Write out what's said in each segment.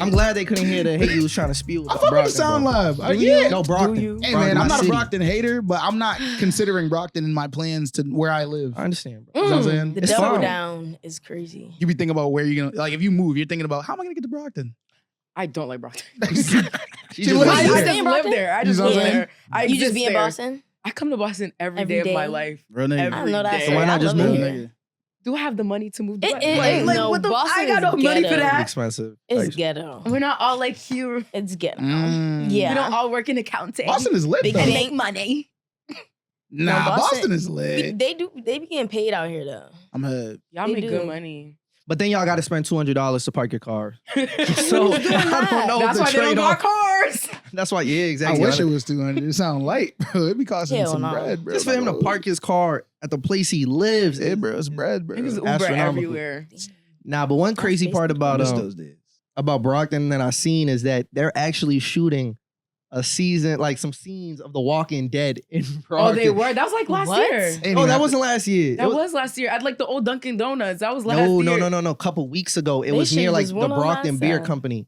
I'm glad they couldn't hear the hate you was trying to spew. I fuck with the sound live. Yeah. No, Brockton. Hey, Brockton, man, I'm my not city. a Brockton hater, but I'm not considering Brockton in my plans to where I live. I understand, bro. You know what I'm saying? The It's double fine. down is crazy. You be thinking about where you're gonna, like, if you move, you're thinking about how am I gonna get to Brockton? I don't like Brockton. She just lives lives I there. just Stay in live Brockton? there. I You just know what live I'm saying? there. I You just exist be in there. Boston? I come to Boston every Every day of my day? life. Real nigga. Every I don't know that. day. So why not just Real move? nigga. Do I have the money to move? No, what the? Boston I got no is money for ghetto. that. Expensive. It's Like, ghetto. We're not all like here. It's ghetto. Mm. Yeah. We don't all work in accounting. Boston is lit Big though. bank. make money. Nah, No, Boston is lit. They be getting paid out here though. I'm head. Y'all They make do. good money. But then y'all got to spend $200 to park your car. So I don't know That's the why they don't got trade-off. cars. That's why, yeah, I exactly. wish it was 200. It sound light, bro. It be costing Hell some no. bread, bro. Just for him to park his car at the place he lives. Yeah, bro, it's bread, bro. Niggas Uber Astronomical. everywhere. Nah, but one crazy That's part basically- about Miss those days. Brockton that I seen is that they're actually shooting a season, like some scenes of The Walking Dead in Brockton. Oh, they were. That was like last What? year. Ain't Oh, even that have wasn't last year. That was last year. I'd like the old Dunkin' Donuts. That was last No, year. no. A couple weeks ago, it They was near should've like just the went on Brockton last Beer time. Company.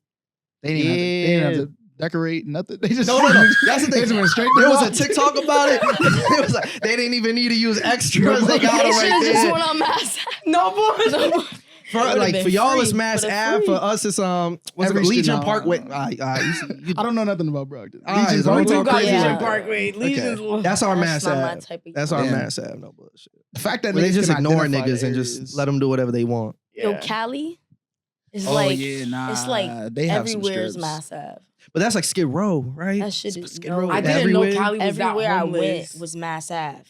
They didn't have to decorate nothing. They just No. That's the They thing. just went straight to There was a Walking. TikTok about it. It was like they didn't even need to use extras. They got They it should right have just there. went on mass. No boy. For, It would've like been for y'all, free, it's Mass but it's Ave. free. For us, it's what's Every it? street- Legion no. Parkway. I don't know nothing about Brockton. Ah, Legion's it's the only all talk got crazy Yeah. Legion about. Parkway. Legion's That's our Mass not my Ave. type of. That's our Damn. Mass Ave. No bullshit. The fact that But they niggas just can ignore identify niggas the and areas. just let them do whatever they want. Yo, Yeah. Cali is Oh like yeah, nah. it's like they have some everywhere is strips. Mass Ave. But that's like Skid Row, right? That shit is Skid Row. no- I didn't everywhere. know Cali was that Everywhere I homeless. went was Mass Ave.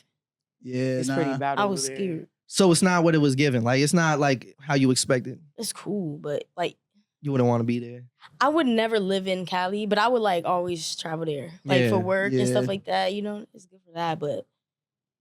Yeah, It's nah. pretty bad. I over was there. scared. So it's not what it was given. Like it's not like how you expected. It's cool, but like You wouldn't want to be there. I would never live in Cali, but I would like always travel there, like Yeah, for work and yeah. stuff like that. You know, it's good for that. But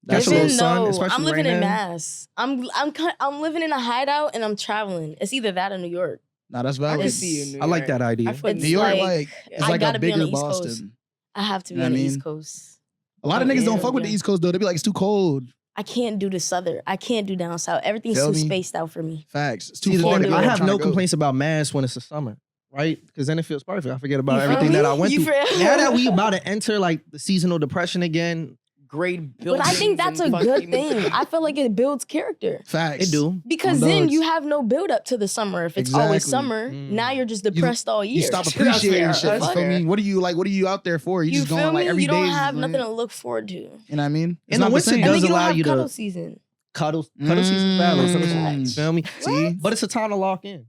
That's a living, little sun, no, especially I'm living right in now. Mass. I'm living in a hideout and I'm traveling. It's either that or New York. Nah, that's I valid. can see you in New I like York. that idea. I feel like It's New York, like- like it's I like a gotta be on the bigger East Coast. Boston. I have to be You know on what the I East mean? Coast. A lot of niggas don't fuck with the Yeah. East Coast though. They be like, it's too cold. I can't do the southern. I can't do down south. Everything's Feel too me? spaced out for me. Facts. It's See, too the far thing, to go. I I'm have trying no to go. complaints about Mass when it's the summer, right? Because then it feels perfect. I forget about You feel everything that I me? went You through. feel- Now that we about to enter like the seasonal depression again, Great But buildings. I think that's a and good fucking- thing. I feel like it builds character. Facts. it do. Because On then dogs. you have no build up to the summer. If it's always Exactly. summer, Mm. now you're just depressed all year. You stop That's appreciating fair. shit. That's You feel fair. me? What are you like? What are you out there for? You You just feel going like me? every You don't day is have like- nothing to look forward to. You know what I mean? It's And the not winter same. And does then you don't allow have you to- cuddle season. Cuddle season's valid. Mm. You feel me? See But it's a time to lock in.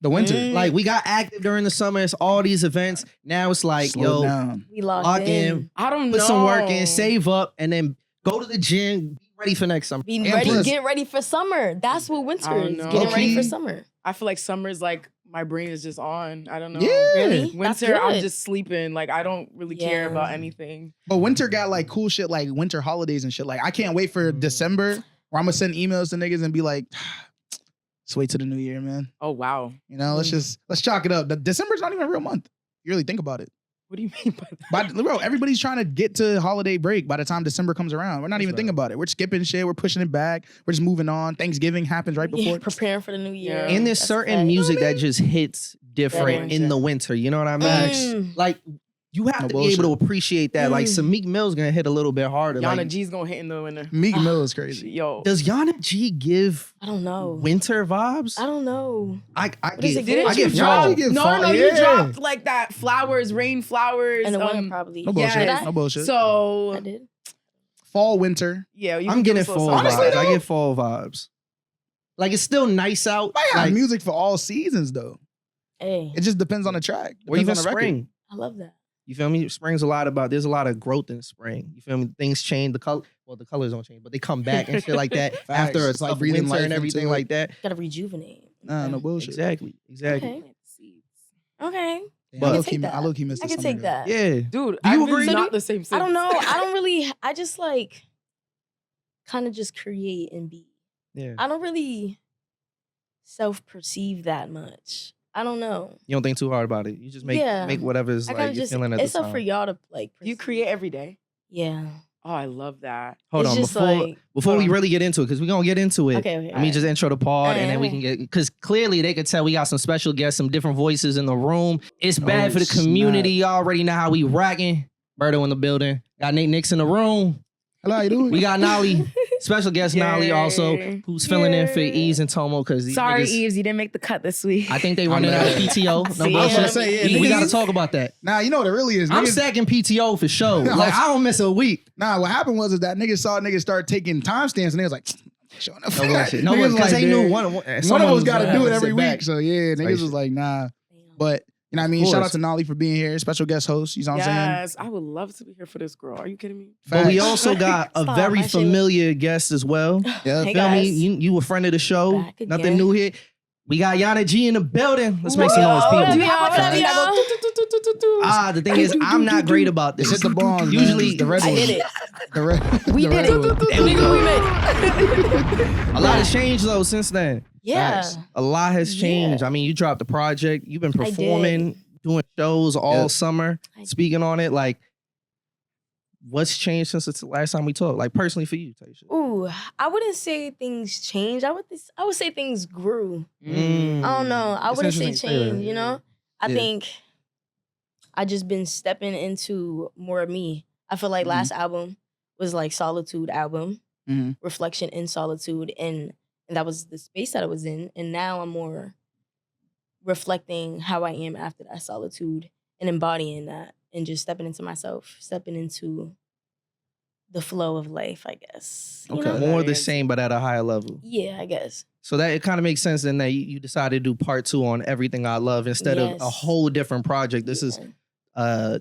the winter. Mm. Like we got active during the summer. It's all these events. Now it's like, Slow yo, down. We locked lock in. in, I don't know. put some work in, save up, and then go to the gym. Be ready for next summer. Be And ready. plus- Get ready for summer. That's what winter I don't is. know. Getting ready for Low-key. summer. I feel like summer's like my brain is just on. I don't know. Yeah. Really? That's Winter, I'm good. just sleeping. Like I don't really care Yeah. about anything. But winter got like cool shit like winter holidays and shit. Like I can't wait for December where I'm gonna send emails to niggas and be like, let's wait till the new year, man. Oh wow. You know, let's chalk it up. December's not even a real month. You really think about it. What do you mean by that? But bro, everybody's trying to get to holiday break by the time December comes around. We're not even right. thinking about it. We're skipping shit. We're pushing it back. We're just moving on. Thanksgiving happens right before. Yeah, preparing for the new year. Yeah. And there's That's certain fact. music that just hits different Better. in the winter. You know what I mean? Mm. Like you have No to be able to appreciate that. Like Mm. some Meek Mill's gonna hit a little bit harder. Yanna Like, G's gonna hit in the winter. Meek Mill is crazy. Yo. does Yanna G give I don't know. winter vibes? I don't know. I is get. it? Didn't I you get drop? fall. You get No, fall, no, you yeah. dropped like that flowers, rain flowers. In the winter, probably. No bullshit. Yes. No bullshit. I So did. Fall, winter. yeah, you I'm can give getting us a little fall something. Honestly, vibes. I though- get fall vibes. Like it's still nice out. I have Like, music for all seasons though. Hey, It just depends on the track. or even Depends on the record. spring. I love that. You feel me? Spring's a lot about. There's a lot of growth in spring. You feel me? Things change. The color. Well, the colors don't change, but they come back and shit like that Facts. after It's it's like like breathing winter life and everything into it. like that. Gotta rejuvenate. Nah, no bullshit. Exactly. Okay. Okay. Damn, But- I I can low-key- take that. I low-key missed I the can summer, take though. that. Yeah. Dude, Do you I've been agree? not the same since. I don't know. I don't really. I just like kind of just create and be. Yeah. I don't really self-perceive that much. I don't know. You don't think too hard about it. You just make Yeah. make whatever's I like kind of you're just. feeling at It's the up time. for y'all to like. You perceive. create every day. Yeah. Oh, I love that. Hold It's on, just before like- before we Hold on. really get into it, because we're gonna get into it. Okay, Let me just intro the pod, and then we can get, because clearly they could tell we got some special guests, some different voices in the room. It's bad for the community. Y'all already know how we rocking. Berto in the building. Got Nate Nix in the room. Hello, how you doing? We got Nahli, special guest Nahli also, Yay. who's filling in for Yay. Eves and Tomo, because Sorry, Eves, you didn't make the cut this week. I think they running out of PTO. No See, I was bullshit. gonna say, yeah, we got to niggas- talk about that. Nah, you know what it really is. I'm Niggas- stacking PTO for sure. Like, I don't miss a week. Nah, what happened was that niggas saw niggas start taking timestamps and they was like, showing up. No bullshit. No, Niggas because like, they knew man, one one of someone us was got to gonna do it have every sit week. back. So yeah, niggas was like, nah. But you know what I mean? Of Shout course. out to Nahli for being here, special guest host. You know what I'm saying? Yes, I would love to be here for this girl. Are you kidding me? But we Facts. also got a Stop, very my shit- familiar guest as well. Yeah, Hey, Feel me? guys. You a friend of the show. Back again. Nothing new here. We got Yanna G in the building. Let's make some Yo, noise, what people. up, What's up, y'all? Ah, the thing is, I'm not great about this. It's hit the bombs. Usually, the red I one. did it. The red, We the did red it. one. There we Nigga, go. we made it. A lot has changed though since then. Yeah. Facts. A lot has changed. Yeah. I mean, you dropped the project. You've been I did. performing, doing shows all Yep. summer, I- speaking on it. Like, what's changed since it's the last time we talked? Like, personally for you, Taysha. Ooh, I wouldn't say things changed. I would say things grew. Mm. I don't know. I It's wouldn't say interesting you say that. change, you know? I Yeah. think I just been stepping into more of me. I feel like Mhm. last album was like Solitude album, Mhm. Reflection in Solitude, and that was the space that I was in. And now I'm more reflecting how I am after that solitude and embodying that and just stepping into myself, stepping into the flow of life, I guess. You Okay. know? More the same, but at a higher level. Yeah, I guess. So that it kind of makes sense then that you decided to do part 2 on Everything I Love instead of a Yes. whole different project. This is Yeah.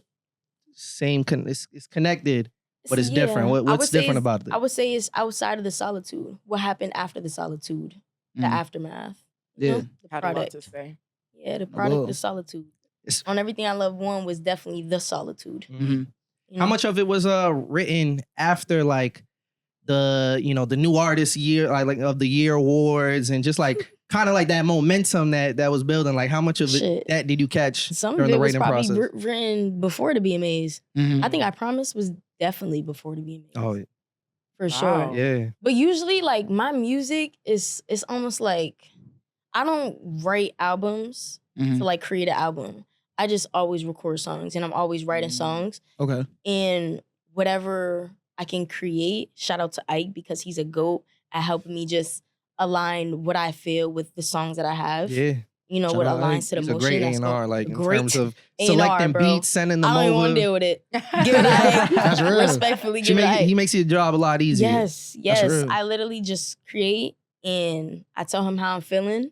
same. It's connected, but it's different. I would What's say different it's- about it? I would say it's outside of the solitude. What happened after the solitude? The Mhm. aftermath. you Yeah. know? The Had a lot product. to say. Yeah, the product, will. the solitude. It's- On Everything I Love 1 was definitely the solitude. Mhm. you How know? much of it was written after like the the new artist year like of the year awards and just like kind of like that momentum that was building? Like how much of it Shit. that did you catch Some of during it the was rating probably process? written before the BMAs. Mhm. I think I Promise was definitely before the BMAs. Oh For Wow. sure. yeah. But usually, like, my music is it's almost like I don't write albums Mhm. to like create an album. I just always record songs and I'm always writing songs. Okay. And whatever I can create, shout out to Ike because he's a GOAT at helping me just align what I feel with the songs that I have. Yeah. You know, Shout what out Ike. aligns to the He's a motion. great That's A&R, going- like in great terms of A&R, selecting bro. beats, sending them I don't even want over. to deal with it. Give it Ike. That's real. Respectfully, give it Ike. He makes your job a lot easier. Yes, yes. real. I literally just create and I tell him how I'm feeling.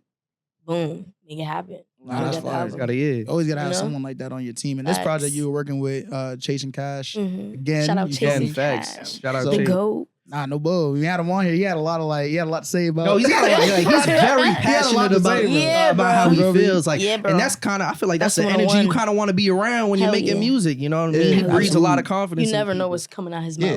Boom, make it happen. Nah, We that's got the fire. album. Got a yeah. Always gotta have You know? someone like that on your team. And this project Facts. you were working with Chasing Cash. Mhm. Again, Shout out you Chasing feel me? Facts. Cash. Shout out So- The to GOAT. Nah, no bull. We had him on here. He had a lot to say about. No, he's got he's very He had a lot passionate to about, say, bro. Yeah, about how bro. he feels. Like, Yeah, bro. and that's kind of I feel like that's the That's energy you 101. kind of want to be around when you're Hell making yeah. music. You know what I mean? Yeah, He breeds a lot of absolutely. confidence. You in never know people. what's coming out his Yeah.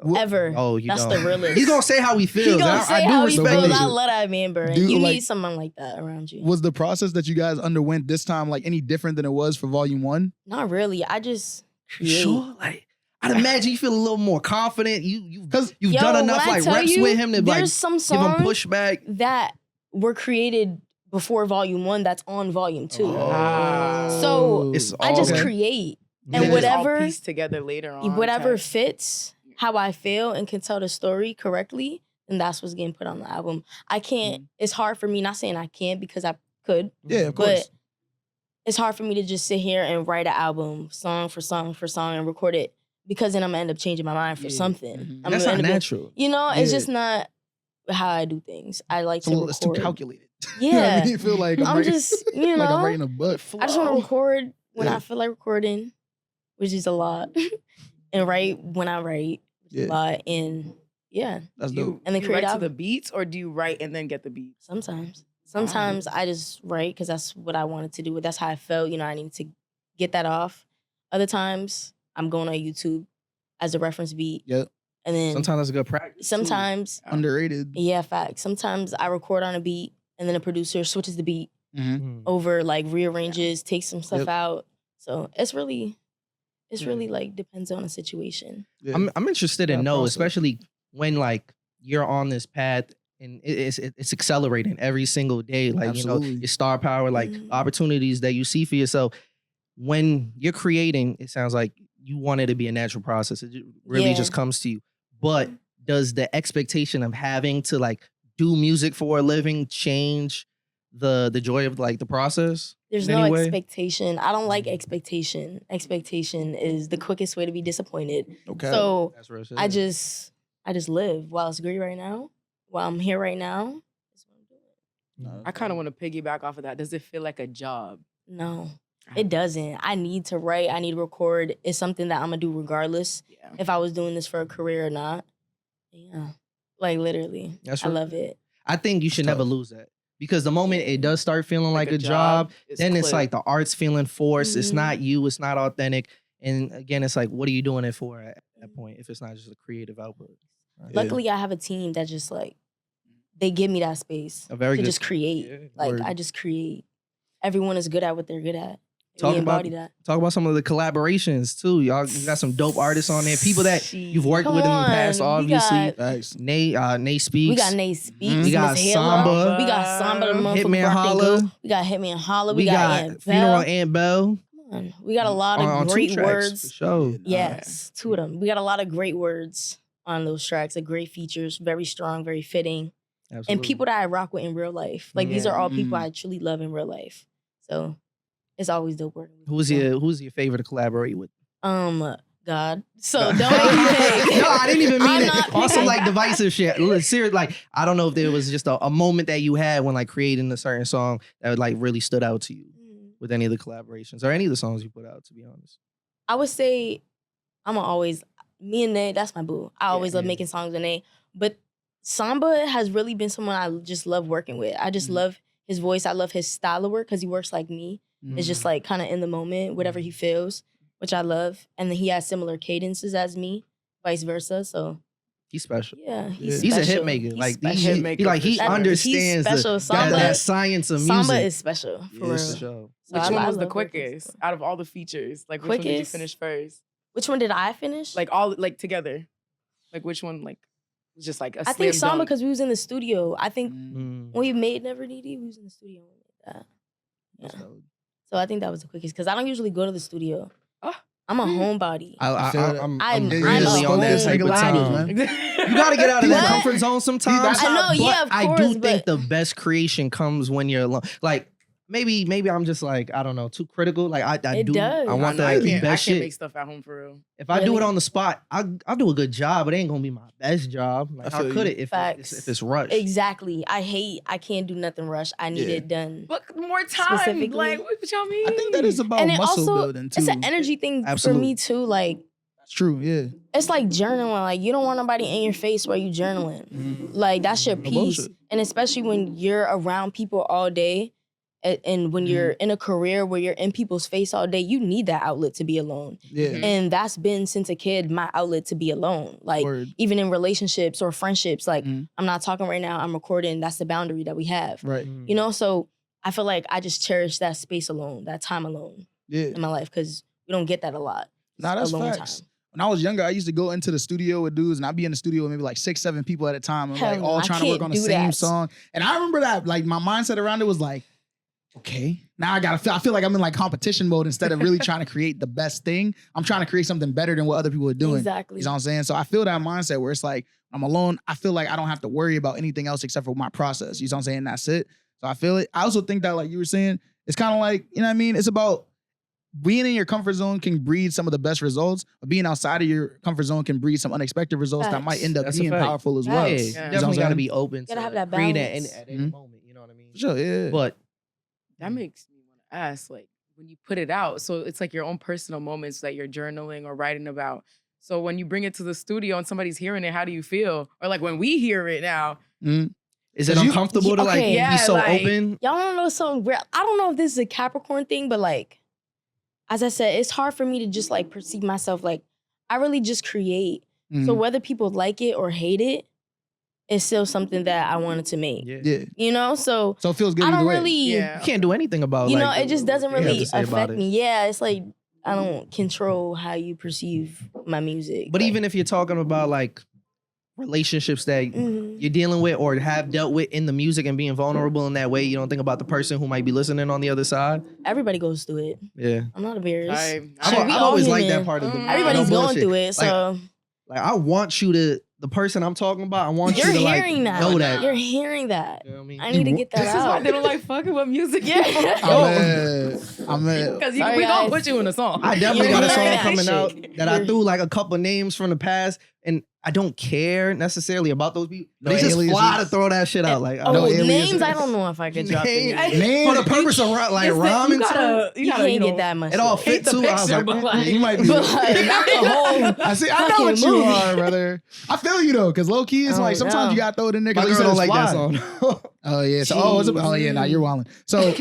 mouth. Ever. Oh, you That's don't. the realest. He's gonna say how he feels. He gonna and say I do how he respect feels. it. I love that man, bro. Dude, You like- need someone like that around you. Was the process that you guys underwent this time like any different than it was for Volume 1? Not really. I just You create. sure? Like, I'd imagine you feel a little more confident. You've 'Cause- you've Yo, done when enough I like tell reps you, with him to like there's some give him songs pushback. that were created before Volume 1 that's on Volume 2. Oh. So It's I just all- create. Yeah. And Just whatever- all pieced together later on. Whatever type. fits how I feel and can tell the story correctly, and that's what's getting put on the album. I can't, it's hard for me, not saying I can't because I could, Yeah, of but course. it's hard for me to just sit here and write an album, song for song for song, and record it because then I'm gonna end up changing my mind for Yeah. something. Mhm. I'm That's gonna not end up- natural. You know, it's Yeah. just not how I do things. I like It's, a to little, it's too record. calculated. You know what Yeah. I mean? Feel like I'm, I'm writing, just, you know, like I'm writing a book. I just want to record when Yeah. I feel like recording, which is a lot, and write when I write, which is Yeah. a lot, and yeah, That's You, dope. And then you create write to album. the beats, or do you write and then get the beats? sometimes. Sometimes I just write because that's what I wanted to do. That's how I felt. You know, I needed to get that off. Other times I'm going on YouTube as a reference beat, Yep. and then Sometimes that's a good practice. too. sometimes, Underrated. yeah, facts. Sometimes I record on a beat, and then the producer switches the beat Mm-hmm. Mhm. over, like rearranges, takes some stuff Yep. out. So it's really It's really like depends on the situation. Yeah. I'm interested to That know, process. especially when like you're on this path and it's accelerating every single day. Like you know, Absolutely. your star power, like opportunities that you see for yourself. When you're creating, it sounds like you want it to be a natural process. It really just comes to you. But does the expectation of having to like do music for a living change the joy of like the process? There's in no any way? expectation. I don't like expectation. Expectation is the quickest way to be disappointed. Okay. So That's what it I says. just live while it's great right now. While I'm here right now. That's what I'm doing. I kind of want to piggyback off of that. Does it feel like a job? No, it doesn't. I need to write. I need to record. It's something that I'm gonna do regardless Yeah. if I was doing this for a career or not. Yeah, like literally, That's I right. love it. I think you should never lose that. Because the moment it does start feeling like a job, it's then it's clip. like the art's feeling forced. It's Mhm. not you. It's not authentic. And again, it's like, what are you doing it for at that point if it's not just a creative output? Right? Luckily, I have a team that just like they give me that space A very to good just create. Yeah, Like word. I just create. Everyone is good at what they're good at. Talk We about- embody that. Talk about some of the collaborations too. Y'all you got some dope artists on there. People that you've worked Come with in the past, on, we obviously. got- Thanks. Nate Speaks. We got Nate Speaks. Mhm. We got Miss Halo. Samba. We got Samba the motherfucker. Hitman Rock and Holla. Go. We got Hitman Holla. We got Aunt Funeral Bell. Aunt Bell. Come on. We got a lot of on 2 great tracks, words. For sure. Yes, 2 of them. We got a lot of great words on those tracks, like great features, very strong, very fitting. Absolutely. And people that I rock with in real life. Like these Yeah. are all people Mm. I truly love in real life. So it's always dope working with Who's people. your favorite to collaborate with? God. So don't No, make me pick. I didn't even mean I'm it. not Also, picking. like divisive shit. Look, serious, like I don't know if there was just a moment that you had when like creating a certain song that like really stood out to you with any of the collaborations or any of the songs you put out. To be honest, I would say me and Nate, that's my boo. I always love Yeah. making songs with Nate. But Samba has really been someone I just love working with. I just love his voice. I love his style of work because he works like me. It's just like kind of in the moment, whatever he feels, which I love. And then he has similar cadences as me, vice versa. So he's special. yeah, He's he's a hit special. maker. He's Like special. he Hitmaker for he sure. understands He's special. that Samba- science of music. Samba is special for Yeah, real. for So sure. Which I one was the love working with quickest people. out of all the features? Like which one did you Quickest? finish first? Which one did I finish? Like all like together? Like which one like was just like a I think slam Samba dunk? because we was in the studio. I think Mm. when we made Never Needy, we was in the studio when we made that. Yeah. So I think that was the quickest because I don't usually go to the studio. Oh. I'm a homebody. I'm I'm really a on that type of homebody. time. You gotta get out of that What? comfort zone sometimes. That's I know, but yeah, of I course, do think but- the best creation comes when you're alone. Like maybe I'm just like I don't know, too critical. Like I It do. does. I want I that can't best make shit. stuff at home for real. If I do it Really? on the spot, I'll do a good job. It ain't gonna be my best job. Like, I how feel could you. it if Facts. it's rushed? Exactly. I can't do nothing rush. I need Yeah. it done. But more time. Specifically. Like what y'all mean? I think that is about And it muscle also, building too. it's an energy thing Absolutely. for me too. Like That's true. Yeah. it's like journaling. Like you don't want nobody in your face while you journaling. Like that's your No peace. bullshit. And especially when you're around people all day, and when you're in a career where you're in people's face all day, you need that outlet to be alone. Yeah. And that's been since a kid my outlet to be alone. Like Word. even in relationships or friendships, like Mhm. I'm not talking right now, I'm recording. That's the boundary that we have. Right. You know, so I feel like I just cherish that space alone, that time alone Yeah. in my life because we don't get that a lot. Nah, that's alone facts. time. When I was younger, I used to go into the studio with dudes, and I'd be in the studio with maybe like 6, 7 people at a time, and Hell like no, all I trying to work can't on the do same that. song. And I remember that, like my mindset around it was like, okay, now I feel like I'm in like competition mode instead of really trying to create the best thing. I'm trying to create something better than what other people are doing. Exactly. You know what I'm saying? So I feel that mindset where it's like I'm alone. I feel like I don't have to worry about anything else except for my process. You know what I'm saying? That's it. So I feel it. I also think that, like you were saying, it's kind of like, you know what I mean? It's about being in your comfort zone can breed some of the best results, but being outside of your comfort zone can breed some unexpected results that Facts. might end up That's a being fact. powerful as Yeah, well. you Facts. You know what I'm definitely got to saying? be open Gotta to have that create balance. at any Mhm. moment. You know what I mean? For sure, yeah. But That makes me want to ask, like, when you put it out, so it's like your own personal moments that you're journaling or writing about. So when you bring it to the studio and somebody's hearing it, how do you feel? Or like when we hear it now, Mhm. is it 'Cause you- uncomfortable to like Okay. Yeah, be so like- open? Y'all want to know something real? I don't know if this is a Capricorn thing, but like, as I said, it's hard for me to just like perceive myself. Like, I really just create. So Mhm. whether people like it or hate it, it's still something that I wanted to make. Yeah. You know, so So it feels good I either don't way. really, You can't do anything about you know, like, it just doesn't what you have really to say about affect it. me. Yeah, it's like I don't control how you perceive my music. But like, even if you're talking about like relationships that you're dealing with or have dealt with in the music and being vulnerable in that way, you don't think about the person who might be listening on the other side. everybody goes through it. Yeah, I'm not embarrassed. I've we all always liked human. that part of the Everybody's no going bullshit. through it. So Like I want you to, the person I'm talking about, I want you're you to like hearing that. know that. You're hearing that. You know what I mean? I need to get that This is out. why they don't like fucking with music. Yeah. I'm mad. Because Sorry, we gonna guys. put you in a song. I definitely got a You're song hearing coming that out shit. that I threw like a couple names from the past, and I don't care necessarily about those people. But No it's just aliases. fly to throw that shit out. Like, I Oh, No don't aliases. names, I don't know if I could drop Name- any. Name- for the purpose of like It's that rhyming you to gotta, You can't know, get that much. it all love. fit the too. I was picture, like, but like- You might be. But like, not the whole. I see. I know fucking what you movie. are, brother. I feel you though, because low key is Oh, like sometimes no. you gotta throw it in there. my Because girl don't it's like that fly. song. Oh yeah. So oh yeah. Now you're wilding. So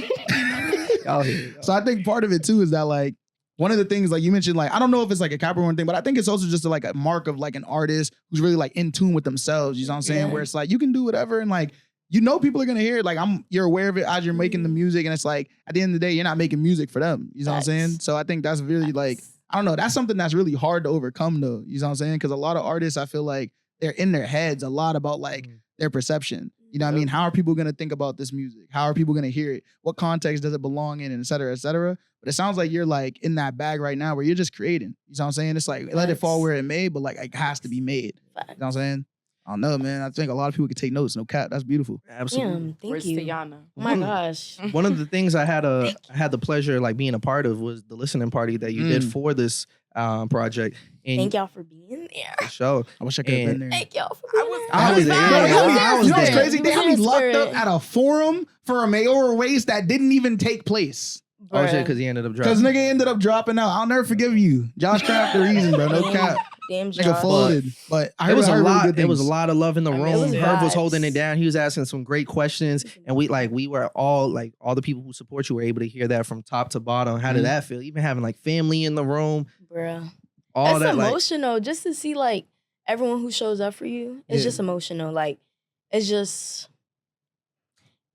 Y'all hear it. so I think part of it too is that like one of the things like you mentioned, like I don't know if it's like a Capricorn thing, but I think it's also just like a mark of like an artist who's really like in tune with themselves. You know what I'm saying? Yeah. Where it's like you can do whatever and like you know people are gonna hear it. Like you're aware of it as you're making the music, and it's like at the end of the day, you're not making music for them. You know what I'm saying? Facts. So I think that's really like I don't know. That's something that's really hard to overcome though. You know what I'm saying? Because a lot of artists, I feel like they're in their heads a lot about like their perception. You know what I mean? How are people gonna think about this music? How are people gonna hear it? What context does it belong in? And et cetera, et cetera. But it sounds like you're like in that bag right now where you're just creating. You know what I'm saying? It's like let it fall where it may, but like it has to be made. You know what I'm saying? I don't know, man. I think a lot of people could take notes. No cap. That's beautiful. Absolutely. Damn, thank Where's you. Yanna? Oh my gosh. One of the things I had the pleasure like being a part of was the listening party that you did for this project. And Thank y'all for being there. show. I wish I could have been there. Thank y'all for being there. I was there. Bro, you know I was you know what's there. crazy? They had me Spirit. locked up at a forum for a mayoral race that didn't even take place. Oh shit, Bruh. because he ended up Because dropping. nigga ended up dropping out. I'll never forgive you. Josh Craft the reason, bro. No cap. Damn Nigga Josh. folded. But I heard, It was I a heard really lot. good It was a things. lot of love in the I mean, it room. was Herb was vibes. holding it down. He was asking some great questions, and we were all like, all the people who support you were able to hear that from top to bottom. How did that feel? Even having like family in the room, Bruh. all That's that. Like, emotional. Just to see like everyone who shows up for you. It's Yeah. just emotional. Like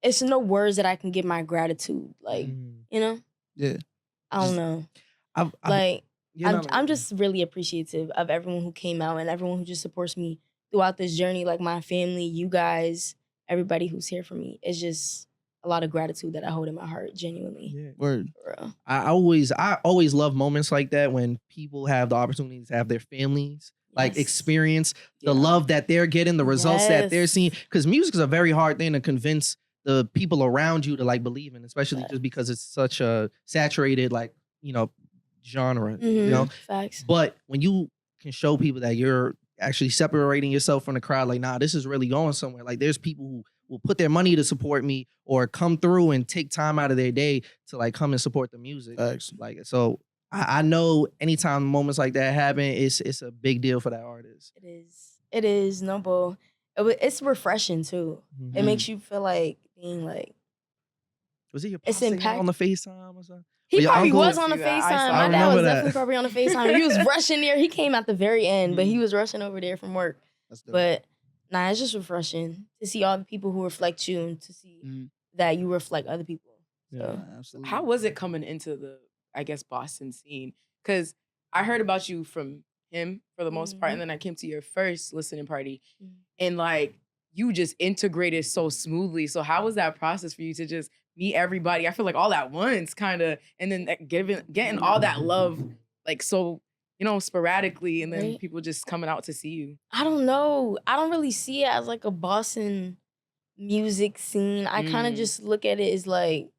it's no words that I can give my gratitude. Like, you know? Yeah. I don't know. I've, Like you know, I'm just really appreciative of everyone who came out and everyone who just supports me throughout this journey. Like my family, you guys, everybody who's here for me. It's just a lot of gratitude that I hold in my heart, genuinely. yeah. Word. For real. I always love moments like that when people have the opportunity to have their families like Yes. experience the Yeah. love that they're getting, the results that they're Yes. seeing. Because music is a very hard thing to convince the people around you to like believe in, especially just because it's such a saturated like genre. You know, Facts. but when you can show people that you're actually separating yourself from the crowd, like, nah, this is really going somewhere. Like there's people who will put their money to support me or come through and take time out of their day to like come and support the music. Facts. Like, so I know anytime moments like that happen, it's a big deal for that artist. It is. It is. No bull. It's refreshing too. It makes you feel like being like Was it your It's posse impact- on the FaceTime or something? he Your probably uncle- was on the Yeah, I FaceTime. saw- My I dad remember was that. definitely probably on the FaceTime. He was rushing there. He came at the very end, but he was rushing over there from work. That's dope. But nah, it's just refreshing to see all the people who reflect you and to see Mhm. that you reflect other people. Yeah. So Absolutely. How was it coming into the, I guess, Boston scene? Because I heard about you from him for the most part, and then I came to your first listening party, Mhm. and like you just integrated so smoothly. So how was that process for you to just meet everybody? I feel like all at once, kind of, and then getting all that love, like so, sporadically, and then Right. people just coming out to see you. I don't know. I don't really see it as like a Boston music scene. I kind of Mm. just look at it as like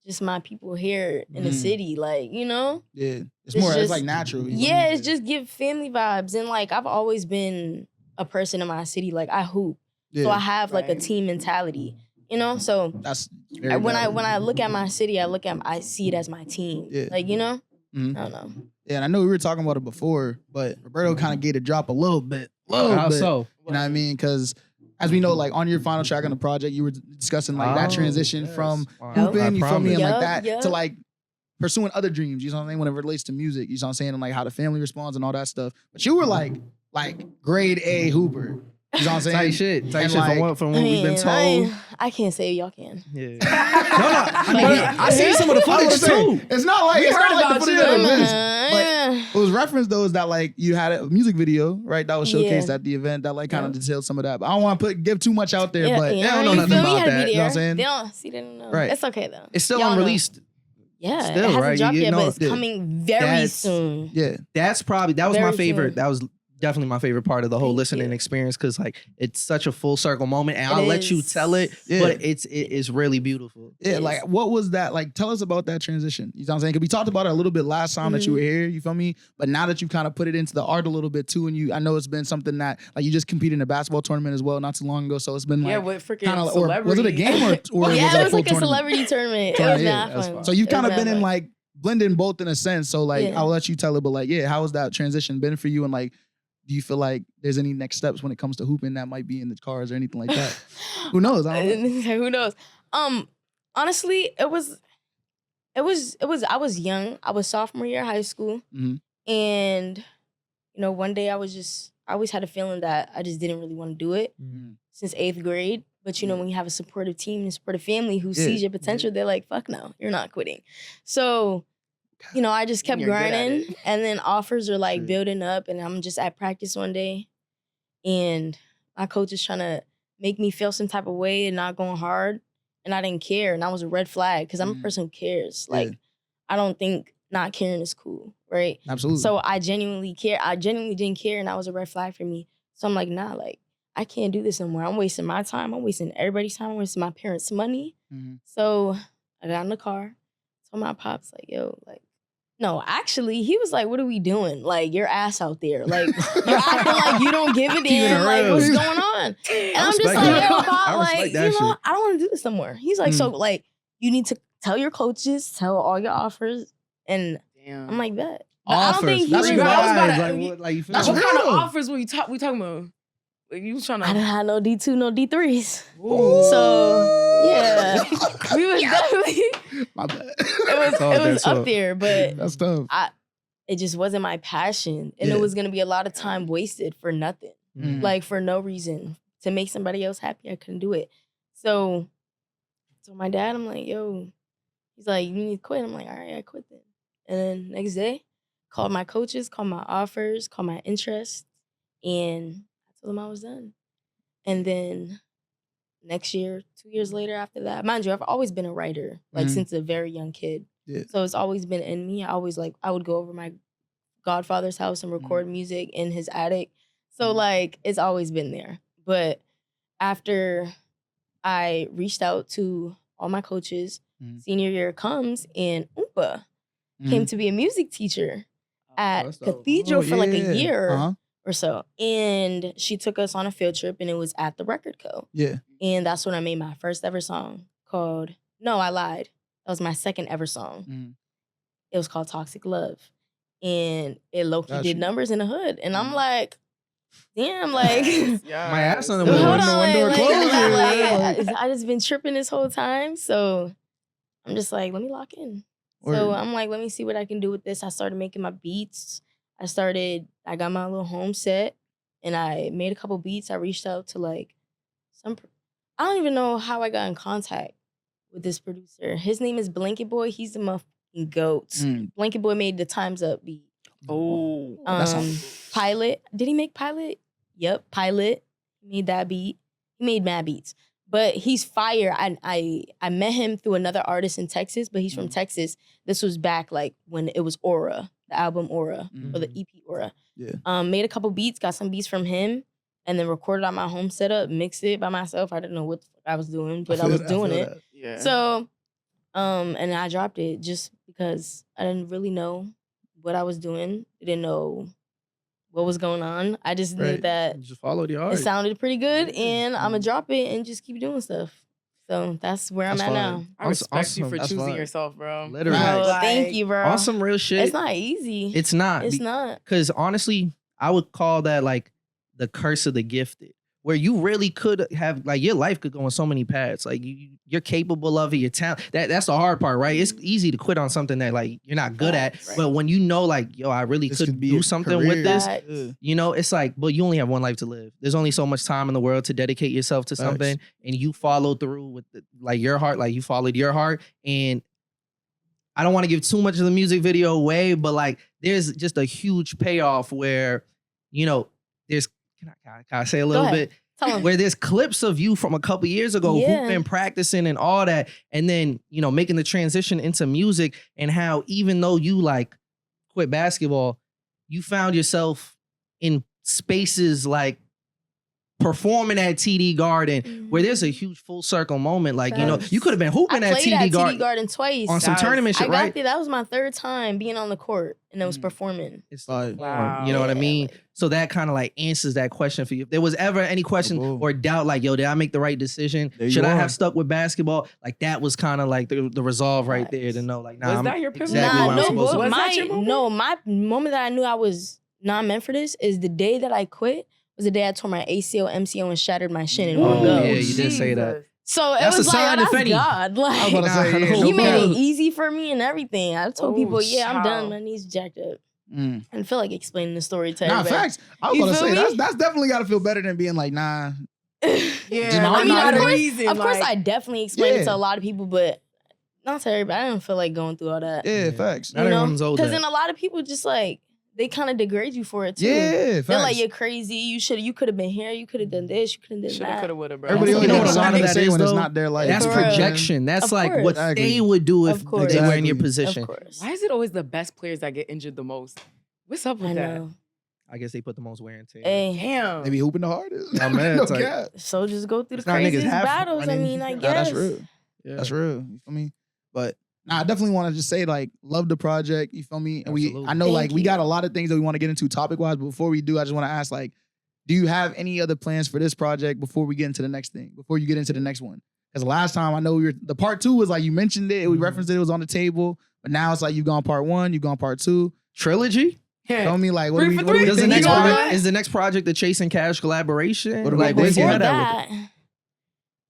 just my people here in the Mm. city. Like, you know? Yeah. It's It's more, it's just- like natural. you know? Yeah, it's just give family vibes. And like I've always been a person in my city. Like I hoop. Yeah. So I have like a Right. team mentality. You know? So That's very when valid. I look at my city, I see it as my team. Yeah. Like, you know? Mhm. I don't know. Yeah, and I know we were talking about it before, but Roberto kind of gave a drop a little bit. How bit. so? You know what I mean? Because as we know, like on your final track on the project, you were discussing like that Oh, transition yes. from Wow. hooping, I you feel me, and promise. like that Yup, to yup. like pursuing other dreams. You know what I'm saying? When it relates to music, you know what I'm saying, and like how the family responds and all that stuff. But you were like grade A hooper. You know what I'm saying? Tight shit. Tight And shit like, from what we've been told. I can't say y'all can. Yeah. No. I seen some of the footage too. It's not like it's not like the footage of the events. But Yeah. it was referenced though is that like you had a music video, right? That was showcased Yeah. at the event that like kind of detailed some of that. But I don't want to give too much out there, but they don't know you nothing feel me? about Had to be that, there. you know what I'm saying? They don't see. They don't know. Right. It's okay though. It's still Y'all know. unreleased. Yeah, Still, it hasn't right? dropped You yet, know, but it's yeah. coming very That's- soon. yeah. That was my Very favorite. soon. That was definitely my favorite part of the whole Thank listening you. experience because like it's such a full circle moment, and It I'll let you is. tell it, Yeah. but it is really beautiful. Yeah, Yes. like what was that? Like, tell us about that transition. You know what I'm saying? Because we talked about it a little bit last time that you were here. You feel me? But now that you kind of put it into the art a little bit too, and I know it's been something that like you just competed in a basketball tournament as well not too long ago. So it's been like Yeah, with freaking kind of, celebrity. was it a game or was Yeah, it it a was full like a tournament? celebrity tournament. It Yeah, was yeah, not that's fun. fun. So you've It was kind of mad been in fun. like blending both in a sense. So like Yeah. I'll let you tell it, but like yeah, how has that transition been for you? And like, do you feel like there's any next steps when it comes to hooping that might be in the cards or anything like that? Who knows? I don't know. Who knows? Honestly, it was. I was young. I was sophomore year of high school, Mhm. and one day I always had a feeling that I just didn't really want to do it since 8th grade. But when you have a supportive team and a supportive family who sees your potential, they're like, "Fuck no, you're not quitting." So, I just kept You're good at grinding, it. and then offers are like Shit. building up, and I'm just at practice one day, and my coach is trying to make me feel some type of way and not going hard, and I didn't care, and that was a red flag because I'm a person who cares. Yeah. Like, I don't think not caring is cool, right? Absolutely. So I genuinely care. I genuinely didn't care, and that was a red flag for me. So I'm like, nah, like I can't do this no more. I'm wasting my time. I'm wasting everybody's time. I'm wasting my parents' money. Mhm. So I got in the car, told my pops, like, yo, like, no, actually, he was like, what are we doing? Like, your ass out there. Like, you're acting like you don't give a Keeping it damn. Like, real. what's going on? And I'm just respect like, that. yo, I Pop, respect like, that shit. I don't want to do this no more. He's like, so, like, you need to tell your coaches, tell all your offers. And Damn. I'm like, bet. But I don't Offers. think he That's was what I was about vibes. to- Like, what, like you feel That's me? What real. kind of though. offers we talking about? Like, you was trying I didn't to. have no D2, no D3s. Ooh. So, yeah. We was definitely, My bad. That's all, it was that's up all. there, but That's tough. it just wasn't my passion. And Yeah. it was going to be a lot of time wasted for nothing. Mhm. Like, for no reason. To make somebody else happy, I couldn't do it. So my dad, I'm like, yo, he's like, you need to quit. I'm like, all right, I quit then. And then next day, called my coaches, called my offers, called my interest, and I told them I was done. And then next year, 2 years later after that, mind you, I've always been a writer, like Mhm. since a very young kid. Yeah. So it's always been in me. I would go over my godfather's house and record music in his attic. So like it's always been there. But after I reached out to all my coaches, senior year comes and Oompa came to be a music teacher at that's dope. Cathedral for like yeah. a year Uh-huh. or so. And she took us on a field trip and it was at the Record Co. Yeah. And that's when I made my first ever song called, no, I lied. That was my second ever song. Mhm. It was called Toxic Love. And it low-key Gotcha. did numbers in the hood. And I'm like, damn, like, Yeah. My ass on the hold window. on, one door like, closes, I just been tripping this whole time. So I'm just like, let me lock in. So Word. I'm like, let me see what I can do with this. I started making my beats. I got my little home set and I made a couple beats. I reached out to like I don't even know how I got in contact with this producer. His name is Blanket Boy. He's the motherfucking goat. Blanket Boy made the Time's Up beat. Oh. Pilot. Did he make Pilot? Yep, Pilot. He made that beat. He made mad beats. But he's fire. I met him through another artist in Texas, but he's from Texas. This was back like when it was Aura, the album Aura, or the EP Aura. Yeah. Made a couple beats, got some beats from him, and then recorded on my home setup, mixed it by myself. I didn't know what the fuck I was doing, but I was doing it. Yeah. So, and I dropped it just because I didn't really know what I was doing. I didn't know what was going on. I just knew Right. that Just follow the it art. sounded pretty good, and I'm gonna drop it and just keep doing stuff. So that's where That's I'm at fine. now. I respect you Awesome. for That's choosing fine. yourself, bro. Literally. Bro, Right. thank you, bro. Awesome real shit. It's not easy. It's not. It's not. Because honestly, I would call that like the curse of the gifted. where you really could have like your life could go in so many paths. Like you're capable of it, your talent. That's the hard part, right? It's easy to quit on something that like you're not good at. Right. But when you know like, yo, I really This could could be do a something career. with this, Facts. you know, it's like, but you only have one life to live. There's only so much time in the world to dedicate yourself to something, and you follow through with like your heart, like you followed your heart. And I don't want to give too much of the music video away, but like there's just a huge payoff where, you know, there's can I say a little bit? Tell 'em. Where there's clips of you from a couple years ago Yeah. who've been practicing and all that, and then, you know, making the transition into music, and how even though you like quit basketball, you found yourself in spaces like performing at TD Garden, where there's a huge full circle moment. Like, you know, Facts. you could have been I hooping at played at TD TD Garden twice. on some Guys, tournament I shit, got right? there. That was my 3rd time being on the court, and I was Mm. performing. It's Like, Wow. You know what I Yeah, mean? like- So that kind of like answers that question for you. If there was ever any question Boom. or doubt, like, yo, did I make the right decision? There Should you I are. have stuck with basketball? Like that was kind of like the resolve right there to Facts. know, like, Was nah, I'm that your pivot? exactly what I'm no, supposed to but do. Was that your moment? my moment that I knew I was not meant for this is the day that I quit. Was the day I tore my ACL, MCL, and shattered my shin in Oh, one go. yeah, you did say that. Jesus. So it That's was a like, sign, oh, if that's any. God. I was Like, about to say, yeah, Nah, he no made doubt. it easy for me and everything. I told Oh, people, yeah, I'm done. child. My knee's jacked up. Mm. I feel like explaining the story to Nah, everybody. facts. I was You about to feel say me? that's definitely got to feel better than being like, nah. Yeah, I like, mean, not of a course- reason. Of course, like, I definitely explained it Yeah. to a lot of people, but not to everybody. I don't feel like going through all that. Yeah, Yeah. facts. Not everyone's owed Because that. then a lot of people just like, they kind of degrade you for it too. Yeah, They're facts. like, you're crazy. You could have been here. You could have done this. You could have done shoulda, that. coulda, woulda, bro. Everybody You only know got what a lot something of to that say is, when it's though? not their life. That's For real. projection. That's Of like what course. Exactly. they would do if Of course. they were in your Exactly. position. Of course. Why is it always the best players that get injured the most? What's up with I that? know. I guess they put the most wear and tear. Hey, Damn. They be hooping the hardest. Yeah, man, no it's like- cap. soldiers go through the It's not niggas craziest half battles. I running. mean, I Nah, guess. that's real. Yeah. That's real. You feel me? But nah, I definitely want to just say like love the project. You feel me? And Absolutely. I know Thank like we you. got a lot of things that we want to get into topic wise. But before we do, I just want to ask like, do you have any other plans for this project before we get into the next thing? Before you get into the next one? Because last time I know the part 2 was like you mentioned it, we Mhm. referenced it, it was on the table. But now it's like you've gone part 1, you've gone part 2. Trilogy? Tell me like what Three do we for what do we three? Does the thinking next You know about what? project, is the next project the Chase and Cash collaboration? What are we Like, where's thinking? your Before head at with it? that,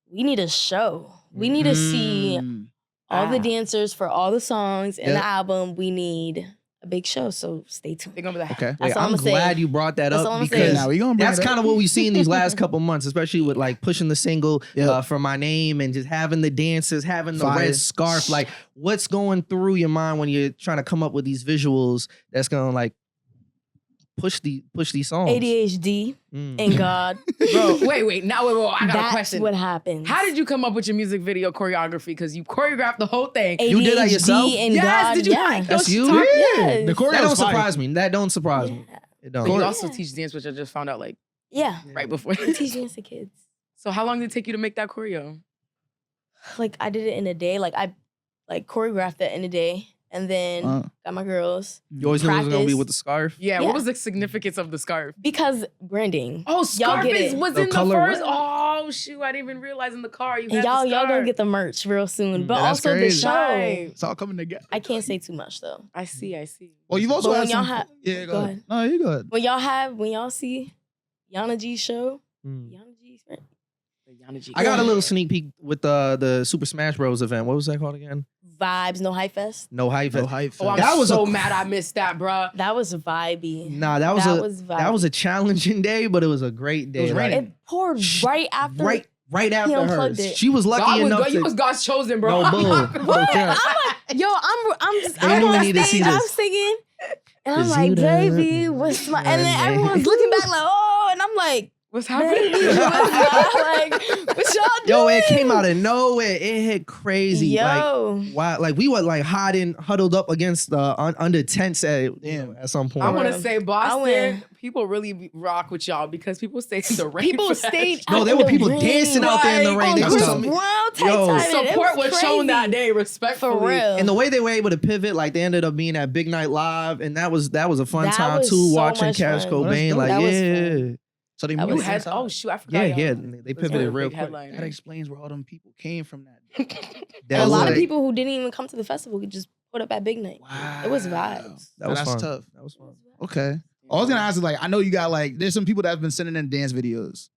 we need a show. We need to see Mm. all the Ah. dancers for all the songs in Yeah. the album. We need a big show, so stay tuned. They're gonna be like, Okay. That's Wait, all I'm I'ma say. glad you brought that That's all up I'ma say. because Now we gonna bring that's it up. kind of what we've seen these last couple months, especially with like pushing the single Yep. for my name and just having the dancers, having the Fire. red scarf. Like, what's going through your mind when you're trying to come up with these visuals that's gonna like push these songs? ADHD Mm. and God. bro, wait. Now, wait, I got a That's question. what happens. How did you come up with your music video choreography? Because you choreographed the whole thing. ADHD You did that yourself? and Yes, God, did you yeah. like That's those you? talk- Yes. The choreo That don't was fire. surprise me. That don't surprise me. Yeah. It But don't. you Yeah. also teach dance, which I just found out like Yeah. right before. I teach dance to kids. So how long did it take you to make that choreo? Like I did it in a day. Like I choreographed it in a day. And then got my girls. You always knew it was gonna be Practice. with the scarf. Yeah, Yeah. what was the significance of the scarf? Because branding. Oh, Y'all scarf get is, it. was The in the color first. red? Oh shoot, I didn't even realize in the car you And had y'all the scarf. gonna get the merch real soon. But Yeah, that's also the crazy. show. Right. It's all coming together. I can't say too much though. I see. Well, you've also But had when y'all some. have- Yeah, go go ahead. ahead. No, you go ahead. When y'all see Yanna G show, Mm. Yanna G's friend. Yanna G. I got a little sneak peek with the Super Smash Bros event. What was that called again? Vibes, no hype fest. No hype. No hype. Oh, I'm That was so a- mad I missed that, bruh. That was vibey. Nah, that was vibey. a challenging day, but it was a great day. was Like, raining. It poured right after. right after unplugged hers. it. She was lucky enough You to. was God's chosen, bro. No bull. What? Okay. I'm like, yo, I'm just, They I'm knew we on needed to see stage, I'm this. singing, and I'm Cause like, you done- baby, what's my? And then everyone's looking back like, oh, and I'm like, What's baby, happening? what's my? Like, what y'all doing? Yo, it came out of nowhere. It hit crazy. Yo, Like, why? Like we were like huddled up against under tents at Damn. at some point. I want Bro. to say I Boston, win. people really rock with y'all because people stayed in the rain. people for that stayed. shit. No, out there in were the people rain. dancing out there in the rain. On They That's was Chris tough. Brown type Yo, timing. It Support was was shown that crazy. day, respectfully. For real. And the way they were able to pivot, like they ended up being at Big Night Live, and that was a fun That time was too. so Watching much Cash fun. Cobain, That's like dope. That was yeah, fun. So they That moved was You had, inside. oh shoot, I forgot. yeah, y'all. yeah. They That's pivoted a real big quick. headline. That explains where all them people came from. And That a was lot like- of people who didn't even come to the festival could just put up at Big Night. Wow. It was vibes. That was That's fun. tough. That was fun. Okay. I was gonna ask is like I know you got like there's some people that have been sending in dance videos.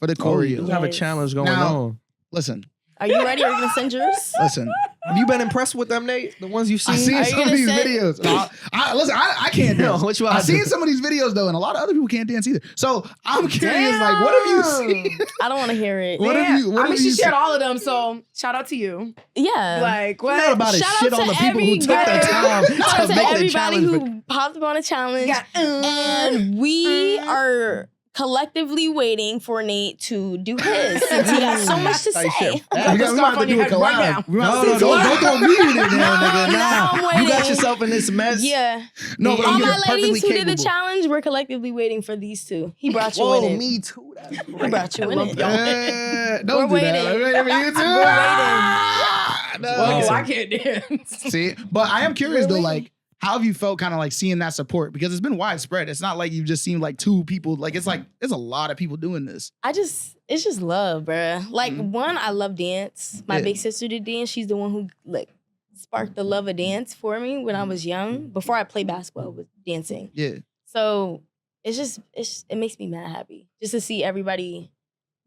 for the Oh, choreo. you have a Yes. challenge going Now- on. Listen, Are you ready? Are you gonna send yours? listen. Have you been impressed with them, Nate? The ones you've seen? I seen Are you some of gonna these send- videos. No, I can't No, dance. what you I've ought to seen do? some of these videos though, and a lot of other people can't dance either. So I'm curious, like, what have you seen? I don't want to hear it. What have you? What I mean, have she you shared seen? all of them, so shout out to you. Yeah. Like, what? Not about to Shout out shit to on the people who every took the girl. time Shout out to to make the everybody challenge. who popped up on a challenge. Yeah. And we are collectively waiting for Nate to do his since he got so much to Like say. shit. We Got the might scarf have on to do your a head right collab. now. We might have No, to- no, don't throw me in there, Now nigga. I'm Nah, you got waiting. yourself in this mess. Yeah. No, but All I'm you're my getting- ladies perfectly who did the capable. challenge, we're collectively waiting for these two. He brought you Whoa, in it. me too. That's He great. brought you I in love it. y'all. Don't We're do that. waiting. I mean, you too. We're Ah, no. Oh, I can't dance. See, but I am curious though, Really? like, how have you felt kind of like seeing that support? Because it's been widespread. It's not like you've just seen like two people. Like, it's like, there's a lot of people doing this. It's just love, bruh. Like, Mhm. one, I love dance. My Yeah. big sister did dance. She's the one who, like, sparked the love of dance for me when I was young. Before I played basketball, with dancing. Yeah. So it makes me mad happy just to see everybody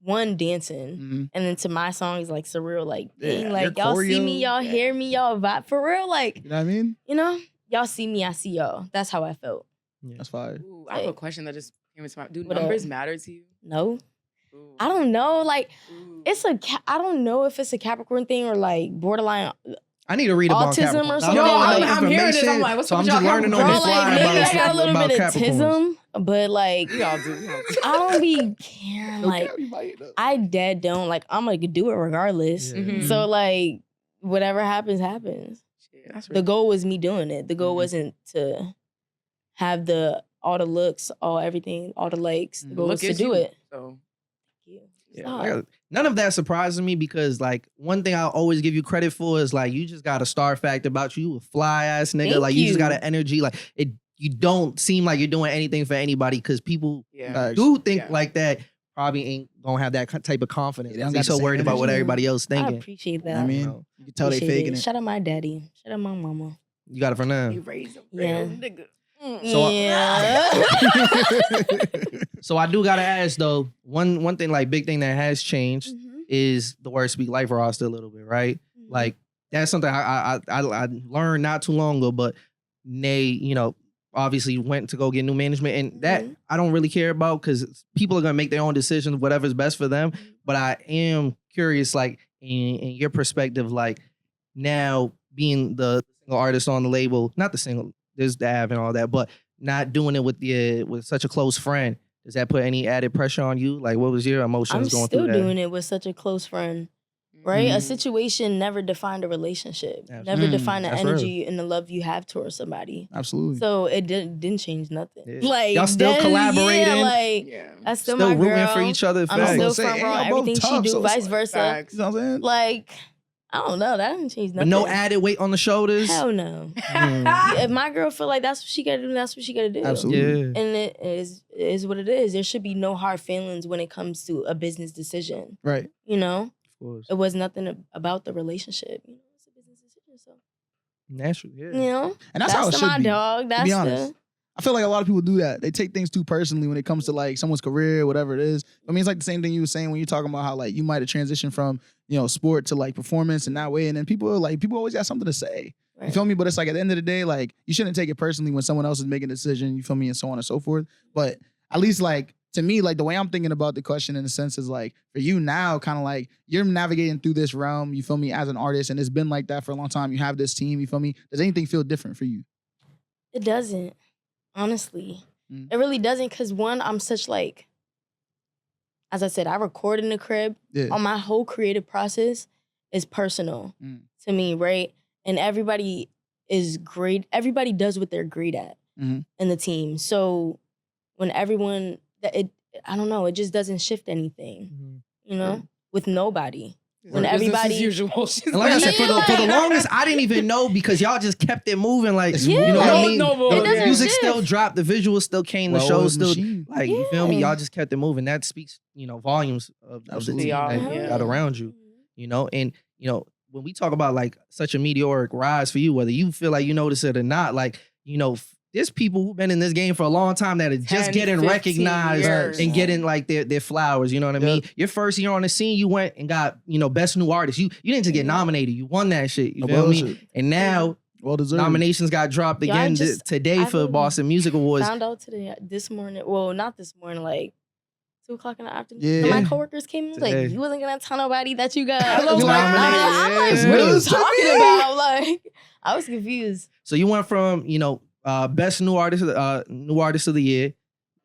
dancing, Mm-hmm. and then to my songs like surreal, like Yeah, dang, like your y'all see choreo, me, y'all yeah. hear me, y'all vibe for real, like You know what I mean? y'all see me, I see y'all. That's how I felt. That's fire. Ooh, I have a question that just came into my. Do What up? numbers matter to you? No, Ooh. I don't know. Like Ooh. I don't know if it's a Capricorn thing or like borderline. I need to read about Autism Capricorn. or I don't something. know Yo, enough I'm hearing this, I'm information, like, what's so up I'm with just y'all learning on Bro, the Capricorns? fly like maybe about I got a little about bit of Capricorns. tism, but like We all do. We all do. I don't be caring. Like Okay, I dead don't like. I'm gonna do it regardless. Yeah. Mhm. So like whatever happens, happens. Shit, that's The real. goal was me doing it. The goal Mhm. wasn't to have all the looks, everything, all the likes. The Mhm. goal was Look to is do you, it. So Yeah, Stop. none of that surprises me because like one thing I always give you credit for is like you just got a star fact about you, a fly ass nigga. Thank like you just got you. an energy. Like it, you don't seem like you're doing anything for anybody because people yeah. Facts. do think Yeah. like that. Probably ain't gonna have that type of confidence. Yeah, they don't They're got the so same worried about what energy. everybody else I thinking. appreciate I that. mean, No. you can tell they Appreciate faking it. Shout out my daddy. Shout out my mama. You got it from them. You raised a Yeah. real nigga. So, yeah. So I do gotta ask though. One thing, like big thing that has changed Mhm. is the word "speak life" roster a little bit, right? Mhm. Like that's something I learned not too long ago, but Nay, obviously went to go get new management, and that Mhm. I don't really care about because people are gonna make their own decisions, whatever's best for them. But I am curious, like in your perspective, like now being the single artist on the label, not the single, there's Dav and all that, but not doing it with such a close friend. Does that put any added pressure on you? Like, what was your emotions I'm going still through that? doing it with such a close friend. Right? A Mhm. situation never defined a relationship. Never Absolutely. defined the That's real. energy and the love you have towards somebody. Absolutely. So it didn't change nothing. Yeah. Like Y'all still that- collaborating? Yeah, like Yeah. that's still, Still my rooting girl. for each other. I'm facts. still Say, front ain't row y'all on both everything she tough, do, so it's vice like versa. Facts. You know what I'm saying? Like I don't know. That didn't change But nothing. no added weight on the shoulders. Hell no. Mm. If my girl feel like that's what she gotta do, that's what she gotta do. Absolutely. Yeah. And it is what it is. There should be no hard feelings when it comes to a business decision. Right. You know, Of course. it was nothing about the relationship. You know, it's a business decision. So Naturally, yeah. you know, And that's how it the should my be. dog. That's be honest. I feel like a lot of people do that. They take things too personally when it comes to like someone's career, whatever it is. I mean, it's like the same thing you were saying when you're talking about how like you might have transitioned from, sport to like performance in that way. And then people always got something to say. Right. You feel me? But it's like at the end of the day, like you shouldn't take it personally when someone else is making a decision, you feel me, and so on and so forth. But at least like to me, like the way I'm thinking about the question in a sense is like for you now, kind of like you're navigating through this realm, you feel me, as an artist, and it's been like that for a long time. You have this team, you feel me? Does anything feel different for you? It doesn't. Honestly, Mm. it really doesn't. Cause one, I'm such like, as I said, I record in the crib. Yeah. On my whole creative process is personal Mm. to me, right? And everybody is great. Everybody does what they're great at Mhm. in the team. So when everyone I don't know, it just doesn't shift anything, Mhm. you know, with nobody. When Business everybody- as usual. She's And like I said, for the Yeah. longest, I didn't even know because y'all just kept it moving. Like, It's you know what I moving. mean? No, the it doesn't music shift. still dropped, the visuals still came, the show Well-oiled still, machine. like, you feel me? Yeah. Y'all just kept it moving. That speaks, volumes of the Absolutely. team Yeah. that you Yeah. got around you, And, when we talk about like such a meteoric rise for you, whether you feel like you notice it or not, like, there's people who've been in this game for a long time that are just 10, getting 15 recognized years. and getting like their flowers. You know what I mean? Your first year on the scene, you went and got, best new artist. You didn't just get nominated. You won that shit. You feel me? And now well deserved. Nominations got dropped Yo, I again just- today I for really Boston Music Awards. Found out today, this morning. Well, not this morning, like 2:00 in the afternoon. Yeah. And my coworkers came and was Today. like, you wasn't gonna tell nobody that you got I was nominated. I'm like, Yeah. what are you Yeah. talking about? Like, I was confused. So you went from, best new artist of the year,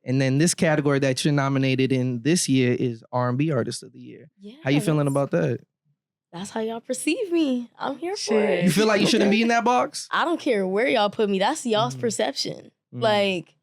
and then this category that you're nominated in this year is R&B Artist of the Year. Yeah. How you feeling about that? That's how y'all perceive me. I'm here for Shit. it. You feel like you shouldn't be in that box? I don't care where y'all put me. That's y'all's Mhm. perception. Mhm. Like,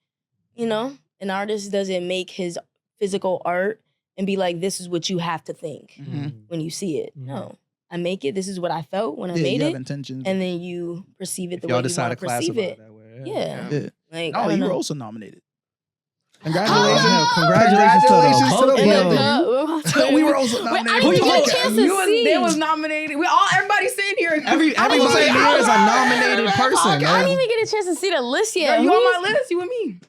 an artist doesn't make his physical art and be like, this is what you have to think Mhm. when you see it. Mhm. No. I make it. This is what I felt when I Yeah, made you have it. intentions. And then you perceive it If the y'all way you decide want to to perceive classify it. it that way. Yeah. yeah. Like, No, I don't you were know. also nominated. Oh, Congratulations. Yeah, congratulations Congratulations to the to the both both of of you. We were also Wait, I nominated. didn't Who get you a like? chance to You was, see. they was nominated. Everybody sitting here. Everybody say, here is a nominated person. I man. didn't even get a chance to see the list Yo, yet. you on my list? You and me.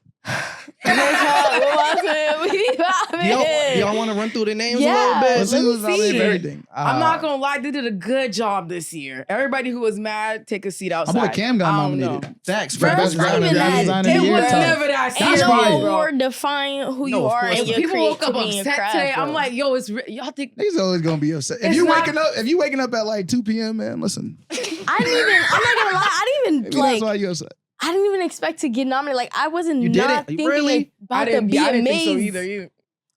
Y'all want to run through the names a Yeah. little bit? Let's see who's Let me nominated see. for everything. I'm not gonna lie, they did a good job this year. Everybody who was mad, take a seat My outside. boy Cam got I don't nominated. know. Facts. Bro, For best it's not graphic even that. design of It the year. was Tough. never that Ain't That's no fire. award define who No, you of are course and not. your People woke up creativity and upset craft, today. bro. I'm like, yo, y'all think He's always gonna be upset. If It's you not- waking up at like 2 p.m., man, listen. I'm not gonna lie, I didn't Maybe even that's why you upset. I didn't even expect to get nominated. Like I wasn't You not didn't? thinking Really? about the BMAs. I didn't think so either. You.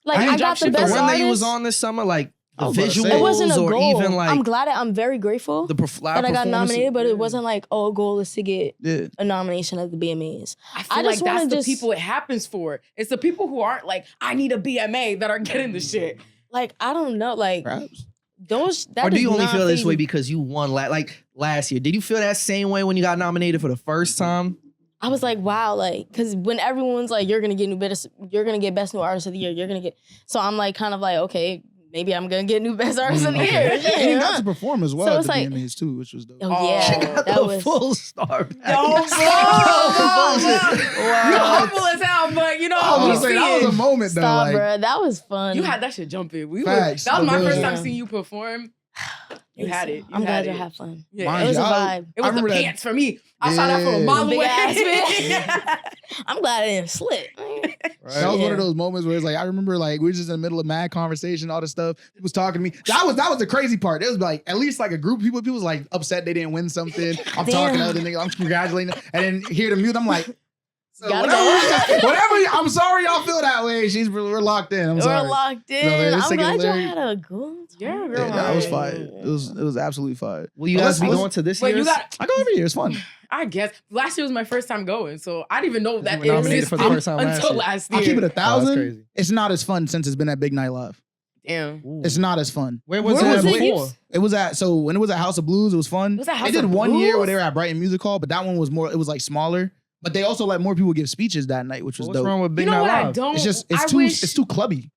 Like I I ain't got the the best one that you was artist. on this summer, like the I was about to say. visuals It wasn't a or goal. even like I'm very grateful the live that I got performances. nominated, but it wasn't like, oh, a goal is to get Yeah. a nomination at the BMAs. I feel I like just that's wanna the just- people it happens for. It's the people who aren't like, I need a BMA that are getting the shit. Like I don't know, like Perhaps. those. That Or do is you only not feel this way feasible. because you won last year? Did you feel that same way when you got nominated for the first time? I was like, wow, like, because when everyone's like, you're gonna get best new artist of the year, you're gonna get. So I'm like, kind of like, okay, maybe I'm gonna get new best artist of the year. And he Yeah. got to perform as well So at it's the like- BMAs too, which was dope. Oh yeah, She got that the was. full star. Yo, Bullshit. You humble as hell, but you know, I was we gonna say see that was it. a moment though. Stop, Like, bro. That was fun. You had that shit jumping. Facts. That was my first Yeah. time seeing you perform. You had it. You I'm had glad you it. had fun. Yeah. Mind It was a you, vibe. It was I the remember that- pants for me. I saw that from a Yeah. mile Big away. ass I'm glad I didn't slip. That was one of those moments where it's like I remember like we were just in the middle of mad conversation, all this stuff. People was talking to me. That was the crazy part. It was like at least like a group of people. People was like upset they didn't win something. I'm talking to other niggas. I'm congratulating them, and then hear the mute. I'm like, so Gotta whatever. I'm sorry y'all feel that way. We're locked in. I'm sorry. We're locked in. No, it's I'm taking glad you Larry- had a good Yeah, time. girl. Yeah, that was Right. fire. It was absolutely fire. Will you But guys be let's- going to this Wait, year's? you got. I go every year. It's fun. I guess last year was my first time going, so I didn't even know that were it nominated for the existed first time last until year. last year. I'll keep it Oh, that's 1,000. crazy. It's not as fun since it's been at Big Night Live. Damn. Ooh. It's not as fun. Where was Where it was it before? used? It was when it was at House of Blues, it was fun. It was at House They did of one year Blues? where they were at Brighton Music Hall, but that one was more. It was like smaller, but they also let more people give speeches that night, which was What's dope. wrong with Big You know Night what I Live? don't? It's I too clubby.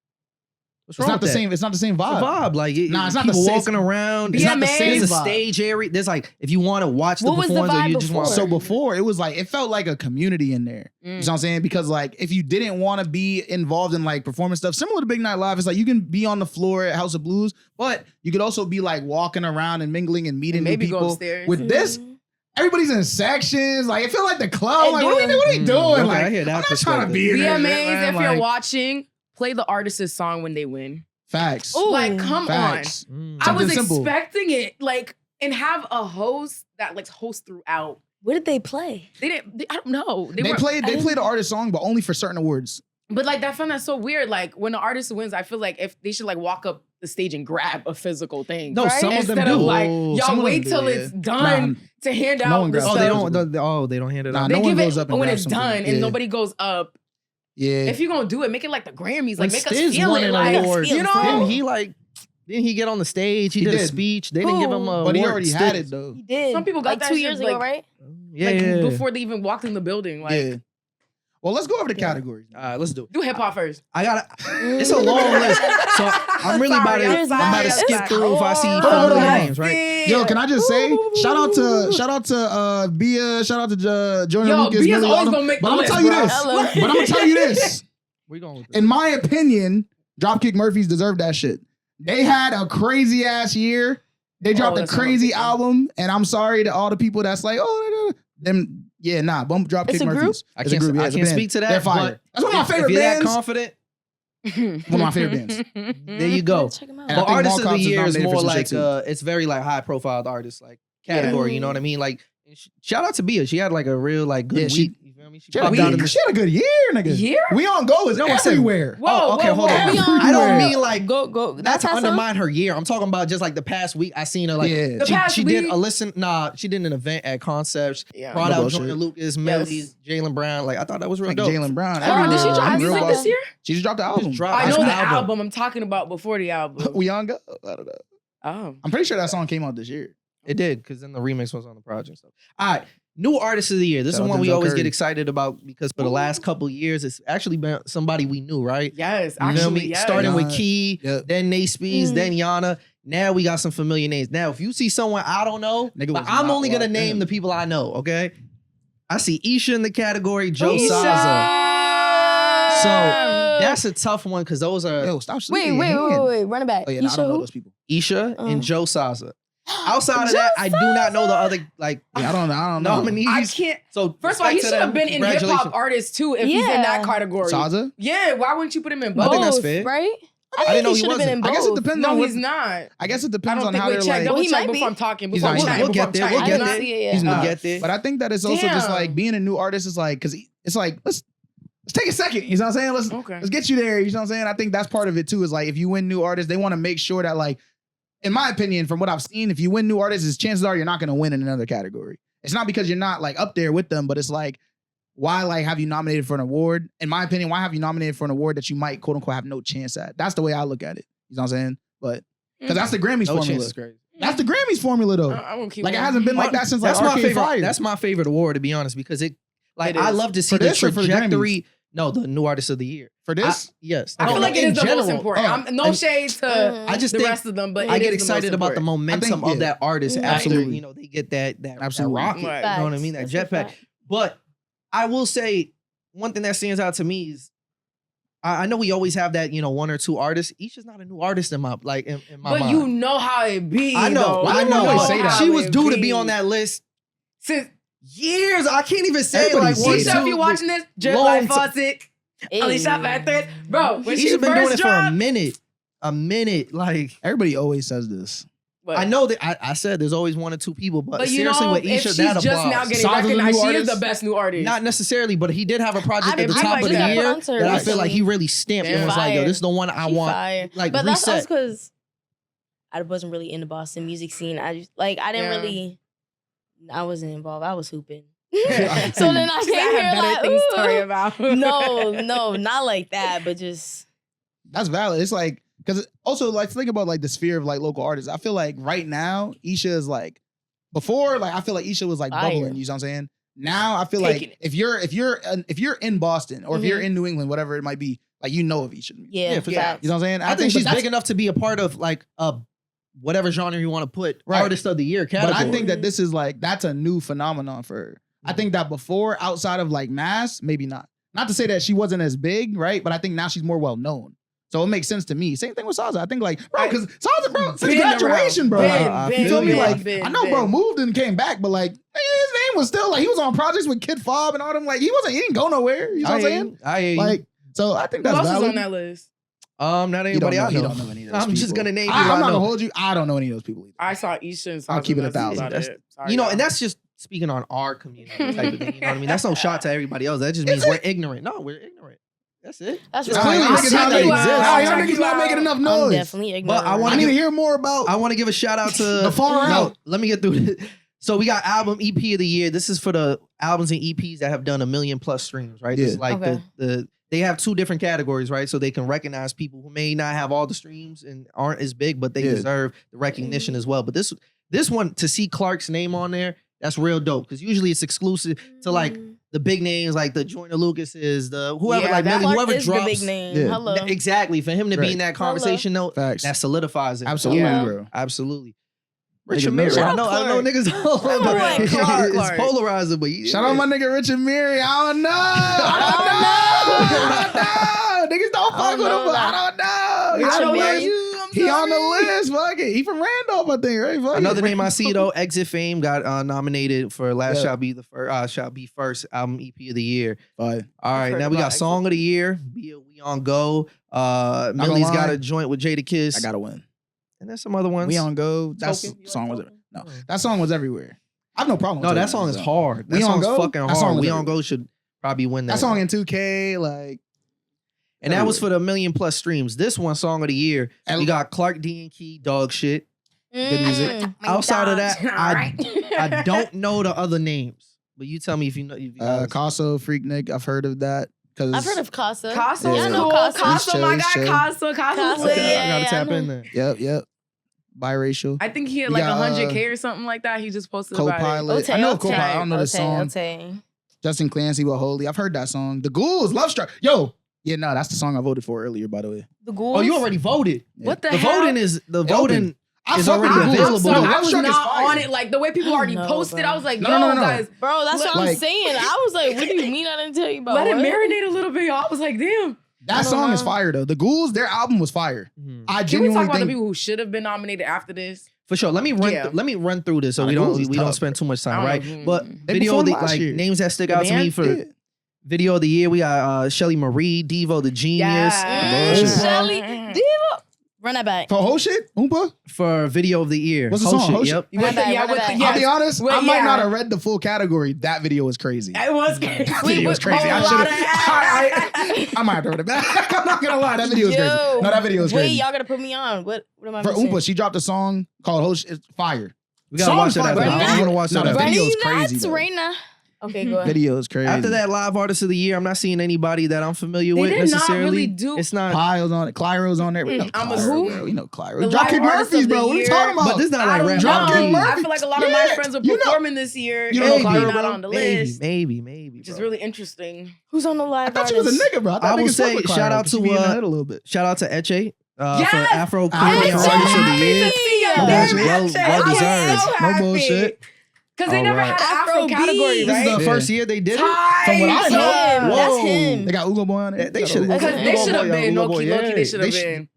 What's It's wrong not the with that? same. It's not the same It's a vibe. vibe. Like, Nah, it's not the people same- walking around. It's not the BMA? same There's a vibe. stage area. There's like, if you want to watch the What was the performance or vibe you just want before? So before it was like it felt like a community in there. You know what I'm saying? Because like if you didn't want to be involved in like performance stuff, similar to Big Night Live, it's like you can be on the floor at House of Blues, but you could also be like walking around and mingling and meeting maybe new go people. upstairs. With this, everybody's in sections. Like it felt like the club. It Like do. what are they doing? Okay, Like I hear that I'm not trying to perspective. be in there, BMAs, man. if you're Like, watching, play the artist's song when they win. facts. Ooh. Like, come Facts. Mm. on. I was Something simple. expecting it, like, and have a host that like hosts throughout. What did they play? They didn't. I don't know. They were- played the artist song, but only for certain awards. But like that found that so weird. Like when the artist wins, I feel like if they should like walk up the stage and grab a physical thing. No, Right? some of them Instead of do. like, Oh, y'all some of wait them do, till yeah. it's done to hand out. no one the grabs Oh, stuff. they don't hand it Nah, out. They no one give goes it up and when grabs it's something. done and Yeah. nobody goes up. Yeah. If you're gonna do it, make it like the Grammys. When Like make us Stiz feel won it. an Like award, you know. Didn't he get on the stage? He He did a did. speech. They didn't give him a but he award. already had it though. He did. Some people got like that 2 shit, years ago, like- right? Yeah, like yeah. before they even walked in the building. Like Yeah. Well, let's go over the Yeah. categories. All right, let's do it. do hip hop first. I got it's a long list, so I'm really about to I'm sorry. skip through if I see Hold familiar on. names, right? Yo, can I just say, shout out to Bia, shout out to Jordan Lucas. Bia's Millie, always gonna make but the I'm list, gonna tell you bro. this. But I'm gonna tell you this. We going with In my opinion, Dropkick Murphys deserve that shit. They had a crazy ass year. They dropped a that's what I'm crazy thinking. album, and I'm sorry to all the people that's like, oh, them. Yeah, nah, bump Dropkick It's a group? Murphys. I It's a can't, group, yeah, I it's a can't band. speak to that. They're fire. but That's one of my favorite if you're bands. that confident, One of my favorite bands. there you go. Check 'em out. And I But think artist of the Mall Cops is year is nominated for more some like shit, too. it's very like high profile artist like category. You know what I mean? Like shout out to Bia. She had like a real like good Yeah, week. You feel me? She She had, popped out in the she had a good year, nigga. Year? We on Go is No, I said- everywhere. Whoa, okay, hold on. We on- I don't Everywhere. mean like Go. not That's to how some- undermine her year. I'm talking about just like the past week. I seen her like Yeah. The past she did week? a listen. Nah, she did an event at Concepts. Yeah. Brought No out bullshit. Jordan Lucas, Melodies, Jalen Brown. Like I thought that was real Like dope. Jalen Brown. Hold on, did she everywhere. drop I'm music real this wild. year? She just dropped the album. dropped- I That's know an the album. album. I'm talking about before the album. We on Go. I don't know. Oh. I'm pretty sure that song came out this year. It did because then the remix was on the project stuff. All right, new artist of the year. This Shout is out one we Denzel always Curry. get excited about because for the last couple of years, it's actually been somebody we knew, right? Yes, You feel actually, me? yes. Starting with Yanna. Key, Yep. then Nate Speeds, Mm. then Yanna. Now we got some familiar names. Now, if you see someone I don't know, Nigga but was I'm not only gonna locked name in. the people I know. Okay, I see Isha in the category, Joe Isha. Saza. So that's a tough one because those are Yo, stop Wait, sleeping. wait. Run it back. Oh yeah, You no, I don't know who? those people. Isha and Joe Saza. Outside of Joe that, I do not know the Saza? other like Yeah, I don't know. nominees. I can't. So First of all, he respect should to have them. been in hip hop Congratulations. artists too if he's in that Yeah. category. Saza? Yeah, why wouldn't you put him in I both? think that's fair. Right? I didn't think know he should have been wasn't. in I guess it both. depends No, on he's not. I guess it I depends don't on think how we they're check. like. Double Well, he check might before be. I'm talking. He's Before not. I'm chatting, We'll before get I'm there. chatting. We'll I get don't there. see it yet. We'll not. get there. But I think that it's also just like being a new artist is like because it's like let's take a second. You know what I'm saying? Okay. Let's get you there. You know what I'm saying? I think that's part of it too. Is like if you win new artists, they want to make sure that like, in my opinion, from what I've seen, if you win new artists, chances are you're not going to win in another category. It's not because you're not like up there with them, but it's like why like have you nominated for an award? In my opinion, why have you nominated for an award that you might quote unquote have no chance at? That's the way I look at it. You know what I'm saying? But because that's the Grammys No formula. chance is crazy. That's the Grammys formula though. I won't keep Like it going. hasn't been like that since like That's my Arcade favorite. Fire. That's my favorite award to be honest because it like It I is. love to see For the this or for the trajectory. No, the new artist of the year. For this. Yes, I feel No, like it in is the most general. important. Oh, No and- shade to Mhm. I just the think rest of them, but I it get is excited the most about the important. momentum yeah. of that artist Mhm. after Absolutely. you know they get that Absolutely. rocket. Right. You know what I mean? That That's a jetpack. fact. But I will say one thing that stands out to me is I know we always have that one or two artists. Each is not a new artist in my in my But mind. you know how it be. I know, though. Why I do you know. always but say that? She was How it due to be on that list Since years. I can't even say Everybody like say one, that. Isha, two. if you watching this, just long like ti- faucet, Alicia Factors, bro. When she She's been doing first it for a dropped, minute. A minute. Like Everybody always says this. I know that I said there's always one or two people, but, But you seriously know, with if Isha, she's that just applies. now getting Saza's a new recognized, she is artist? the best new artist. Not necessarily, but he did have a project at the I top might of the just have put year on to her that I feel like recently. he really stamped and She was like, yo, fire. this is the one I She want. fire. Like But that's also reset. because I wasn't really in the Boston music scene. I just I didn't Yeah. really. I wasn't involved. I was hooping. Yeah. So then I She's came like, I here have better things to like, worry ooh. about. No, not like that. But just That's valid. It's like because also like think about like the sphere of like local artists. I feel like right now Isha is like before like I feel like Isha was like Fire. bubbling. You know what I'm saying? Now I feel Taking like if you're in Boston or if you're Mhm. in New England, whatever it might be, like you know of Isha. yeah, Yeah, for sure. facts. You know what I'm saying? I think she's but big enough to be a part of like whatever genre you want to put Right. artist of the year But category. I think that this is like that's a new phenomenon for her. I think that before, outside of like mass, maybe not. Not to say that she wasn't as big, right? But I think now she's more well known. So it makes sense to me. Same thing with Saza. I think like, bro, because Saza, bro, since Been graduation, around. bro. Been, like, I been, you feel me? been, Like, been, I know, bro, been. moved and came back, but like, his name was still like he was on projects with Kid Fob and all them. Like, he didn't go nowhere. You know what I'm saying? I hear you. Like, so I think Who that's else is valid. on that list? Not He don't anybody I he know. don't know any of those I'm just people. gonna name I'm people I not know. gonna hold you. I don't know any of those people either. I saw Isha and I'll Saza, keep it that's 1,000. about That's- it. Sorry, You know, y'all. and that's just speaking on our community type of thing. You know what I mean? That's no shot to everybody else. That just means we're ignorant. No, we're ignorant. That's it. That's Just right. clearly Y'all the niggas shit not that making- exists. Nah, y'all niggas not making enough I'm noise. definitely ignorant. I wanna I need to give- hear more about I want to give a shout out to The Far No, Out. let me get through this. So we got album EP of the year. This is for the albums and EPs that have done 1 million plus streams, right? This is Yeah. like Okay. the they have two different categories, right? So they can recognize people who may not have all the streams and aren't as big, but they Yeah. deserve the recognition as well. But this one, to see Clark's name on there, that's real dope. Because usually it's exclusive to like the big names, like the Joyner Lucases, the whoever, Yeah, like that Millie, Clark whoever is drops. the big name. Yeah. Hello. Exactly. For him to be Right. in that conversation, though, facts. that solidifies it. Absolutely, Yeah. bro. Absolutely. Richard Niggas Mary. know. I know niggas. like Clark. It's polarizing, but Shout out my nigga Richard Mary. I don't know. Niggas don't fuck with him, but I don't know. He on the list. Fuck it. He from Randolph, I think, right? Fuck another it. name I see though, Exit Fame got nominated for Last Shall Be First album EP of the year. Fine. All right, now we got Song of the Year. We on go. Millie's got a joint with Jada Kiss. I gotta win. And there's some other ones. We on go. That song was no. That song was everywhere. I have no problem. No, with that song is hard. That We on song's Go? fucking That song hard. was We on everywhere. Go should probably win that. That song in 2K, like, and that was for the 1 million+ streams. This one, Song of the Year, we got Clark D and Key, Dog Shit. Good music. Outside of that, I don't know the other names. But you tell me if you know. If you guys- Casso, Freaknik. I've heard of that. I've heard of Casa. Casa, Yeah. I know cool. Casa. Casa, my He's guy, chill. Casa. Casa, lit. Okay, I yeah, gotta tap I in know. there. Yep. Biracial. I think he had We like got, 100K or something like that. He just posted about it. Co-Pilot. I know Co-Pilot. I don't know the song. Ote. Justin Clancy with Holy. I've heard that song. The Ghouls, Love Struck. Yo. Yeah, no, that's the song I voted for earlier, by the way. The Ghouls. Oh, you already voted. What the The hell? voting is the It voting. opened. I It's fuck with already the Ghouls. available. No, I Love was Struck is not fire. on it. Like the way people already No, posted, bro. I was like, No, yo, no. guys, Bro, that's what I'm Like- saying. I was like, what do you mean I didn't tell you about let it what? marinate a little bit, y'all. I was like, damn. That song is fire, though. The Ghouls, their album was fire. Mhm. I Can we genuinely talk about the think. people who should have been nominated after this? For sure. Let me run. Yeah. Let me run through this so Nah, we the don't Ghouls is we don't tough. spend too much I time, don't right? know. But They video of performed the last year. names that stick The out to me band? for Yeah. video of the year, we got Shelly Marie, Devo the Genius. Bullshit. Shelly, Diva. Run that back. For whole shit, Oompa? For video of the year. What's the Whole song? shit, Whole shit? Yep. Run that back, run that back. I'll be honest, Well, I might yeah. not have read the full category. That video was crazy. It was crazy. That video was crazy. I should have. I might have to read it back. I'm not gonna lie. That video was crazy. Yo, No, that video was Wait, crazy. y'all gotta put me on. What am I For missing? Oompa, she dropped a song called "Whole Shit." It's fire. We gotta watch that Song's after. fire, but I want to watch no, that the after. video is Ready crazy. nuts, though. Raina. Okay, go ahead. Video is crazy. After that, live artist of the year, I'm not seeing anybody that I'm familiar They with did not necessarily. really do- It's not. Pyle's on it. Clyro's on there. We know I'm a Clyro, who? bro. We know Clyro. The Dropkick live artist Murphys, of the bro. What are you year. talking about? But this not I like don't rap. know. Dropkick Murphys. I feel like a lot of my Yeah, friends were you know- performing this year. you and know probably Clyro, not bro? on the Maybe, list, maybe. which is really interesting. Who's on the live I thought you was a artist? nigga, bro. I, thought I will niggas fuck say, with Clyro, shout out but she to, be in the hood a little bit. Shout out to Eche Yes! for Afro Ah, Caribbean Eche. Artist of the Year. No That's bullshit. well deserved. No bullshit. Because they All never right. had an Afro Afro category, beats. This right? is the Yeah. first year they did it. From what I That's know. him. That's him. They got Ugo Boy on it. They should- got Ugo Because Boy. they Ugo should have Boy, been. Ugo Low-key, Boy, low-key, they should have They been.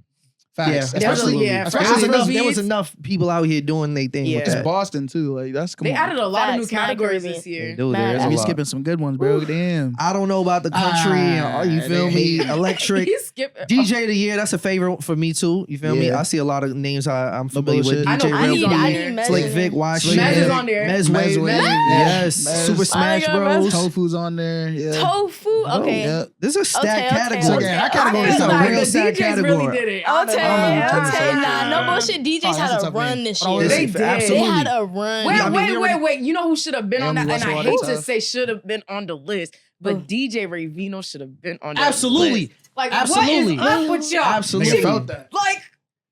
Facts. Yeah, Especially- absolutely. yeah. especially There was because enough- there was beats. enough people out here doing their thing with Yeah. it's that. Boston too. Like that's come They on. added a lot of new Facts, not categories Caribbean. this year. Dude, Mad there's a We lot. skipping some good ones, bro. Damn. I don't know about the country. You feel they me? hate- Electric. He skipped. DJ of the year, that's a favorite for me too. You feel me? Yeah. I see a lot of names I'm familiar with. bullshit. I know DJ I Real need- Deep, I need Mez Slick in Vic, there. Washington. Mez is on there. Mez Wave. Mez. Yes. Mez. Super Smash Oh my God, Bros. Tofu's on there. Yeah. Tofu. Okay. Yeah. This is a stacked Okay, category. okay. That category It's is a like real the sad DJs category. really did it. Okay, okay. nah, no bullshit. DJs Oh, that's had a a tough run name. this Oh, year. They Listen, did. They absolutely. had a run. Wait, Yeah, I mean, wait. You know who should have been on that? Amy And I Westwater hate tough. to say should have been on the list, but Who? DJ Ravino should have been on that Absolutely. list. Like, Absolutely. what is up with y'all? Absolutely. Nigga felt that. Like,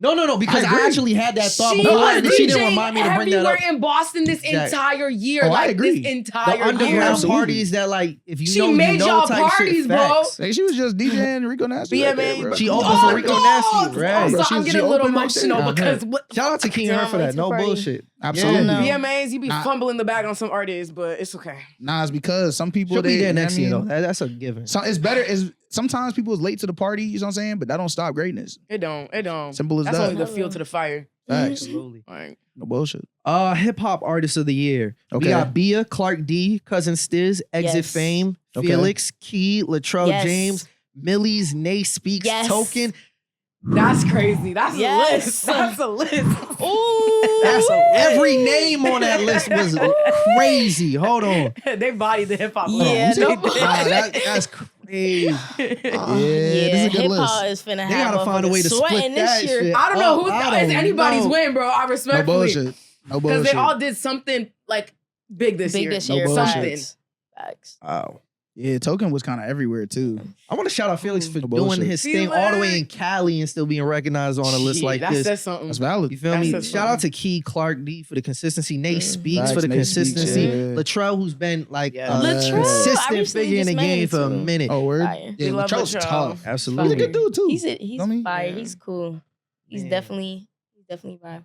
No, because I I agree. actually had that thought she before, was and she didn't DJing remind me to bring that everywhere up. in Boston this Exactly. entire year. Oh, I like, agree. this entire The underground year. Absolutely. parties that, like, if you She know, you made know y'all type parties, shit. bro. Facts. Like, she was just DJing Rico Nasty. right there, BMA. bro. She opened Oh, for Rico God. Nasty, right? So Bro, I'm she getting a little opened right emotional there. because what Shout out to King Her for that. No Party. bullshit. Absolutely. No. BMAs, you be Nah. fumbling the bag on some artists, but it's okay. Nah, it's because some people She'll be there you know next what I year, mean? though. That's a given. So it's better. Is sometimes people is late to the party. You know what I'm saying? But that don't stop greatness. It don't. Simple as That's that. only the fuel to the fire. Facts. Absolutely. Like, No bullshit. Hip hop artist of the year. Okay. We got Bia, Clark D, Cousin Stiz, Exit Yes. Fame, Okay. Felix, Key, Latrell Yes. James, Millie's, Nay Speaks, Yes. Token. that's crazy. That's Yes. a list. That's a list. Ooh. Every name on that list was crazy. Hold on. They bodied the hip hop. Yeah, They no- did. Wow, that's crazy. Yeah, this is a good hip list. hop is finna They have gotta find a way to sweating split this that year. shit. I don't know who I it's don't anybody's know. win, bro. I No respectfully. bullshit. No Because bullshit. they all did something like big this Big year. this No year. bullshit. Facts. Facts. Wow. Yeah, Token was kind of everywhere too. I want to shout out Felix for No doing bullshit. his See, thing all the way man. in Cali and still being recognized on a list Shit, like that this. says something. That's valid. You feel That me? says Shout out to Key, Clark D for the consistency. Nate Speaks Facts, for the Nate Speaks, consistency. yeah. Latrell, who's been like Yeah. a Latrell, I consistent recently figure in the just met game him for a too. minute. Oh, word. Fire. Yeah, We love Latrell's Latrell. tough. He's a Absolutely. good dude too. He's Feel me? fire. Yeah. He's cool. He's Man. definitely vibe.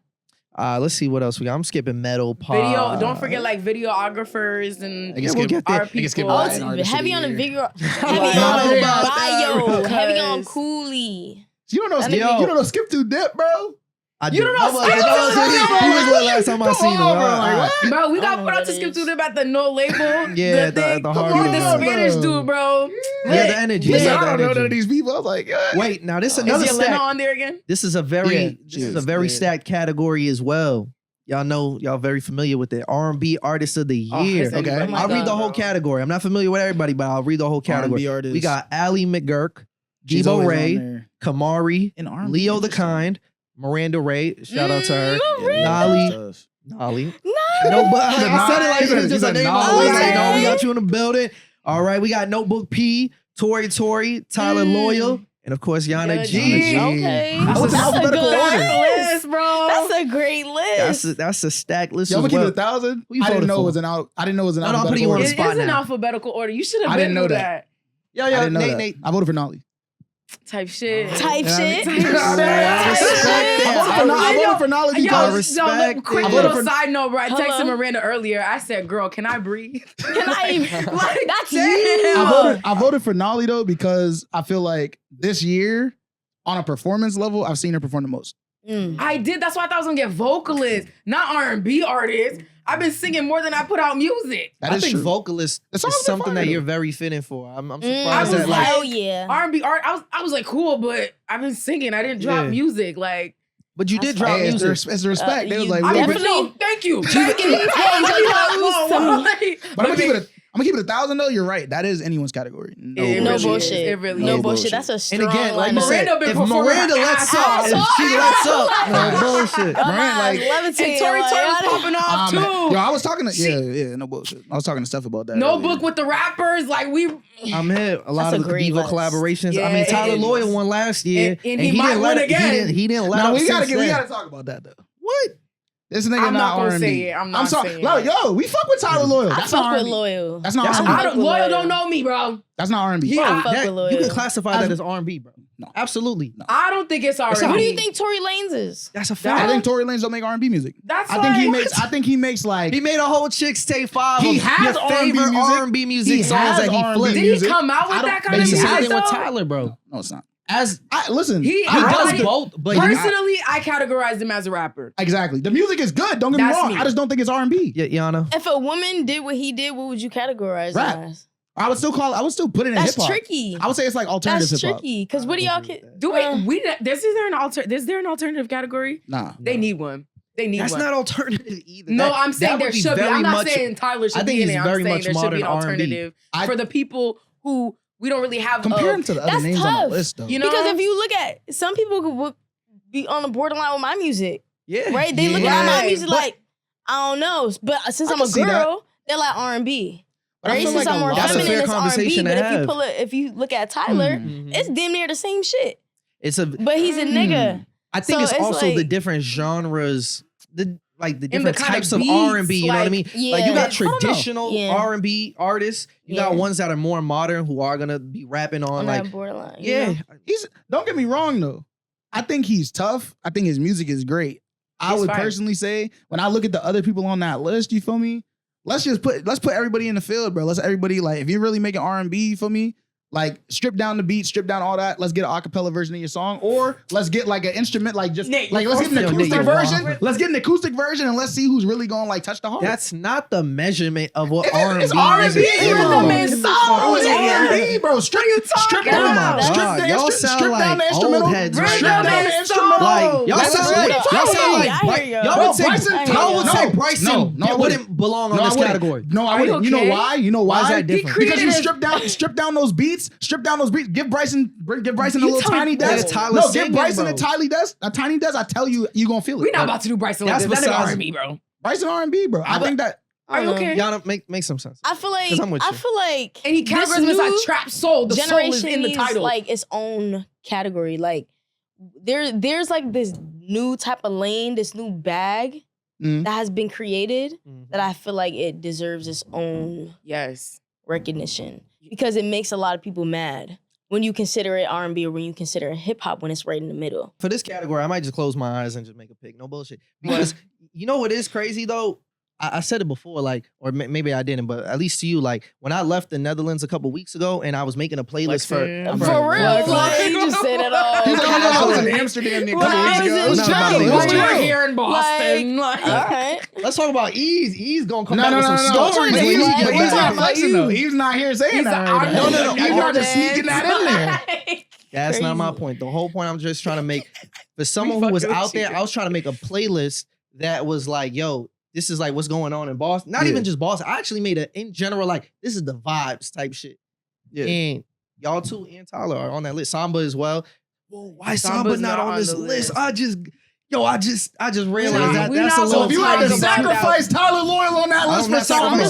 Let's see what else we got. I'm skipping metal, pop. Video. Don't forget like videographers and Yeah, we'll get there. art people. Oh, Latin artist heavy of on the the year. video. I Heavy don't on know the about bio. that, Heavy on because- Cooley. You don't know That skip. nigga- You don't know skip to dip, bro. I You do. don't know No, Skip no, to no, Dip? He was the last time I Come seen him. on, bro, All like, right. what? Bro, we I got don't put know out to what Skip it to is. them at the no label. Yeah, the thing. hard on, With the bro. Spanish dude, bro. Yeah, the energy. Listen, Yeah, I the don't know none of energy. these people. I was like, Wait, now this is Is another Yelena stack. on there again? This is a Yeah, very she is, yeah. stacked category as well. Y'all know, y'all very familiar with it. R&B Artist of the Oh, Year. it's Okay. anybody. my I'll read God, the whole bro. category. I'm not familiar with everybody, but I'll read the whole category. R&B artist. We got Ally McGurk, She's Debo always on Ray, there. Kamari, In R&B, Leo the interesting. Kind, Miranda Ray. Shout out to her. Miranda. Nahli. Tough. Nahli. No. No, but He's a I said it like Nahli. it's just He's a a name. Nahli. I was like, no, we Okay. got you in the building. All right, we got Notebook P, Tory, Tyler Loyal, and of course Yanna Yanna G. G. Okay. That's What's a the alphabetical good order? list, bro. That's a great list. That's a stacked list Yo, I'm as gonna well. keep it 1,000. Who you I didn't voted know for? it was an out. I didn't know it was an No, no, I'm putting alphabetical you on order. the It spot is in now. alphabetical order. You should have I been didn't know know that. Yo, I didn't know that. Nate. I voted for Nahli. Type shit. Type shit. I respect voted for Nahli Yo, because respect quick it. little I voted for- side note, bro. I texted Hello? Miranda earlier. I said, girl, can I breathe? Can I even? Like, That's damn. you. I voted for Nahli though because I feel like this year, on a performance level, I've seen her perform the most. Mm. I did. That's why I thought I was gonna get vocalist, not R&B artist. I've been singing more than I put out music. That I is think true. vocalist The songs is are something fire, that you're though. very fitting for. I'm I surprised was that like hell yeah. R&B art. I was like, cool, but I've been singing. I didn't drop Yeah. music. Like, but you That's did drop Hey, it's music. the, it's the respect. They was you like, I we- mean, definitely- no, thank you. Thank you. Hey, but I'm gonna keep it 1,000 though. You're right. That is anyone's category. No, It No really bullshit. is. It really no is. bullshit. That's a strong And again, like you lineup. said, Miranda been if performing Miranda her lets ass up, off. if she lets up, no bullshit. Miranda, like, levitating. And Tori like, Tori's I- popping off too. Yo, I was talking to no bullshit. I was talking to Steph about that. Notebook earlier. with the rappers. Like, we. I'm here. A lot That's of a the great Diva list. collaborations. Yeah, I mean, Tyler it is. Loyal won last year, And he might didn't win let it- again. He didn't let No, up we since gotta then. talk about that though. What? This nigga I'm not not gonna R&B. say it. I'm not sorry. saying No, it. yo, we fuck with Tyler Loyal. I That's not fuck with R&B. Loyal. That's not That's R&B. I don't, fuck with Loyal Loyal. don't know me, bro. That's not R&B. Yeah, I fuck that- with you can Loyal. classify that as R&B, bro. No. Absolutely. No. I don't think it's R&B. What do you think Tory Lanez is? That's a I fact. think Tory Lanez don't make R&B music. That's I think he like- makes. I think he makes like. He made a whole Chicks Tape 5 He of has your R&B favorite music. R&B music He songs has that he R&B flipped. Did music. he come out with I don't- that but kind of It's the he same has- thing with though? Tyler, bro. No, it's not. As Listen, He I does like it. both, but Personally, I categorize him as a rapper. Exactly. The music is good. Don't get me That's wrong. me. I just don't think it's R&B. yeah, Yana. If a woman did what he did, what would you categorize Rap. him as? I would still put it in hip That's hop. tricky. I would say it's like alternative That's hip hop. tricky. Because what do y'all can Do we? Is there an alternative category? Nah. They need one. They need That's one. not alternative either. No, That- I'm saying that there would be should be. very I'm not much- saying Tyler should I think be in he's it. I'm very saying much there should be an modern R&B. alternative I- for the people who we don't really have. Compare him to the other That's names on tough. the list though. You know? Because if you look at some people would be on the borderline with my music, Yeah. right? They look Yeah. at my music But- like I don't know, but since I I'm can a see that. girl, they're like R&B. But I Right? feel Since like I'm a more lot- That's a feminine, fair it's R&B. conversation to But have. if you look at Tyler, Hmm. it's damn near the same shit. It's a. But he's a nigga. I think So it's it's also the like- different genres, the the different kind of types of beats, R&B. You know what I like- mean? Yeah. Like you got I don't know. traditional Yeah. R&B artists. You got Yeah. ones that are more modern who are gonna be rapping on On like that borderline. you yeah. know? Don't get me wrong though. I think he's tough. I think his music is great. I It's would fire. personally say when I look at the other people on that list, you feel me? Let's put everybody in the field, bro. Let's everybody like if you're really making R&B for me, like strip down the beat, strip down all that. Let's get an acapella version of your song, or let's get like an instrument, like just Nick, like let's get an Yo, Nick, acoustic you're version. wrong. Let's get an acoustic version and let's see who's really going to like touch the heart. That's not the measurement of what It's R&B is. R&B, rhythm and It soul, was yeah. R&B, bro. Strip talking Oh my about? god, y'all sound strip down the like instrumental. old heads right Strip now. down the instrumental. Like y'all Like, sound what like you y'all talking sound about? like I hear you. y'all Bro, would say Bryson y'all would say no, Bryson no, I wouldn't belong on No, I this wouldn't. category. No, I Are you wouldn't. You know okay? why? You know Why why? is that different? Because you created strip down those beats. Strip down those beats. Give Bryson a You little tell me- tiny Yeah, desk. Tyler No, give singing, Bryson bro. a tiny desk. I tell you, you gonna feel it. We're not about to do Bryson like That's this. That nigga besides- R&B, bro. Bryson R&B, bro. I think that. Are you okay? Y'all don't make some sense. I feel like 'Cause I'm with I you. feel like And he this categorizes him as like new trap soul. The soul generation is in the needs title. like its own category. Like there's like this new type of lane, this new bag Mhm. that has been created Mhm. that I feel like it deserves its own yes. recognition because it makes a lot of people mad. when you consider it R&B or when you consider it hip hop when it's right in the middle. For this category, I might just close my eyes and just make a pick. No bullshit. Because you know what is crazy though? I said it before, like, or maybe I didn't, but at least to you, like, when I left the Netherlands a couple weeks ago and I was making a playlist For real? Like, you just said it all. He's like, I was in Amsterdam a couple weeks ago. It was We were here in Boston. All right. Let's talk about Ease. Ease gonna come No, back no, with no, some no. stories. But when he's you get talking back. about flexing though. He's not here saying that right now. No. He's not just sneaking that in there. That's not my point. The whole point I'm just trying to make, for someone who was out there, I was trying to make a playlist that was like, yo, this is like what's going on in Boston. Not even just Boston. I actually made in general, like, this is the vibes type shit. Yeah. And y'all too and Tyler are on that list. Samba as well. Whoa, why Samba not on this list? I just realized that that's a little. So if you had to sacrifice Tyler Loyal on that list for Samba,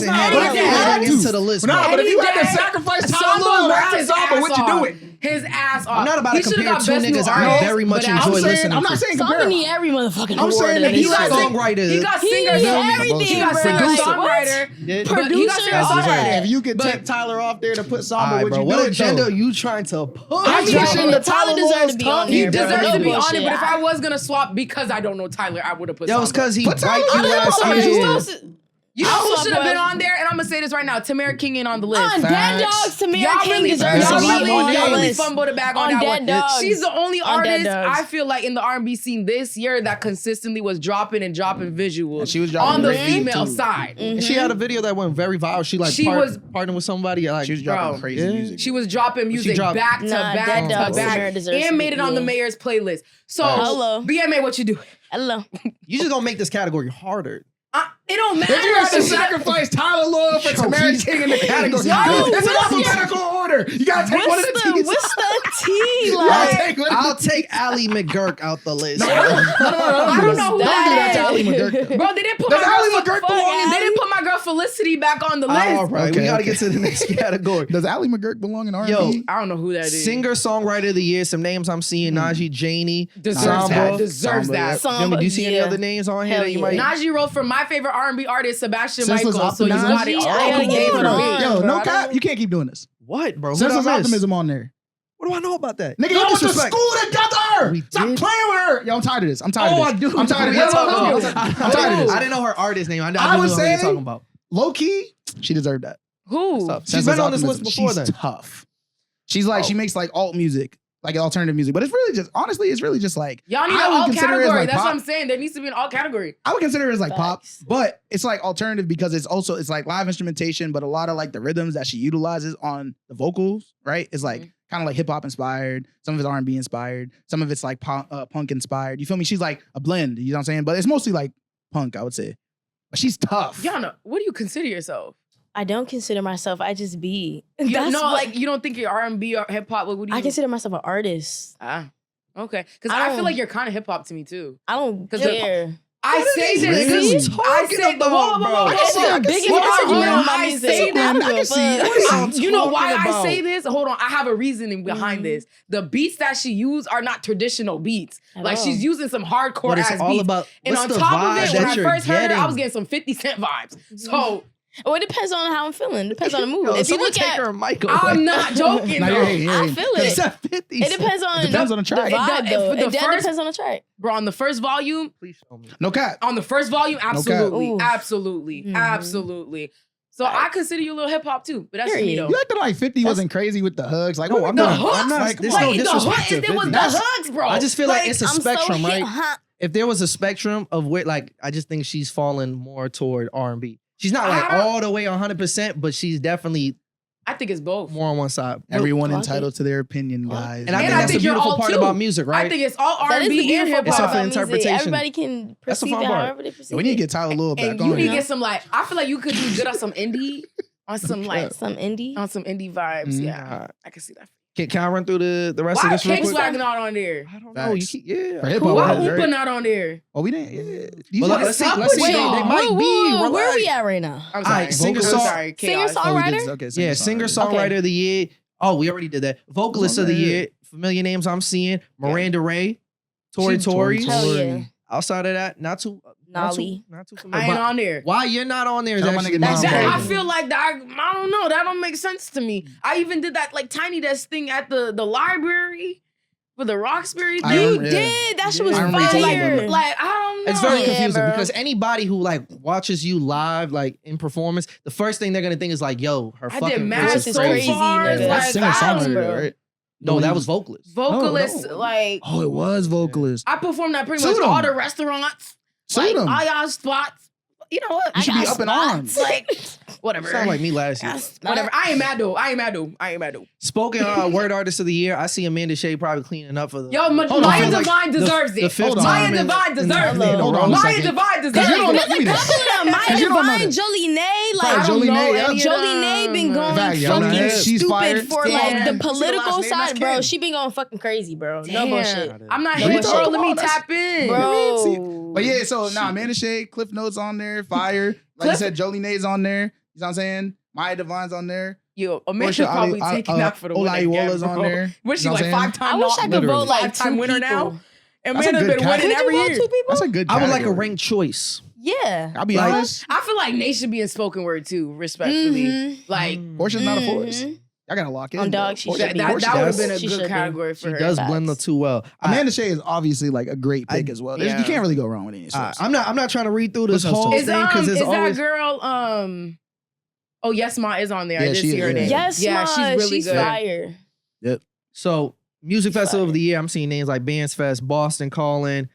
into the list. No, but if you had to sacrifice Tyler Loyal for Samba, what you doing? His ass off. I'm not about to compare two niggas I very much enjoy listening to. I'm not saying compare. Samba need every motherfucking I'm saying that he got songwriter. He got singer. Everything. He got singer-songwriter. Producer, all that. If you could take Tyler off there to put Samba, would you do what it? agenda are you trying to push? Tyler deserves to be on there. He deserves to be No on it, bullshit. but if I was gonna swap because I don't know Tyler, I would have put Yo, it's Samba. because he But bite you Tyler last year. You know who I'll should have swap been on there? And I'm gonna say this right now. Tamara King ain't on the list. On Dead Dogs, Tamara King deserves to be on y'all that really list. fumbled it back on On that Dead one. Dogs. She's the only On Dead artist Dogs. I feel like in the R&B scene this year that consistently was dropping visuals. And she was dropping on the great beat, female too. side. And she had a video that went very viral. She was partnering with somebody. Like, She was dropping crazy music. She was dropping music dropped- back to back Dead to Dogs, Tamara back, deserves to and made be, it on the yeah. mayor's playlist. So Hello. BMA, what you do? Hello. you just gonna make this category harder. It don't matter. If you had to sacrifice Tyler Loyal for Tamara King in the category, it's an alphabetical order. You gotta take one of the T's. What's the T? Like, I'll take Ali McGurk out the list. No, I don't know who Don't do that to that Ali McGurk. Bro, they didn't put Does my Ali girl McGurk belong in They didn't put my girl Felicity back on the list. All right, we Okay, gotta okay. get to the next category. Does Ali McGurk belong in R&B? Yo, I don't know who that is. Singer Songwriter of the Year. Some names I'm seeing: Najee, Janie, deserves Samba. that. Deserves that. Samba, Do you see any yeah. other names on here Hell that you yeah. might? Najee wrote for my favorite R&B artist, Sebastian Senseless Michael. So you Optimism. got it. Najee, I all gotta day give for it me. on. Yo, bro, no I cap. don't- You can't keep doing this. What, bro? Who Senseless did I miss? Optimism on there. What do I know about that? Nigga, No y'all went to disrespect. school together. We Stop did? playing with her. Yo, I'm tired of this. I'm tired Oh, of I this. do. I'm tired of What this. you talking I'm about? tired of this. I didn't know her artist name. I I do was know who you're saying- talking about. Low key, she deserved that. Who? She's Senseless been on this list Optimism. before She's then. tough. She's like, she makes like alt music, like alternative music. But it's really just, honestly, it's really just like, Y'all need I an would all consider it as, category. like, That's what pop. I'm saying. There needs to be an all category. I would consider it as like pop, Facts. but it's like alternative because it's also, it's like live instrumentation, but a lot of like the rhythms that she utilizes on the vocals, right? Is like kind of like hip hop inspired. Some of it's R&B inspired. Some of it's like punk inspired. You feel me? She's like a blend, you know what I'm saying? But it's mostly like punk, I would say. But she's tough. Yana, what do you consider yourself? I don't consider myself. I just be. You, That's no, what- like you don't think you're R&B or hip hop. What do you? I consider myself an artist. Okay, because I I feel don't- like you're kind of hip hop to me too. I don't 'Cause the- care. I What say are these this. niggas I talking say the about, bro? It's the biggest Hold on, argument hold on my on. I music. say that. I don't give a fuck. You know why talking I about? say this? Hold on, I have a reasoning behind this. The beats that she used are not traditional beats. At Like all. she's using some hardcore But it's ass all beats. about And what's on the top of vibe it, when that I you're first heard her, I getting? was getting some 50 Cent vibes. So Well, it depends on how I'm feeling. It depends on the mood. Yo, if you someone look take at, her mic I'm away. not joking. Nah, though. you're hating, you're I hating. feel It's it. at 50. It depends on It depends on the track. The vibe, though. The It depends on the track. Bro, on the first volume, Please show me. No cap. on the first volume, absolutely, Ooh. absolutely, Mhm. absolutely. So I consider you a little hip hop too, but that's just me Period. though. You acting like 50 wasn't crazy with the hugs. Like, No, what I'm we not. doing? hooks? I'm not. Like, There's come no on. disrespect to It was 50. the hugs, bro. I just feel like it's a I'm spectrum, so right? hot. If there was a spectrum of where, like, I just think she's falling more toward R&B. She's not like I don't- all the way 100%, but she's definitely I think it's both. more on one side. Everyone Fuck entitled to their opinion, guys. And I And think I that's the think you're beautiful all part too. about music, right? I think it's all That is the R&B and beautiful hip It's part up for hop. about music. interpretation. Everybody can That's the perceive fun it part. however they perceive we need to it. get Tyler Lil back And on you need to here. get some like. I feel like you could do good on some indie, on some like Some indie. on some indie vibes. Mhm. Yeah, I can see that. Can I run through the rest Why of this real Cake quick? Swag not on there? I don't know. You Facts. keep, yeah. For hip Cool. hop, Why right? Hoopa not on there? Oh, we didn't. Yeah. These Well, guys- let's see. up Let's with see. They y'all? might be. Where relax. we at right now? I'm All right, sorry. singer, I'm song- sorry. Singer, Chaos. song- Oh, we did. Songwriter? Okay, Yeah, singer-songwriter Okay. of the year. Oh, we already did that. Vocalist of the year. Familiar names I'm seeing. Miranda Ray. Tori. Hell yeah. Outside of that, not too Nahli. Not too I familiar. ain't But on there. why you're not on there is Shout out my actually nigga my Mom, That, I Crazy. feel like that. I don't know. That don't make sense to me. I even did that like tiny desk thing at the library for the Roxbury I thing. You remember- yeah. did. That shit was I remember you told me about fire. that. Like I don't know. It's very Yeah, confusing bro. because anybody who like watches you live, like in performance, the first thing they're gonna think is like, "Yo, her I fucking did mad voice voice is is crazy." crazy, bars. nigga. That's Like, singer I songwriter, don't- though, right? No, that was vocalist. vocalist. No. Like Oh, it was vocalist. I performed at pretty Suit much 'em. all the restaurants. Suit 'em. Like, all spots. You know what? You should I be got up in arms. spots. Like whatever. Sound like me last year. Whatever. I ain't mad though. Spoken word artist of the year. I see Amanda Shea probably cleaning up for the. Yo, Hold on. Maya Like, Divine deserves the it. fifth Maya time in- Divine in- deserves in it. a Hold row. on a Maya second. Divine deserves You don't it. know- give me that. Maya Cause you don't know Divine, that. Jolie Nay, Fire, like I don't Jolie know Nay, any yeah. of Jolie them. Nay been going Fact, yo, fucking man. She's stupid fired. for Damn. like You see the the political last name? side, That's bro. Kim. She been going fucking crazy, bro. No Damn. bullshit, I'm not No, here, you bro. talking Let me about that's- tap in. bro. But yeah, so Amanda Shea, Cliff Notes on there, fire. Like I said, Jolie Nay's on there. You know what I'm saying? Maya Divine's on there. Yo, Amanda's Portia probably taking that for the win again, Olaiwola's bro. on there. Was she You know like what I'm 5 saying? I times? wish I could Literally. vote like 5-time two winner people. now. That's a Amanda's good been cat. winning Could you every vote year. two people? That's a good I would like a category. ranked choice. Yeah. I'll be Like- honest. I feel like Nate should be in spoken word too, respectfully. Mhm. Like Portia's not a force. Mhm. I gotta lock in. On dog, bro. she Portia- should be. that Portia would have does. been a She good should be. category for She her. does Facts. blend the two well. Amanda Shea is obviously like a great pick as well. yeah. You can't really go wrong with any source. I'm not trying to read through this What's else whole to- Is thing because is there's always that girl? Oh, Yes Ma is on there. I Yeah, did she see is, her yeah. name. Yes, yeah, Ma, she's really good. fire. so music festival of Fire. the year. I'm seeing names like Bands Fest, Boston Calling.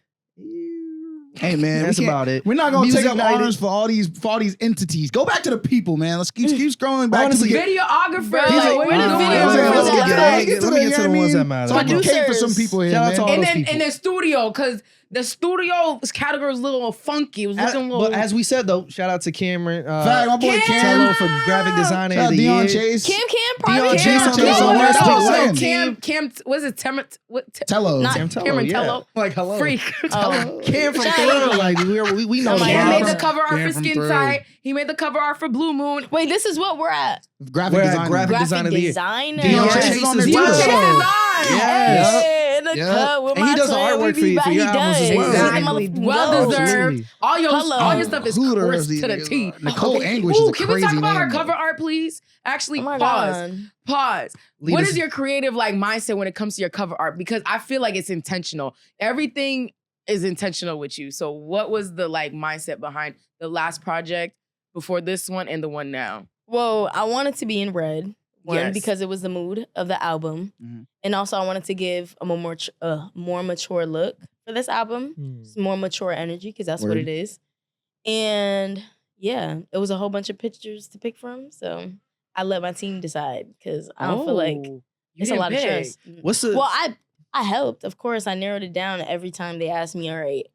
Hey man, That's we can't- about it. We're not gonna Music take up Night honors is- for all these entities. Go back to the people, man. Let's keep scrolling back Honestly, to the Videographer. Bro, like, where what the you doing? videos Let are me at? get to Let the- get to me the- get to the ones that matter. So I can cape for some Producers. people here, Shout out man. to all And those then people. in the studio, because the studio's category was a little funky. It was looking a little. But as we said though, shout out to Cameron. Fact, my boy Cam. Cam. Tello for graphic designer Shout of out the Dion year. Chase. Kim Deion private Chase Chase on on there. there. So Where's that's the what win? I'm saying. Cam, was it Tello. Not- Cam Tello, Cameron yeah. Tello? Like hello. Freak. Oh. Cam from Shout Thrill, out. like we know Oh my Cam God. made Cam. the cover art Cam for from Skin Thrill. Tight. He made the cover art for Blue Moon. Wait, this is what we're at. Graphic We're at designer. graphic designer of the year. designer. Dion Chase Chase is on as there Dion too. Chase well. is on. Yes. Hey, in the Yeah. club with And he my does the twin, artwork we for be you- for back. your He albums as does. well. Exactly. Motherfucking Well goes. deserved. Absolutely. All your Hello. stuff is Who the course rest of these to the niggas T. are? Nicole Anguish Ooh, is a can we crazy talk about name, our though. cover art, please? Actually, Oh my pause. God. Pause. Lead What us- is your creative like mindset when it comes to your cover art? Because I feel like it's intentional. Everything is intentional with you. So what was the like mindset behind the last project before this one and the one now? Well, I wanted to be in red. One, Yes. because it was the mood of the album. Mhm. And also I wanted to give a more mature look for this album. Hmm. It's more mature energy, because that's what Word. it is. And yeah, it was a whole bunch of pictures to pick from. So I let my team decide, because I don't feel like You it's a didn't lot of pick. stress. What's the Well, I helped. Of course, I narrowed it down every time they asked me, all right,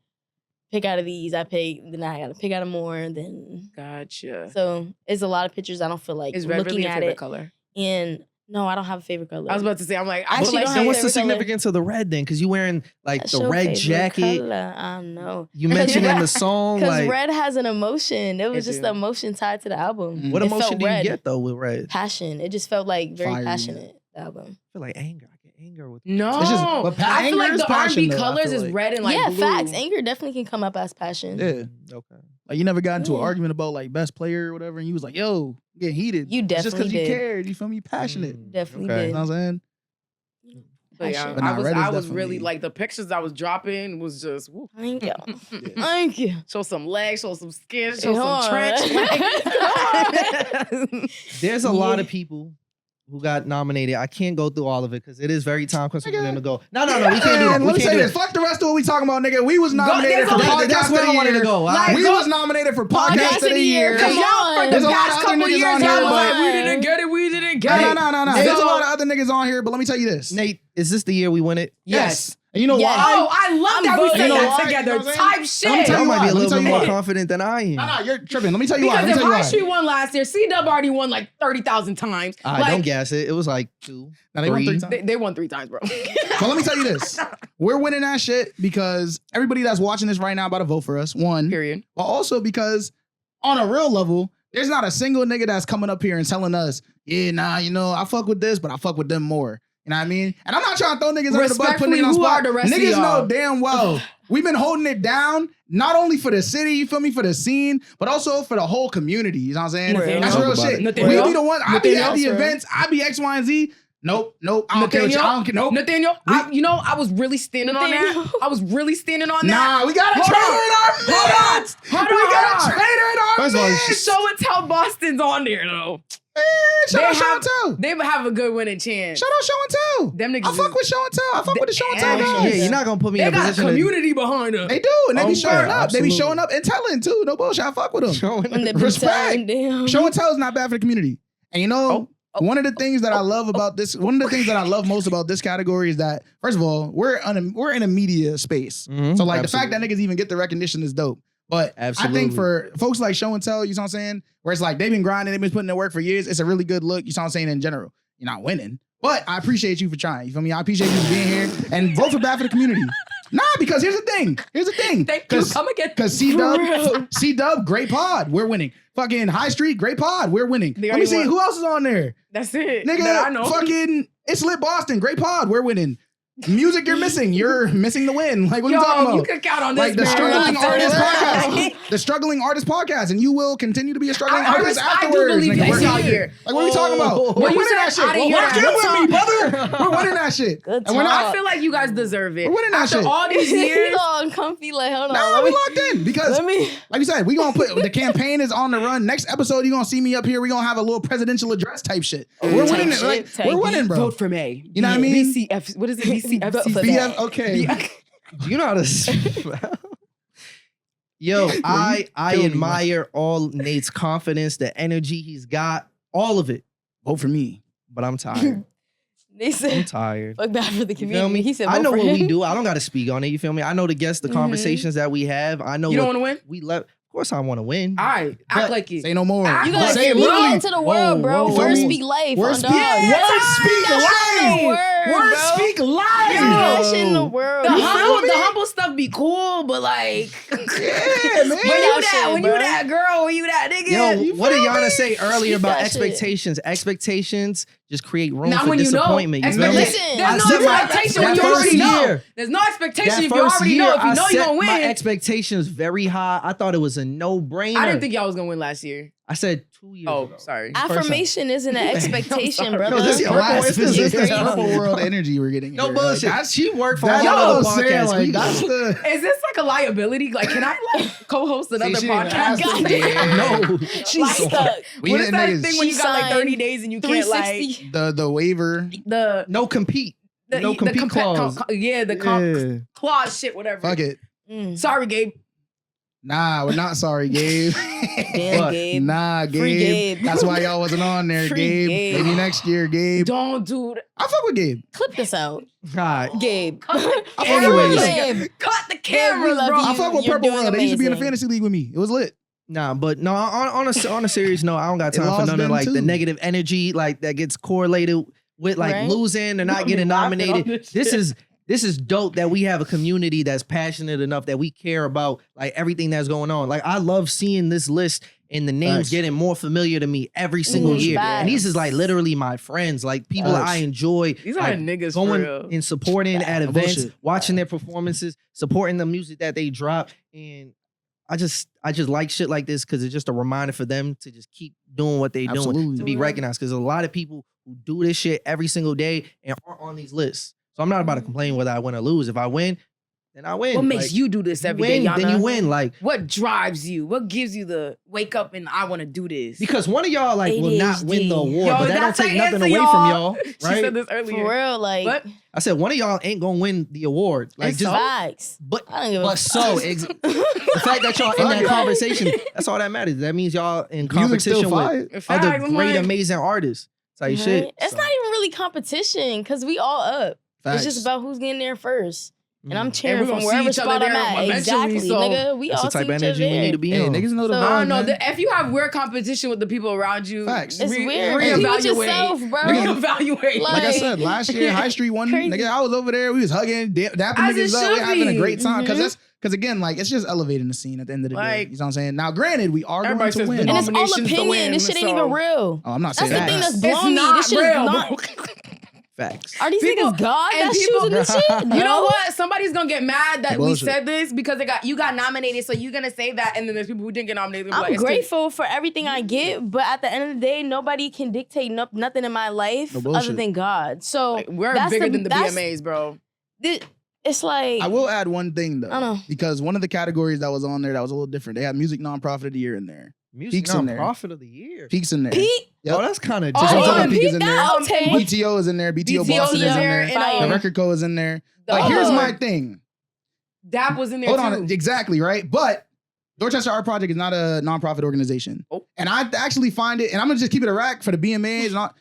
pick out of these. I picked, then I got to pick out of more. Then Gotcha. so it's a lot of pictures. I don't feel like Is red looking really a at favorite it. color? And no, I don't have a favorite color. I was about to say, I'm like, I Actually, feel like don't then have what's the favorite color. significance of the red then? Because you wearing like That's the your red favorite jacket. color. I know. You mentioned in the song Because like red has an emotion. It was It just do. the emotion tied to the album. what It emotion felt do you red. get though with red? I Passion. It just felt like very Fiery. passionate, the album. feel like anger. I get anger with No, It's just- but I feel anger like is the passion, R&B though, I colors feel is like. red and like yeah, blue. facts. Anger definitely can come up as passion. Yeah. Okay. Like you never got into an Yeah. argument about like best player or whatever, and you was like, "Yo, I'm getting heated." You It's just definitely you did. cared. You feel me? Passionate. Mm, Definitely okay. You know what I'm saying? But yeah, Passion. But nah, I was, red is I was really definitely- like the pictures I was dropping was just woo. Thank you. Thank you. Show some legs, show some skin, show Hold some on. trench. There's a lot Yeah. of people who got nominated. I can't go through all of it because it is very time consuming for them to go. No, we can't do Man, that. We let me say can't do this. that. Fuck the rest of what we talking about, nigga. We was nominated there's for a lot- podcast That's of where the I wanted to year. go. Like, We go- was nominated for podcast of the year. Come Cause y'all for on. the There's a lot past of other couple niggas years, on y'all here, was like, but- we didn't get it, we didn't get it. No. Hey, There's a so- lot of other niggas on here, but let me tell you this. Nate, is this the year we win it? Yes. And you know Yes. why? Oh, I love I'm that we voting. say You know that why? together. You know what I'm Type Let me shit. tell Y'all you might why. be a Let me little tell bit you more why. confident than I am. Nah, you're tripping. Let me tell you why. Because Let me if tell you why. Highstreet won last year, C-Dub already won like 30,000 times. All right, don't gas it. It was like 2. Now, they won 3 Three. times. They won 3 times, bro. But let me tell you this. We're winning that shit because everybody that's watching this right now about to vote for us, one. Period. But also because on a real level, there's not a single nigga that's coming up here and telling us, yeah, nah, you know, I fuck with this, but I fuck with them more. You know what I mean? And I'm not trying to throw niggas under the bus, putting Respectfully, niggas on who spot. are the rest of Niggas y'all? know damn well we've been holding it down, not only for the city, you feel me, for the scene, but also for the whole community. You know what I'm saying? Real. That's real shit. We be the one, I be at the events, I be X, Y, and Z. Nope. I don't care. I don't care. Nope. Nathaniel, I was really standing on that. I was really standing on that. Nah, we got a traitor in our midst. We got a traitor in our midst. Show and tell Boston's on there though. Shout out Show and Tell. They have a good winning chance. Shout out Show and Tell. Them niggas. I fuck with Show and Tell. I fuck with the Show and Tell guys. Yeah, you're not gonna put me in a They position. got community behind them. They do, and they be showing up. Absolutely. They be showing up and telling too. No bullshit. I fuck with them. Respect. Show and Tell is not bad for the community. And you know, one of the things that I love about this, one of the things that I love most about this category is that, first of all, we're in a media space. Mhm, So like the absolutely. fact that niggas even get the recognition is dope. But Absolutely. I think for folks like Show and Tell, you know what I'm saying, where it's like they've been grinding, they've been putting in work for years, it's a really good look, you know what I'm saying, in general. You're not winning, but I appreciate you for trying. You feel me? I appreciate you for being here and vote for Bad for the community. Nah, because here's the thing. Thank you. Come again. Because C-Dub, great pod, we're winning. Fucking High Street, great pod, we're winning. They Let me already see won. who else is on there. That's it. Nigga, That I know. fucking It's Lit Boston, great pod, we're winning. Music you're missing the win. Like, what are you talking about? You can count on this. Like the man. Struggling Artist Yeah. podcast. The Struggling Artist podcast. And you will continue to be a struggling artist I do afterwards. believe nigga. this We're out here. here. Like, what are we talking about? When We're you winning said that shit. I didn't hear We're that. with me, brother. We're winning that shit. Good And we're talk. not, I feel like you guys deserve it. We're winning that After shit. all these He's years. all uncomfy. Like, hold on. nah, we locked in. Because, Let me. like we said, we gonna put, the campaign is on the run. Next episode, you're gonna see me up here. We're gonna have a little presidential address type shit. We're winning it. Like, we're winning, bro. Vote for May. You know what I mean? BCF. What is it? Vote for BCFC. that. BF, okay. Do you know how to spell? Yo, I Kill me, admire all Nate's confidence, the energy he's got, all of it. Vote for me. But I'm tired. They I'm said, tired. fuck that for the You feel community. me? He said, I know vote for what we him. do. I don't got to speak on it. You feel me? I know the guests, the conversations that we have. I know You don't what want to win? we left. Of course, I want to win. All right. But- Act like it. Say no more. You You But gotta say it speak really. into the world, bro. Whoa, Words whoa. speak life. Words on speak, dog. words speak That shit in the life. word, Words bro. speak life. Give me that shit in the world. The You humble, feel me? the humble stuff be cool, but like, Yeah, man. Speak when that you shit, bro. that girl, when you that nigga. Yo, what did Yanna say earlier Speak about that shit. expectations? Expectations just create room Not for when you know. disappointment. You feel me? Listen, There's I no said my- expectation that when you first already know. year. There's no expectation That if you first already year, know. If you I know you're set gonna my win. expectations very high. I thought it was a no-brainer. I didn't think y'all was gonna win last year. I said 2 years Oh, ago. sorry. Affirmation isn't an expectation, sorry. brother. No, this is your last It's this visit. purple world energy we're getting. No here. bullshit. Like, She worked for that's all what the I'm saying. podcasts. Like, that's the. Is this like a liability? Like, can I like co-host another she didn't podcast? ask us. Goddamn. No. She's stuck. We What is hitting that niggas. thing when She you got like 30 signed days and you can't like 360. The waiver. the No compete. No the compete clause. Yeah. clause shit, whatever. Fuck it. Sorry, Gabe. Nah, we're not sorry, Gabe. Damn, What? Gabe. Nah, Gabe. Free Gabe. That's why y'all wasn't on there, Free Gabe. Gabe. Maybe next year, Gabe. Don't do that. I fuck with Gabe. Clip this out. All right. Gabe. Cut the, Anyways. Gabe. cut the Gabe, we cameras, love bro. you. I fuck with You're Purple doing World. They used to be in a amazing. fantasy league with me. It was lit. Nah, but no, on a serious note, I don't got time for lost none of them like the too. negative energy like that gets correlated with like Right. losing or not Don't getting be laughing on nominated. this This is dope that we have a community that's passionate enough that we care about like everything that's going on. Like I love seeing this list and the names Facts. getting more familiar to me every single Mhm, year. facts. And these is like literally my friends, like people that I enjoy. These are like, niggas for going real. and supporting at No events, bullshit. watching their performances, supporting the music that they drop. And I just like shit like this because it's just a reminder for them to just keep doing what they doing, Absolutely. to be recognized. Because a lot of people who do this shit every single day and aren't on these lists. So I'm not about to complain whether I win or lose. If I win, then I win. What makes Like, you do this every day, win, Yanna? then you win. Like What drives you? What gives you the wake up and I want to do this? because one of y'all like will not win the ADHD. award, Yo, but that don't that's take the nothing answer, away from y'all, She right? said this earlier. For real, like, What? I said one of y'all ain't gonna win the award. Like it's just facts. but I don't give a but so the fact that y'all in that Fuck. conversation, that's all that matters. That means y'all in Music still competition fire. with Facts, other I'm great, like- amazing artists. Type Right? shit. It's So, not even really competition because we all up. Facts. It's just about who's getting there first. And I'm mm. cheering we from gonna see wherever each other spot I'm there at. eventually, Exactly, so nigga. We That's all the type see of each other energy we there. need to be Hey, on. niggas know the So- vibe, I don't know. man. If you have weird competition with the people around you, Facts. It's weird. Reevaluate. Be with yourself, bro. Reevaluate. Like I Like- said, last year, High Street won. Crazy. Nigga, I was over there. We was hugging, dapping As it niggas up. We should having a be. great time. Mhm. Because again, like, it's just elevating the scene at the end of the day. Like- You know what I'm saying? Now, granted, we are going Everybody to says win. the And it's all nominations to opinion. win, This shit ain't so- even real. Oh, I'm not That's saying the thing that. that's It's blowing me. not This shit real, is not. bro. Facts. Are these People- niggas God and that's people- choosing this shit? You know what? Somebody's gonna get mad that we Bullshit. said this because you got nominated, so you're gonna say that, and then there's people who didn't get nominated. I'm Like, it's grateful for everything I get, but at the end of the day, nobody can dictate nothing in my life No bullshit. other than God. So like, we're that's bigger than the that's- BMAs, bro. It's like I will add one thing though, I don't know. because one of the categories that was on there that was a little different. They had music nonprofit of the year in there, Music Peaks in there. nonprofit of the year. Peaks in there. Pete. Yep. Oh, that's kind of Oh, Six on top yeah, of Peak is Pete in there. that I'll take. BTO is in there. BTO BTO Boston is in there. and, The Record Co is in there. Like, here's my thing. DAP was in there Hold too. on, exactly right. But Dorchester Art Project is not a nonprofit organization, Oh. and I actually find it. And I'm gonna just keep it a rack for the BMAs. Not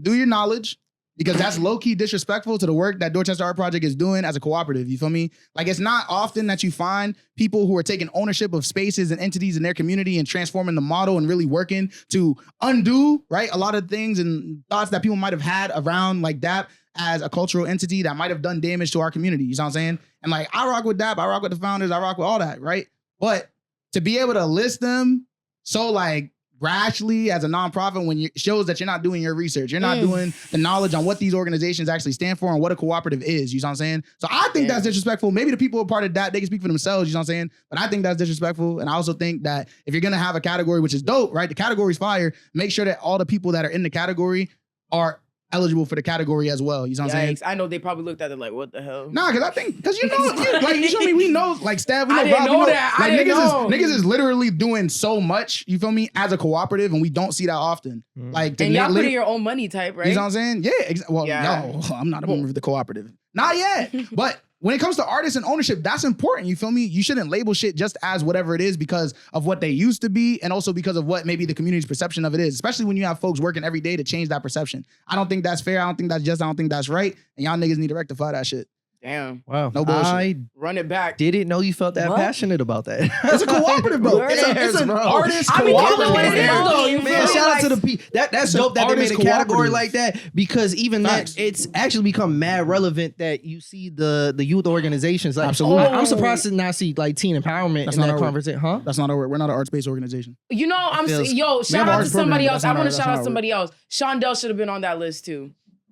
do your knowledge. Because that's low-key disrespectful to the work that Dorchester Art Project is doing as a cooperative. You feel me? Like, it's not often that you find people who are taking ownership of spaces and entities in their community and transforming the model and really working to undo, right, a lot of things and thoughts that people might have had around like DAP as a cultural entity that might have done damage to our community. You know what I'm saying? And like, I rock with DAP, I rock with the founders, I rock with all that, right? But to be able to list them so like rashly as a nonprofit when it shows that you're not doing your research. You're not doing the knowledge on what these organizations actually stand for and what a cooperative is. You know what I'm saying? So I think that's disrespectful. Maybe the people who are part of that, they can speak for themselves. You know what I'm saying? But I think that's disrespectful. And I also think that if you're going to have a category, which is dope, right? The category's fire. Make sure that all the people that are in the category are eligible for the category as well. You know what I'm saying? Yikes. I know they probably looked at it like, what the hell? Nah, because I think, because you know, like, you show me, we know, like, Stab, we know I didn't Rob, know we that. I like, didn't know. niggas is literally doing so much, you feel me, as a cooperative, and we don't see that often. Like, to And y'all lit- put in your own money type, right? You know what I'm saying? Yeah. Well, Yeah. no, I'm not a member of the cooperative. Not yet. But when it comes to artists and ownership, that's important. You feel me? You shouldn't label shit just as whatever it is because of what they used to be and also because of what maybe the community's perception of it is, especially when you have folks working every day to change that perception. I don't think that's fair. I don't think that's just. I don't think that's right. And y'all niggas need to rectify that shit. Damn. Wow. No bullshit. I Run it back. didn't know you felt that What? passionate about that. It's a cooperative, bro. It's an bro. artist I mean, cooperative. that's what it is, though. You Man, feel shout like- out to the that's It's an dope that they made a artist category cooperative. like that because even Facts. that it's actually become mad relevant that you see the youth organizations. Like, Absolutely. I'm surprised to not see like teen empowerment That's in not that our- conversation, huh? That's not our work. We're not an arts-based organization. You know, feels- shout have out arts to somebody program, else. but I that's want not- to that's shout not out our somebody else. Shondell should have been on that list too.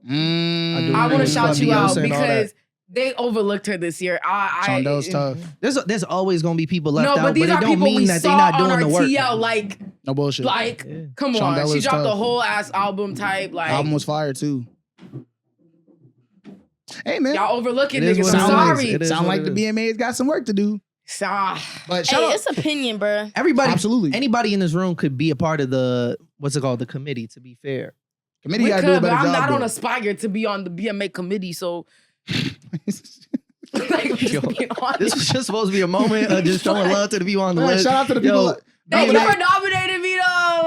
Mm. I want to Mm. shout you Beyonce out and all that. because they overlooked her this year. Shondell's tough. There's always gonna be people left No, out, but these it are don't people mean we that they're saw not on doing our the work. TL. Like, No bullshit. Yeah. come on. Shondell She is dropped tough. a whole ass album type. Like, Album was fire too. Hey man, y'all overlooking It is niggas. what I'm it is. sorry. It is sound what like it the is. BMA's got some work to do. But shout Hey, out. it's opinion, bro. Everybody, Absolutely. anybody in this room could be a part of the what's it called, the committee. To be fair, Committee We gotta do a could, but better I'm job. not on though. Aspire to be on the BMA committee, so like, I'm just Yo, being honest. this was just supposed to be a moment of just showing love to the people on the All right, list. shout out to the people. Yo, Thank BMA you for nominating me, though.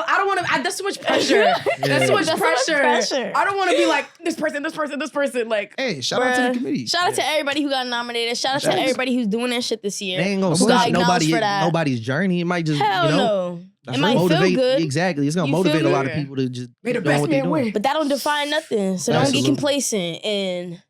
I don't want to. That's too much pressure. That's too much That's too much pressure. pressure. I don't want to be like this person, this person, this person. Like, Hey, shout out to Bruh. the committee. Shout out to everybody who got nominated. Shout out to Thanks. everybody who's doing their shit this year. They ain't gonna Who got stop acknowledged for that. nobody's journey. It might just Hell you know no. That's It right. might motivate. feel good, Exactly, it's gonna You feel motivate a lot good? of people to just may the doing best what they man doing. win. but that don't define nothing. So don't get Absolutely. complacent and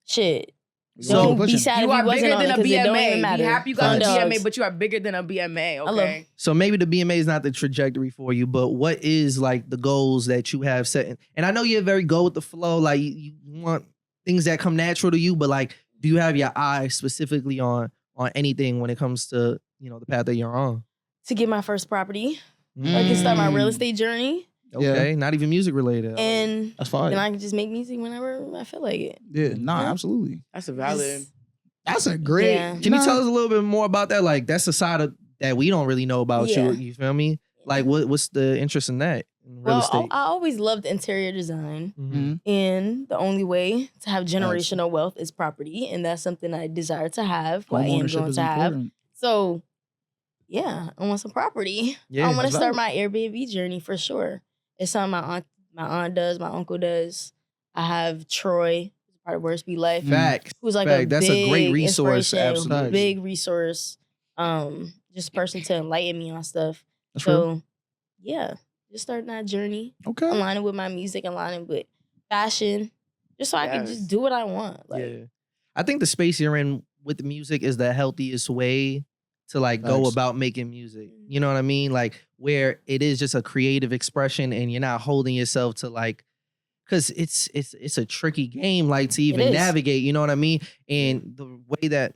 shit. So- Don't be pushing. sad You if are you wasn't bigger on than it a because it don't even BMA. Be matter. happy you got a Underdogs. BMA, but you are bigger than a BMA. love- Okay. So maybe the BMA is not the trajectory for you, but what is like the goals that you have set? And I know you're very go with the flow. Like you want things that come natural to you, but like, do you have your eye specifically on anything when it comes to the path that you're on? To get my first property, I can start my real estate journey, Okay, not even music related. and That's fine. then I can just make music whenever I feel like it. Yeah, nah, Yeah. absolutely. That's a valid. Just- That's a great. Yeah. Can you tell us a little bit more about that? Like that's a side of that we don't really know about Yeah. you. You feel me? Like what's the interest in that in real Well, estate? I always loved interior design, Mhm. and the only way to have generational wealth is property, and that's something I desire to have. Or I am Homeownership going is to have. important. So, yeah, I want some property. Yeah, I want to that's start my Airbnb journey for sure. It's something my aunt does, my uncle does. I have Troy, who's part of Worst Be Life, Facts. who's like Fact, that's a great big resource, inspiration, absolutely. big resource. Just person to enlighten me on stuff. That's real. So, yeah, just starting that journey, Okay. aligning with my music, aligning with fashion, just so I can Yes. just do what I want. Like, Yeah. I think the space you're in with the music is the healthiest way to like go Facts. about making music. You know what I mean? Like where it is just a creative expression and you're not holding yourself to like because it's a tricky game, like to even navigate. You know what I mean? And the way that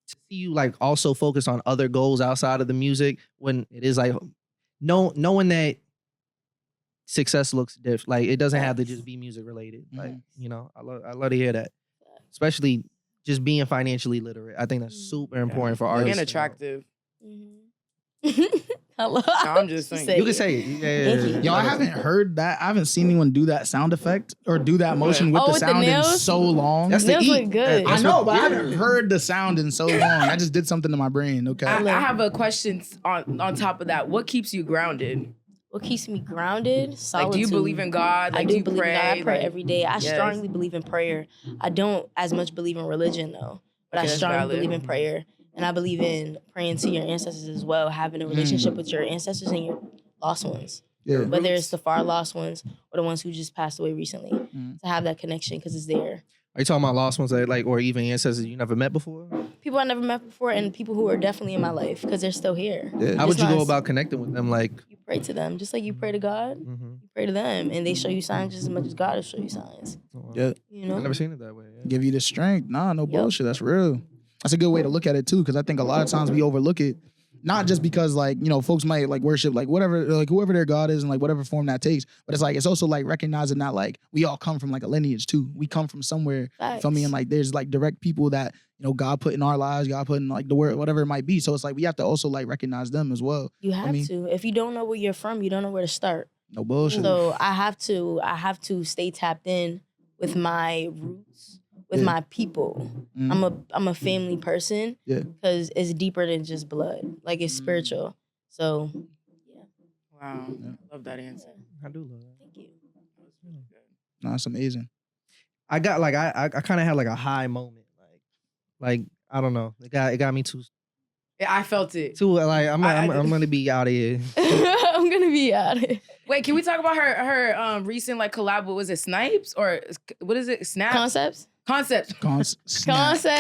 to see you like also focus on other goals outside of the music when it is like knowing that success looks different. Like it doesn't have to just be music related. Like you know, I love to hear that, especially just being financially literate. I think that's super important for artists. And attractive. Hello. No, I'm just saying. You can say it. Yeah. Yo, I haven't heard that. I haven't seen anyone do that sound effect or do that motion with the with the sound in nails? so long. That's the Nails E. look good. I know, but I haven't heard the sound in so long. I just did something to my brain. Okay. I have a question on top of that. What keeps you grounded? What keeps me grounded? Solitude. Like, do you believe in God? Like, I do you believe pray? in God. I pray Like, every day. I yes. strongly believe in prayer. I don't as much believe in religion though, but Okay, I that's strongly valid. believe in prayer. And I believe in praying to your ancestors as well, having a relationship with your ancestors and your lost ones. Yeah. Whether it's the far lost ones or the ones who just passed away recently, to have that connection because it's there. Are you talking about lost ones that like, or even ancestors you never met before? People I never met before and people who are definitely in my life because they're still here. Yeah. How would It's you go nice. about connecting with them? Like, You pray to them just like you pray to God. You pray to them and they show you signs just as much as God will show you signs. Yeah. You know? I've never seen it that way. Yeah. Give you the strength. Nah, no bullshit. That's real. That's a good way to look at it too, because I think a lot of times we overlook it, not just because like, you know, folks might like worship like whatever, like whoever their God is and like whatever form that takes. But it's like it's also like recognizing that like we all come from like a lineage too. We come from somewhere. You feel me? And like there's like direct people that, you know, God put in our lives, God put in like the word, whatever it might be. So it's like we have to also like recognize them as well. You have I mean, to. If you don't know where you're from, you don't know where to start. No bullshit. So I have to stay tapped in with my roots, with my people. I'm a family person. Yeah. Because it's deeper than just blood. Like it's spiritual. So Wow. Love that answer. I do love that. thank you. Nah, that's amazing. I got like I kind of had like a high moment, like I don't know, it got me too Yeah, I felt it. like I'm gonna be out of here. I'm gonna be out of it. Wait, can we talk about her recent like collab with, was it Snipes or what is it? Snap? Concepts? Concept. Concepts. Snipes.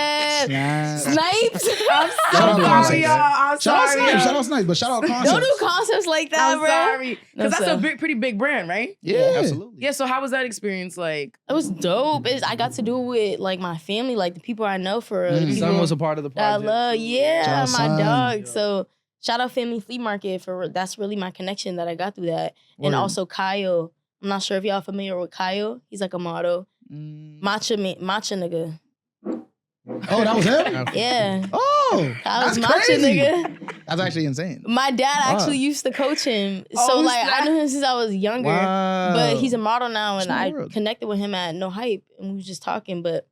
I'm Shout out sorry, Concepts. y'all. I'm Shout out sorry. Snipes. Shout out Snipes, but shout out Concepts. Don't do concepts like that, I'm bro. sorry. No, Because that's sir. a pretty big brand, right? Yeah, Absolutely. Yeah, so how was that experience like? It was dope. I got to do it with like my family, like the people I know for real. the His son people was a part of the that I project. love. Yeah, Shout out my son. dog. Yeah. So shout out Family Flea Market for that's really my connection that I got through that. Word. And also Kyle. I'm not sure if y'all familiar with Kyle. He's like a model. Matcha nigga. Oh, that was him? Yeah. Oh, Kyle's that's matcha crazy. nigga. That's actually insane. My dad actually used to coach him. So Oh, like snap. I knew him since I was younger. Wow. But he's a model now and Small I world. connected with him at No Hype and we was just talking, but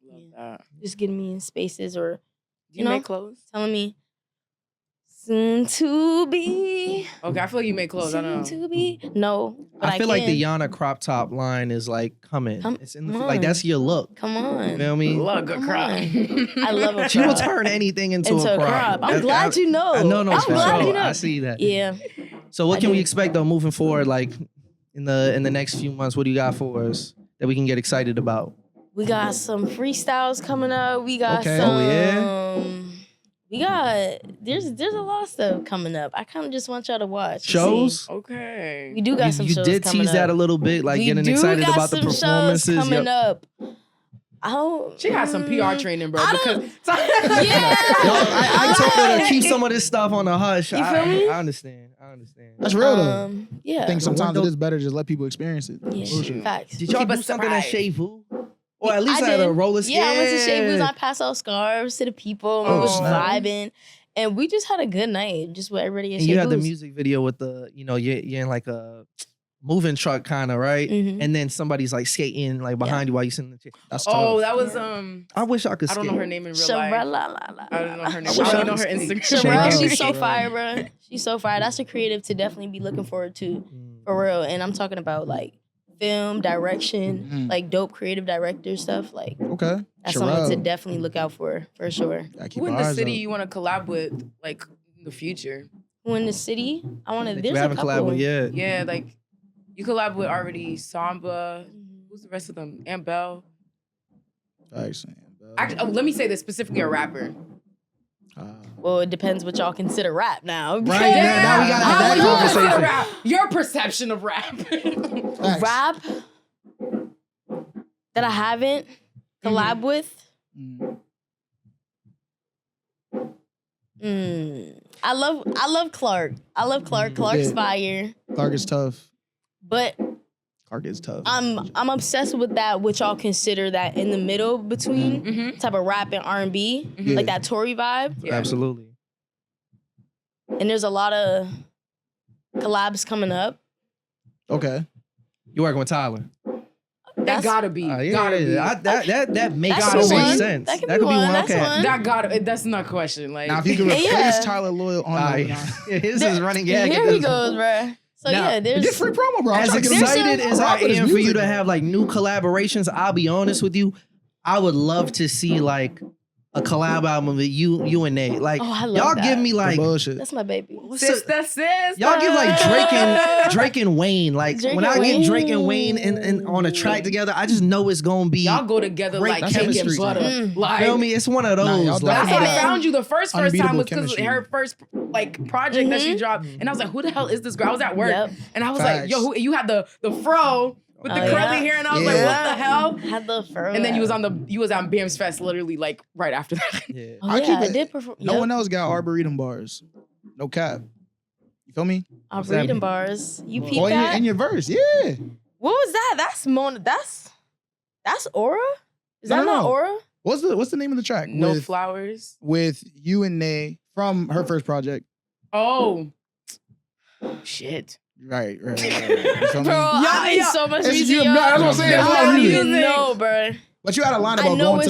Love that. just getting me in spaces or Do you know? make clothes? telling me soon to be. Okay, I feel like you make clothes. I don't know. Soon to be. No, but I feel like the can. Yanna crop top line is like coming. Come It's in the, on. like that's your look. Come You on. know what I mean? Love a good Come crop. on. I love a She will crop. turn anything into Into a crop. I'm glad you know. I know, no, I'm for glad sure. you know. I see that. Yeah. So what I can we do. expect though moving forward? Like in the next few months, what do you got for us that we can get excited about? We got some freestyles coming up. We got Okay. some. Oh, We got there's a lot of stuff coming up. I kind of just want y'all to watch. and see. Shows? Okay. We do got some You shows did coming tease that a up. little bit, like We getting do excited got about the some shows performances. coming Yep. up. She got some PR training, bro. I Because Yeah. Yo, I told her to keep some of this stuff on the hush. You feel me? I understand. That's real though. Yeah. I think sometimes it is better just let people experience it. Yeah, Bullshit. facts. Did y'all Keep do us something at surprised. Chez Vous? Or at least I at a did. roller Yeah, I went to Chez Vu's. Yeah. I passed out scarves to the people. Oh, We was snap. vibing. And we just had a good night, just with everybody at And you Chez had the Vu's. music video with the, you're in like a moving truck kind of, right? Mhm. And then somebody's like skating like behind you while you sitting in the chair. That's oh, tough. that was I wish I could I skate. don't know her name in real life. Sharella. I don't know her name. wish I I only know could her skate. Instagram. Sharella, she's so Sharella. fire, bro. She's so fire. That's a creative to definitely be looking forward to, for real. And I'm talking about like film, direction, like dope creative director stuff. Like Okay. that's something to Sharella. definitely look out for sure. Gotta keep Who in our the eyes city up. you want to collab with, like in the future? Who in the city? I want to. That There's you a haven't couple. collabed with yet. Yeah, like you collab with already Samba. Who's the rest of them? Aunt Bell. Facts, man. Actually, let me say this specifically a rapper. Well, it depends what y'all consider rap now. Right, now we gotta have How that would you consider conversation. rap? Your perception of rap. Facts. Rap. that I haven't collab with. I love Clark. I love Clark. Clark's fire. Clark is tough. But Clark is tough. I'm obsessed with that, which I'll consider that in the middle between type of rap and R&B, like that Tory vibe. Yeah. Absolutely. And there's a lot of collabs coming up. Okay. You working with Tyler? That gotta be. Yeah, gotta be. That makes That's so the much one. sense. That could be one. That's one. That gotta. That's not a question. Like now, if you can replace Tyler Loyal on his is running gag. Here he goes, bro. So now, yeah, there's get free promo, bro. As excited as I am for you to have like new collaborations, I'll be honest with you, I would love to see like a collab album with you and Nate. Like y'all give me like bullshit. That's my baby. Sister. Y'all give like Drake and Wayne. Like when I get Drake and Wayne and on a track together, I just know it's gonna be y'all go together like cake and butter. Like, feel me? It's one of those. That's how I found you the first time was because her first like project that she dropped, and I was like, who the hell is this girl? I was at work and I was like, yo, you had the fro. With the curly hair, and I was like, "What the hell?" Had the fur. And then you was on BM's Fest literally like right after that. Yeah, I did perform. No one else got Arboretum bars. No cap. You feel me? Arboretum bars. You peep that? In your verse, yeah. What was that? That's Mona. That's Aura. Is that not Aura? What's the name of the track? No Flowers. With you and Nay from her first project. Oh, shit. Right. You feel me? Bro, I made so much music. That's what I'm saying. I don't even know, bro. But you had a line about going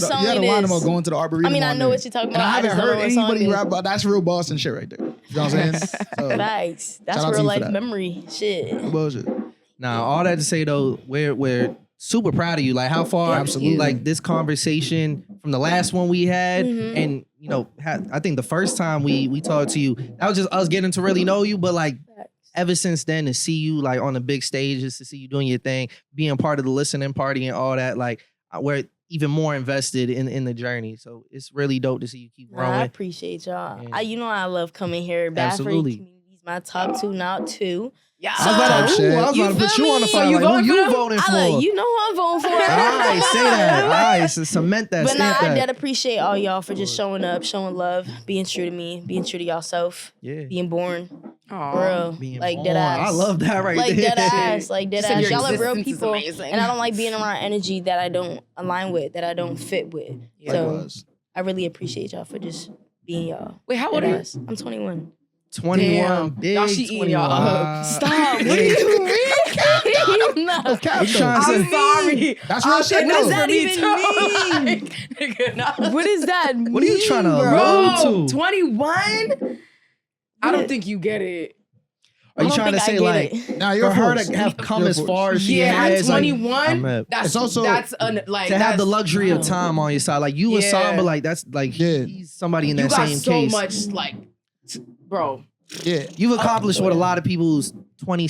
to the Arboretum. I mean, I know what you're talking about. And I haven't heard anybody rap about that's real Boston shit right there. You know what I'm saying? So, facts. That's real life memory shit. Bullshit. Now, all that to say though, we're super proud of you. Like how far, like this conversation from the last one we had, and you know, I think the first time we talked to you, that was just us getting to really know you. But like ever since then, to see you like on the big stages, to see you doing your thing, being part of the listening party and all that, like we're even more invested in the journey. So it's really dope to see you keep growing. I appreciate y'all. I love coming here. Bradford community is my top 2, not 2. Yeah, I was about to put you on the fire. Like, who you voting for? You know who I'm voting for. All right, say that. All right, so cement that. But I did appreciate all y'all for just showing up, showing love, being true to me, being true to yourself, being born. For real. Like dead ass. I love that right like there. Like dead ass. Y'all are real people. And I don't like being around energy that I don't align with, that I don't fit with. So I really appreciate y'all for just being y'all. Wait, how old are you? I'm 21. 21, big y'all, she eating y'all up. Stop. What do you mean? No. I'm sorry. That's real shit. What does that even mean? What is that mean, What are you trying to roll to? 21? I don't think you get it. Are you trying to say like for her to have come as far as she has? 21. Like, that's also like to have the luxury of time on your side. Like you and Samba, like that's like he's somebody in that same case. You got so much like. Bro, you've accomplished what a lot of people's 28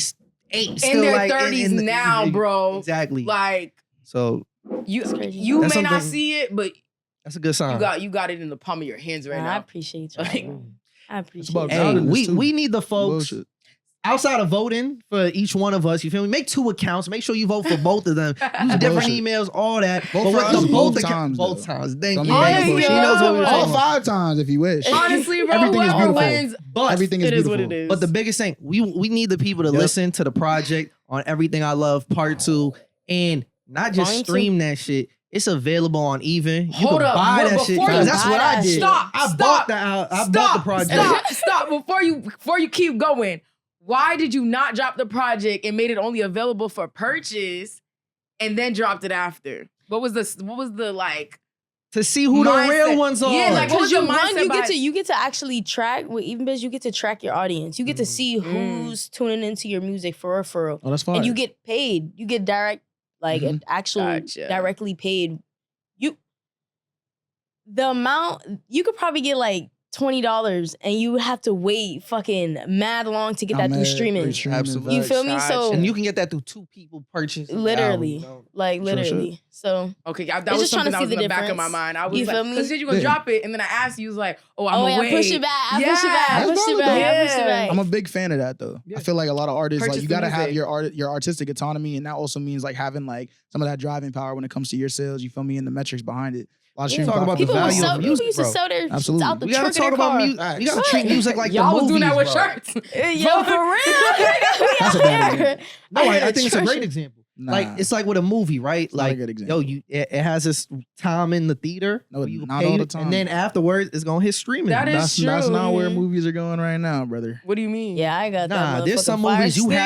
still in their like 30s now, bro. Exactly. Like so, you may not see it, but that's a good sign. You got it in the palm of your hands right now. I appreciate you. I appreciate it. Hey, we need the folks. Outside of voting for each one of us, you feel me? Make 2 accounts. Make sure you vote for both of them. Use different emails, all that. But with the both times. Both times. Thank you. She knows what we're all 5 times if you wish. Honestly, bro, whoever wins, but everything is beautiful. What it is. But the biggest thing, we need the people to listen to the project on Everything I Love Part 2 and not just stream that shit. It's available on Even. You can buy that shit. That's what I did. I bought the project. Stop. Before you keep going. Why did you not drop the project and made it only available for purchase and then dropped it after? What was the like to see who mindset? The real ones are? Yeah, like because you get to actually track with Even Biz, you get to track your audience. You get to see who's tuning into your music for real. Oh, that's fine. And you get paid. You get direct an actual directly paid. The amount you could probably get like $20 and you would have to wait fucking mad long to get that through streaming. Absolutely. You feel me? So and you can get that through 2 people purchasing. literally, album, like literally. So Okay, that It's was just trying something to that see was the in the back of my difference. mind. I was You like, feel me? because you gonna drop it, and then I asked you, was like, oh, I'm oh yeah, away. push it back. I push it back. Yeah. Push it That's back. I push it valid. back. I'm a big fan of that though. Yeah. I feel like a lot of artists, Purchase like you the gotta have music. your artistic autonomy, and that also means like having like some of that driving power when it comes to your sales. You feel me? And the metrics behind it. A lot of Yeah. streaming Talk about the People, platforms. value of people music, used to bro. sell their Absolutely. out the We gotta trunk of talk their about car. music. Facts. We gotta treat music like Y'all the was movies, doing that with bro. shirts. Yo, for real? That's a bad example. No, I think it's a great example. Nah. Like it's like with a movie, right? Not a Like good example. it has this time in the theater. No, where you not pay all the it, time. and then afterwards it's gonna hit streaming. That is That's true. not where Mhm. movies are going right now, brother. What do you mean? Yeah, I got that. Nah, there's some motherfucking movies you Fire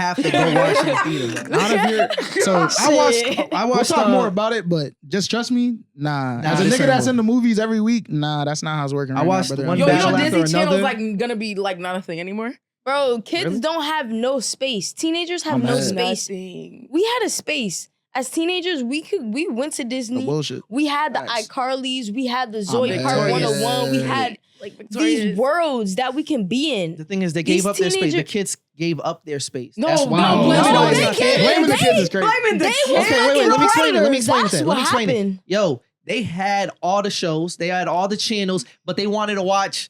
have Stick. to go watch in the theater. Man. Not if you're so Shit. I we'll watched talk more about it, but just trust me, Nah, As a this nigga ain't that's work. in the movies every week, nah, that's not how it's working. I right watched now, brother. one Yo, battle Disney after Channel's another. like gonna be like not a thing anymore. Bro, kids Really? don't have no space. Teenagers have I'm no mad. space. Nothing. We had a space. As teenagers, we went to No Disney. bullshit. We had the Facts. iCarlys. We had the Zoe mad. Park Victorious. 101. We had Like these Victoria's. worlds that we can be in. The thing is, they These gave up their space. The teenager- kids gave up their space. No, That's no, why. Wow. blame it No, on they the can't. kids. Blaming the kids is crazy. Blaming the They kids. was Okay, wait, fucking let me explain it. Let me predators. explain That's it. Let what me explain it. happened. Yo, they had all the shows, they had all the channels, but they wanted to watch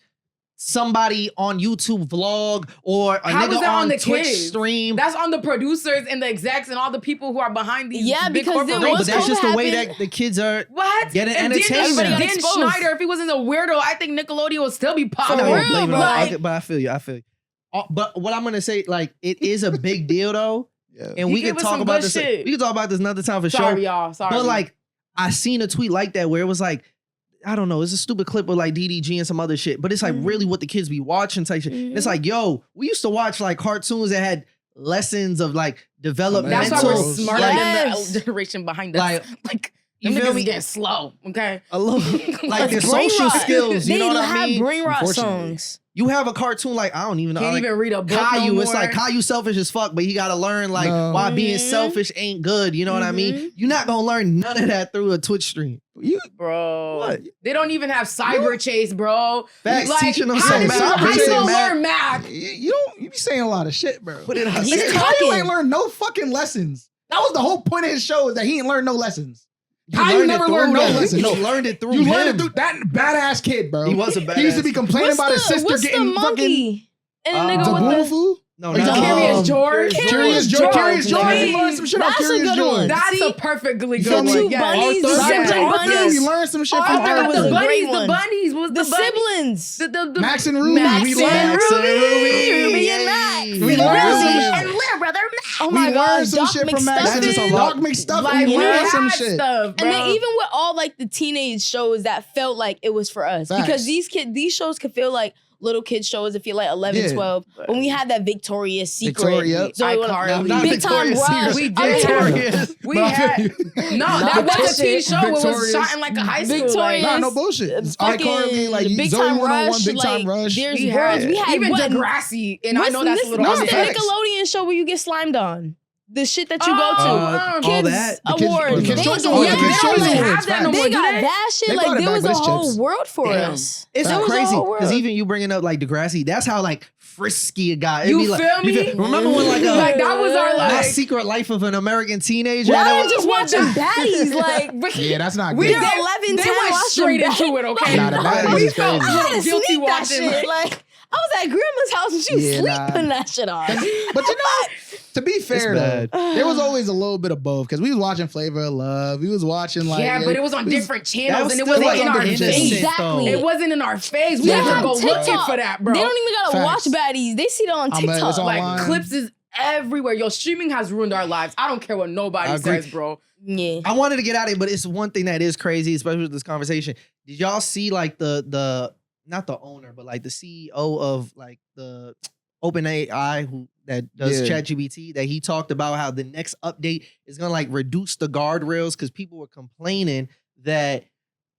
somebody on YouTube vlog or a How is nigga that on on the Twitch kids? stream. That's on the producers and the execs and all the people who are behind these Yeah, big because there No, once but that's just the COVID way happened- that the kids are. What? Getting And entertainment. Everybody got Dan exposed. Schneider, if he wasn't a weirdo, I think Nickelodeon would still be For popping. I real, don't blame it bro. on- Like, but I feel you. But what I'm gonna say, like, it is a big deal though, Yeah. and He we can gave us talk some about good this. shit. We can talk about this another time for sorry, sure. y'all. Sorry. But like, I seen a tweet like that where it was like, I don't know, it's a stupid clip with like DDG and some other shit, but it's like really what the kids be watching type shit. And it's like, yo, we used to watch like cartoons that had lessons of like developmental. that's why we're Mental, smarter Yes. than the generation behind us. Like, Like, you them feel niggas me? getting slow. Okay. A little, like their Brain social rot. skills. You They know what I have mean? brain rot Unfortunately. songs. You have a cartoon like I don't even know. Can't like, even read a book Caillou, no it's more. like Caillou selfish as fuck, but he gotta learn like No. why being Mhm. selfish ain't good. You know what I mean? Mhm. You're not gonna learn none of that through a Twitch stream. You Bro, What? they don't even have cyber chase, bro. Facts, Like, teaching them how some you- cyber how you chase, gonna math. learn math? you be saying a lot of shit, bro. What did I He's say? talking. Caillou ain't learned no fucking lessons. That was the whole point of his show, is that he ain't learned no lessons. You Caillou learned it never through learned no them. lessons. You learned it through You him. learned it through that badass kid, bro. He was a badass. He used to be complaining about his sister what's getting the fucking monkey? And the nigga The with the Zaboomafoo. No, Like, not Curious George. Curious George. Curious George. nigga. You learned some shit off That's a Curious good George. one. That's See, a perfectly you good feel me? one. two Yes. bunnies, Arthur, the separate Arthur, bunnies. you learned some shit Arthur from I got was Arthur. a the great bunnies. one. The bunnies. What was The the bunnies? siblings. The Max and Ruby. Max We and learned Ruby and Max. We learned some shit. And little brother Max. Oh We my learned god, some Doc shit from Max. That's just a McStuffin. lot. Doc McStuffin. Like, We we learned had some shit. stuff, bro. And then even with all like the teenage shows that felt like it was for us. Facts. Because these shows could feel like little kids shows if you're like 11, Yeah. 12. When we had that Victoria's Secret. Victoria. Zoe iCarly. Not Big Time Victoria's Rush. Secret. We I mean, did. Victorious. We But I had feel you. no. That was a teen show. It was Victorious. shot in like a high school. Victorious. Like, Nah, no bullshit. It's fucking iCarly, like Big Zoe Time 101, Rush, Big Time like, Rush. there's we worlds. had We had even what? Degrassi, and I know that's a little. What's No, the facts. Nickelodeon show where you get slimed on? The shit that you go to. all Kids that? The Kids- Awards. the Kids' They Choice got- Awards. yeah, The Kids' they Choice got- Awards. have that no They more, do got they? that shit. They Like brought it there back, was but a it's whole chips. world for Damn. us. It's There was a crazy whole world. because even you bringing up like Degrassi, that's how like frisky it got. It'd You be like, feel me? Remember when like Like, that was our, That like- Secret Life of an American Teenager? Why and it are was- you just watching baddies? Like Yeah, that's not We good. They're did- 11, they 10 went watching straight back. into it. Okay, Nah, the baddies we is felt crazy. I a had little to guilty sneak that watching. shit. Like I was at grandma's house and she was Yeah, nah. sleeping that shit on. But you know, to be fair bad. though, there was always a little bit of both because we was watching Flavor of Love. We was watching like Yeah, but it was on we different That channels, was and it still, wasn't like, in our innocent, face. Exactly. It wasn't in our face. We They had to have go looking TikTok. for that, bro. They don't even gotta Facts. watch baddies. They see it on I'm, it's TikTok. on- Like online. clips is everywhere. Yo, streaming has ruined our lives. I don't care what nobody I agree. says, bro. Yeah. I wanted to get out of it, but it's one thing that is crazy, especially with this conversation. Did y'all see like the not the owner, but like the CEO of like the OpenAI that does Yeah. ChatGPT, that he talked about how the next update is gonna like reduce the guardrails because people were complaining that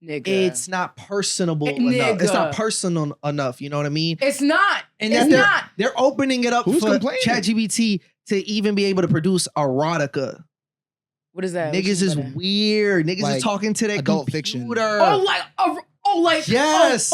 Nigga. it's not personable Nigga. enough. It's not personal enough. You know what I mean? It's not. And It's that they're, not. they're opening it up Who's for complaining? ChatGPT to even be able to produce erotica. What is that? Niggas is weird. Niggas Like is talking to their adult computer. fiction. Oh, like Oh, like Yes.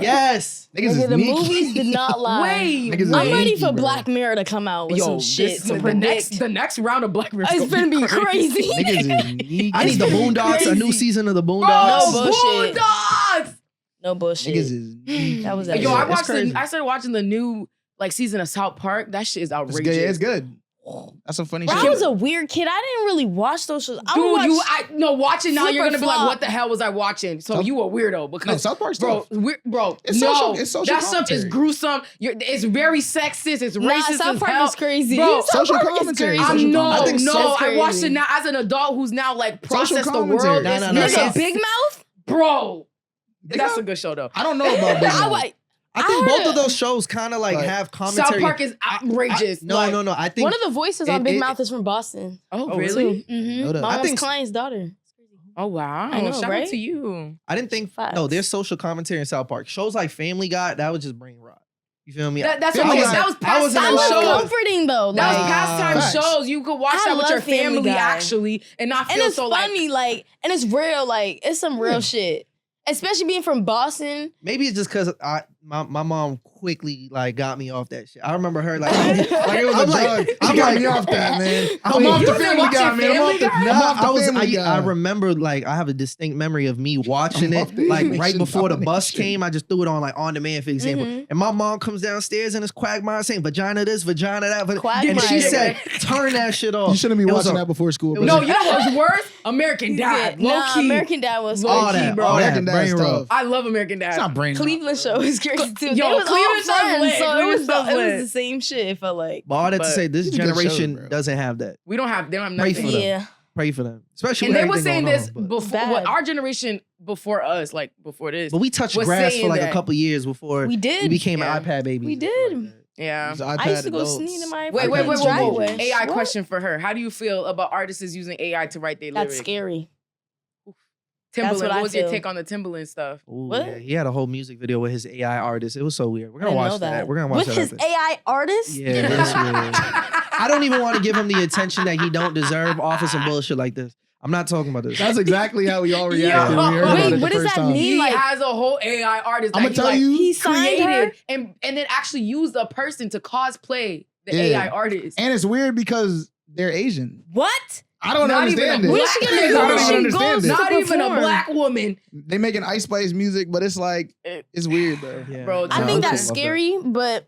Yes. Niggas is Nigga, the sneaky. movies did not lie. wait, Niggas is I'm ready sneaky, for bro. Black Mirror to come out with some shit to the predict. next round of Black Mirror. It's gonna be crazy. Niggas is sneaky. I need the Boondocks, a new Crazy. season of the Bro, Boondocks. No bullshit. Boondocks! No bullshit. Niggas is sneaky. That was Yeah, Yo, I it's watched. crazy. I started watching the new like season of South Park. That shit is It's outrageous. good. It's good. That's some funny Bro, shit. I was a weird kid. I didn't really watch those shows. I would Dude, watch watch it now. You're Flip or gonna be like, Flop. what the hell was I watching? So South- you a weirdo because No, South Park's bro, tough. bro, It's no, social- it's social that stuff is commentary. gruesome. It's very sexist. It's Nah, racist South as Park hell. is crazy. Bro, South social Park is commentary. crazy. Social No, I think no, that's I watched crazy. it now as an adult who's now like Social processed the commentary. world. No, It's no, no, Nigga, no. Big Mouth? Bro, Big that's Mouth? a good show though. I don't know about Big I Mouth. like. I think both heard- of those shows kind of like Like, have commentary. South Park is outrageous. No, Like, no, no. I think One of the voices on it- Big it- Mouth is from Boston. Oh, Oh, really? Mm-hmm. Know that. My I mom's think- client's daughter. Oh wow! I know, Shout out right? to you. I didn't think Facts. no. There's social commentary in South Park. Shows like Family Guy that would just brain rot. You feel me? That's Family okay. Guy- That was I wasn't That pastime was allowed- shows. comforting though. That was Like, pastime Facts. shows. You could watch I that with your love Family family Guy. actually, and not and feel it's so like. funny, like, and it's real. Like, it's some real shit. Especially being from Boston. Maybe it's just because my mom quickly like got me off that shit. I remember her like it was I'm a like, drug. I'm got me off that, man. I'm Wait, off you the been Family watching Guy, man. I'm off the, Family Guy? I'm off the Family Guy. I remember like I have a distinct memory of me watching I'm it off the like right animation, before the domination. bus came. I just threw it on like on demand for example. Mhm. And my mom comes downstairs in this quagmire saying vagina this, vagina that, and Quagmire. she said turn that shit off. You shouldn't be It was watching a- that before school. it was bro. No, you know what's worse? American Dad. Low Nah, key. American Dad was Low all key, that, bro. all that, American Dad's brain tough. rot. I love American Dad. It's not brain. Cleveland show is crazy too. Yo, They was all Cleveland show's friends, lit. so it Cleveland was, show's it lit. was the same shit. It felt like. But all that to But say, this it's a good show, generation bro. doesn't have that. They don't have Pray nothing. for them. Yeah. Pray for them, especially And with they were everything saying going this on, but- before Bad. what our generation before us, like before this. But we touched was grass for saying like a that. couple years before We did. we became Yeah. iPad babies. We and stuff did. like that. Yeah. These I iPad used to go adults. sneak in my Wait, fucking driveway. AI What? question for her. How do you feel about artists using AI to write their That's lyrics? scary. Timbaland, what what I was your feel. take on the Timbaland stuff? Ooh, What? yeah. He had a whole music video with his AI artist. It was so weird. We're gonna I didn't watch know that. We're gonna watch With that. his after. AI artist? Yeah, that's weird. I don't even want to give him the attention that he don't deserve off of some bullshit like this. I'm not talking about this. That's exactly how we all reacted Yo. when we heard about Wait, it the what does first that time. mean? He like- has a whole AI artist. I'ma that tell he, you- He signed her? created and then actually used a person to cosplay the Yeah. AI artist. And it's weird because they're Asian. What? I don't Not understand even it. a What is she black gonna nigga. do I when don't she even understand goes it. to Not even a perform? black woman. They making Ice Spice music, but it's like it's weird though. Yeah. Bro, I No, think okay. that's scary, but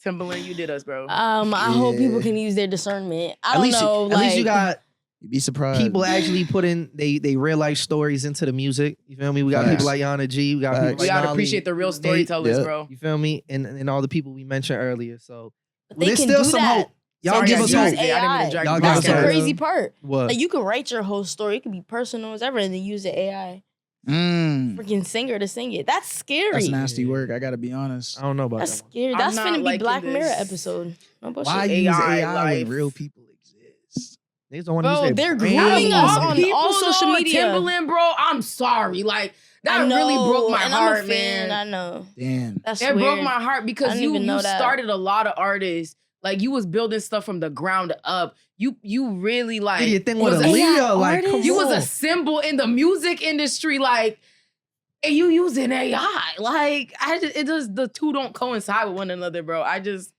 Timbaland, you did us, bro. I hope Yeah. people can use their discernment. I At don't least, know. at least you like- got You'd be surprised. people actually put in they real life stories into the music. You feel me? We got Facts. people like Yanna G. We got Facts. people we like gotta Nahli, appreciate the real Nate, storytellers, yeah. bro. You feel me? And all the people we mentioned earlier. So But they there's can still do some that. hope. Y'all Sorry, give I us dragged hope. it. I didn't mean to AI. drag Y'all you give back us That's the hope. there. crazy part. What? Like you can write your whole story. It could be personal as ever, and then use the AI freaking singer to sing it. That's scary. That's nasty work. I gotta be honest. I don't know about That's that one. scary. I'm That's not finna be liking Black Mirror this. episode. No bullshit. Why use AI AI life. when real people exist? Niggas don't want to Bro, use they're their brain. grooming us All on people all social know media. Timbaland, bro, I'm sorry. Like, that I know, really broke my and heart, I'm a fan. man. I know. Damn. That's It weird. broke my heart I because didn't you even know that. started a lot of artists. Like, you was building stuff from the ground up. You really, like... Your thing with was Aaliyah, AI like, come artist? You was on. a symbol in the music industry, like, and you using AI. Like, the two don't coincide with one another, bro. It's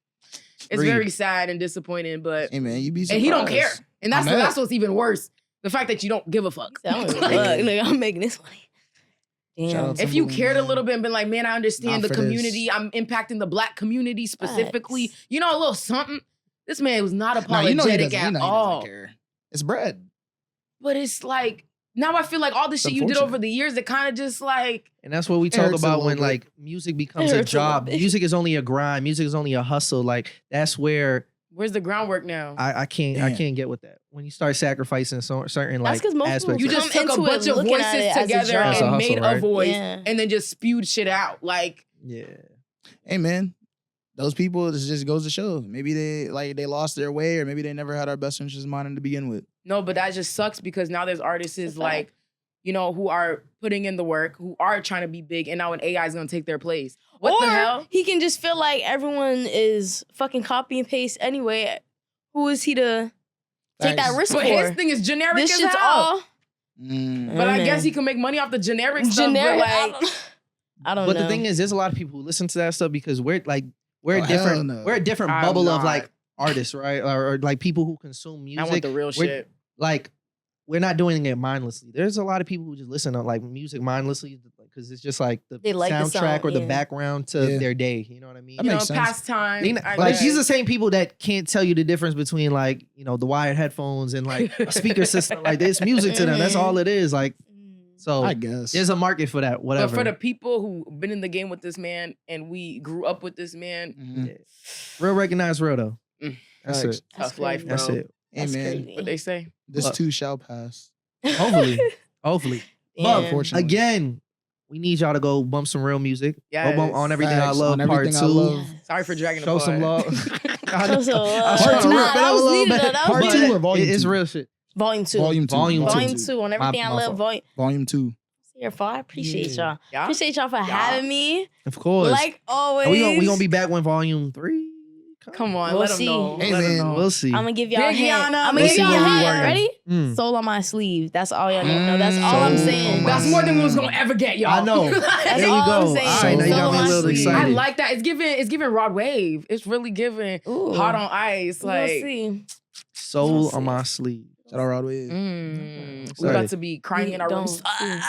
Agreed. very sad and disappointing, but... Hey man, you be surprised. And he don't care. And I know. that's what's even worse. The fact that you don't give a fuck. I don't give a fuck. Nigga, I'm making this money. Shout Damn. out to If you Timbaland, cared a man. little bit and been like, man, I understand Not the for community. this. I'm impacting the black community specifically. Facts. You know, a little something. This man was not No, apologetic you know he doesn't. at You know he all. doesn't care. It's bread. But it's like, now I feel like all the shit you did unfortunate. over the years, it kind of just like, And that's what we talk hurts a about little when bit. like music becomes It a hurts a job. little bit. Music is only a grind. Music is only a hustle. Like that's where where's the groundwork now? I can't Damn. get with that. When you start sacrificing certain That's like 'cause most people aspects. You of come just took a into it bunch of looking at voices it as a together job. As a and hustle, made a right? voice Yeah. and then just spewed shit out. Like, yeah. Hey man, those people it just goes to show. Maybe they lost their way, or maybe they never had our best interests in mind to begin with. no, but that just sucks because now there's artists It's a like, you know, who are putting in the work, who are trying to be big, and now an AI is gonna take their place. What or the hell? he can just feel like everyone is fucking copy and paste anyway. Who is he to take that Facts. risk But for? his thing is generic This as shit's hell. all. But I guess he can make money off the generic stuff. Generic. But like, I don't But know. the thing is, there's a lot of people who listen to that stuff because we're Oh, a different hell no. we're a different I'm bubble of not. like artists, right? Or like people who consume music. I want the real We're- shit. Like we're not doing it mindlessly. There's a lot of people who just listen to like music mindlessly because it's just like the They like the soundtrack sound, or the yeah. background to Yeah. their day. You know what I mean? That You know, makes sense. pastime. They not- I like guess. these are the same people that can't tell you the difference between like, you know, the wired headphones and like a speaker system. Like it's music to them. That's all it is. Like, so I guess. there's a market for that, But whatever. for the people who've been in the game with this man and we grew up with this man, Mhm. Yeah. Real recognize real though. Mm. That's Facts. it. tough life, bro. That's it. That's Amen. crazy. What they say? This Look. too shall pass. Hopefully. Hopefully. Damn. Unfortunately. Again, we need y'all to go bump some real music. Go Yes. bump on everything Facts. I love. On Part Everything I 2. Love. Sorry for dragging Show the some pod. love. Show some love. I was trying to Nah, rip that it up was a little needed, bit. though. That was Part but two needed. or volume It's two? real shit. Volume 2. Volume two. Volume Volume two. 2 on everything I my love. fault. Volume. Volume 2. Here for. I appreciate Yeah. y'all. Yeah? Appreciate y'all for having me. Of course. Like always. And we gonna be back when volume 3 comes. Come on, We'll let them see. know. Hey, Let 'em man, know. We'll see. I'm gonna give y'all a Big hint. Yanna, I'm we'll gonna give see y'all a where we hint. were. Ready? Mm. Soul on my sleeve. That's all y'all need to know. That's all I'm Soul saying. on my That's more than we was gonna ever get, y'all. I know. That's There you all go. I'm saying. All right, now you Soul got on me a my little sleeve. excited. I like that. It's giving Rod Wave. It's really giving Ooh. hot on ice. We'll Like, see. Soul Let's on see. my sleeve. Shout out Rodway. we're about Excited. to be crying in our Don't rooms. see.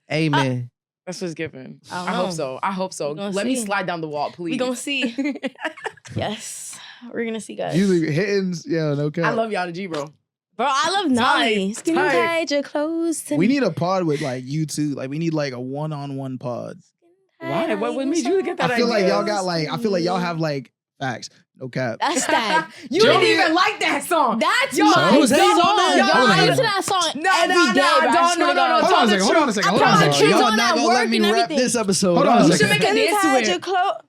Hey man. That's what's giving. I don't I hope know. so. I hope so. We gonna Let me see. slide down the wall, please. We gonna see. Yes. We're gonna see, guys. Usually hittings, yeah, no cap. I love Yanna G, bro. Bro, I love Nahli. Tight, Skin tight. tight, your clothes. to We me. need a pod with like you two. Like we need like a one-on-one pod. Why? What made you get that I feel like idea? y'all got like. I feel like y'all have like facts. No cap. That's that. You Joe- didn't even like that song. That's Yo, my I was hating on song. that. Yo, I was I hating listen to on that song No, every no, day, no, bro. I don't- swear to no, God. no, Hold on a second. Hold on a second. I Hold on a put my second. kids Y'all on not at gonna work let me and rap everything. this episode. Hold on a You second. should make a Skin dance to tight, it. your clothes.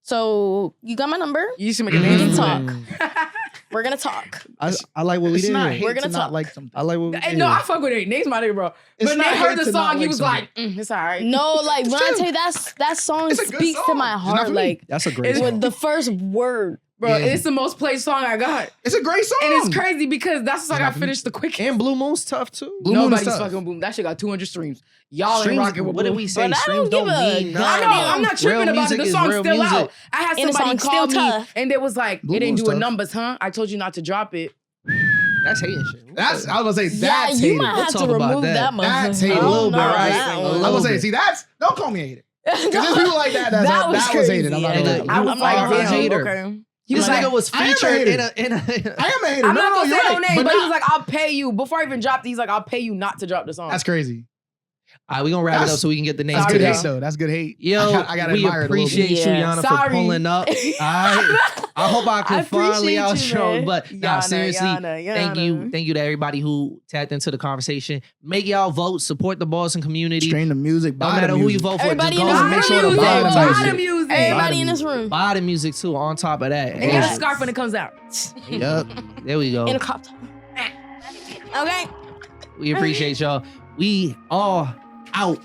So you got my number. You should make a We dance can to talk. it. We're gonna talk. I like what we It's did. not here. hate We're gonna to not talk. like something. I like what we Hey, did. no, I fuck with it. Nate's my nigga, bro. It's But not Nate heard hate the to not song, he like was something. like, it's all right. No, like when I chill. tell you that song It's a good speaks to song. my It's not heart. for me. Like That's a great It's- song. with the first word. Bro, Yeah. it's the most played song I got. It's a great song. And it's crazy because that's the song I finished the quickest. And Blue Moon's tough too. Blue Moon is Nobody's tough. fucking boom. That shit got 200 streams. Y'all ain't Streams, rocking with what Blue. did we say? But I Streams don't don't give a mean goddamn- I know, nothing. I'm not Real tripping about it. music The is song's real still music. out. I had And the somebody song's call still me tough. and they was like, Blue it ain't Moon's doing tough. numbers, huh? I told you not to drop it. That's hating shit. That's. I was gonna say Yeah, that's you hating. might We'll have to talk about remove that. that. That's motherfucker. hating. I A don't little know bit, about right? that A one. I was little gonna say, bit. see, that's. Don't call me a hater. Because there's people like that. That's That was that was hated. I'm not crazy. gonna And, lie. I I'm was not like, a damn, hater. okay. He This nigga was I am a featured hater. in a I am a hater. I'm no, not gonna you're say no right. name, but he not- was like, I'll pay you. Before I even dropped these, like, I'll pay you not to drop the song. that's crazy. All right, we gonna wrap it That's- up so we can get the names That's Sorry, good together. hate, though. That's good hate. Yo, I gotta we admire it a little bit. appreciate you, Yeah. Yanna, for Sorry. pulling up. All right. I hope I can I finally appreciate you, outshow. man. But nah, Yanna, seriously, Yanna, thank you to everybody who tapped into the conversation. Make y'all vote, support the Boston community. Stream the music. No buy matter the who you music. vote for, Everybody just in go this and make sure to room. buy the Buy music. the music. Everybody in this room. Buy the music too. On top of that, And get a Yes. scarf when it comes out. Yup. there we go. In a cop top. Okay. We appreciate y'all. We are out.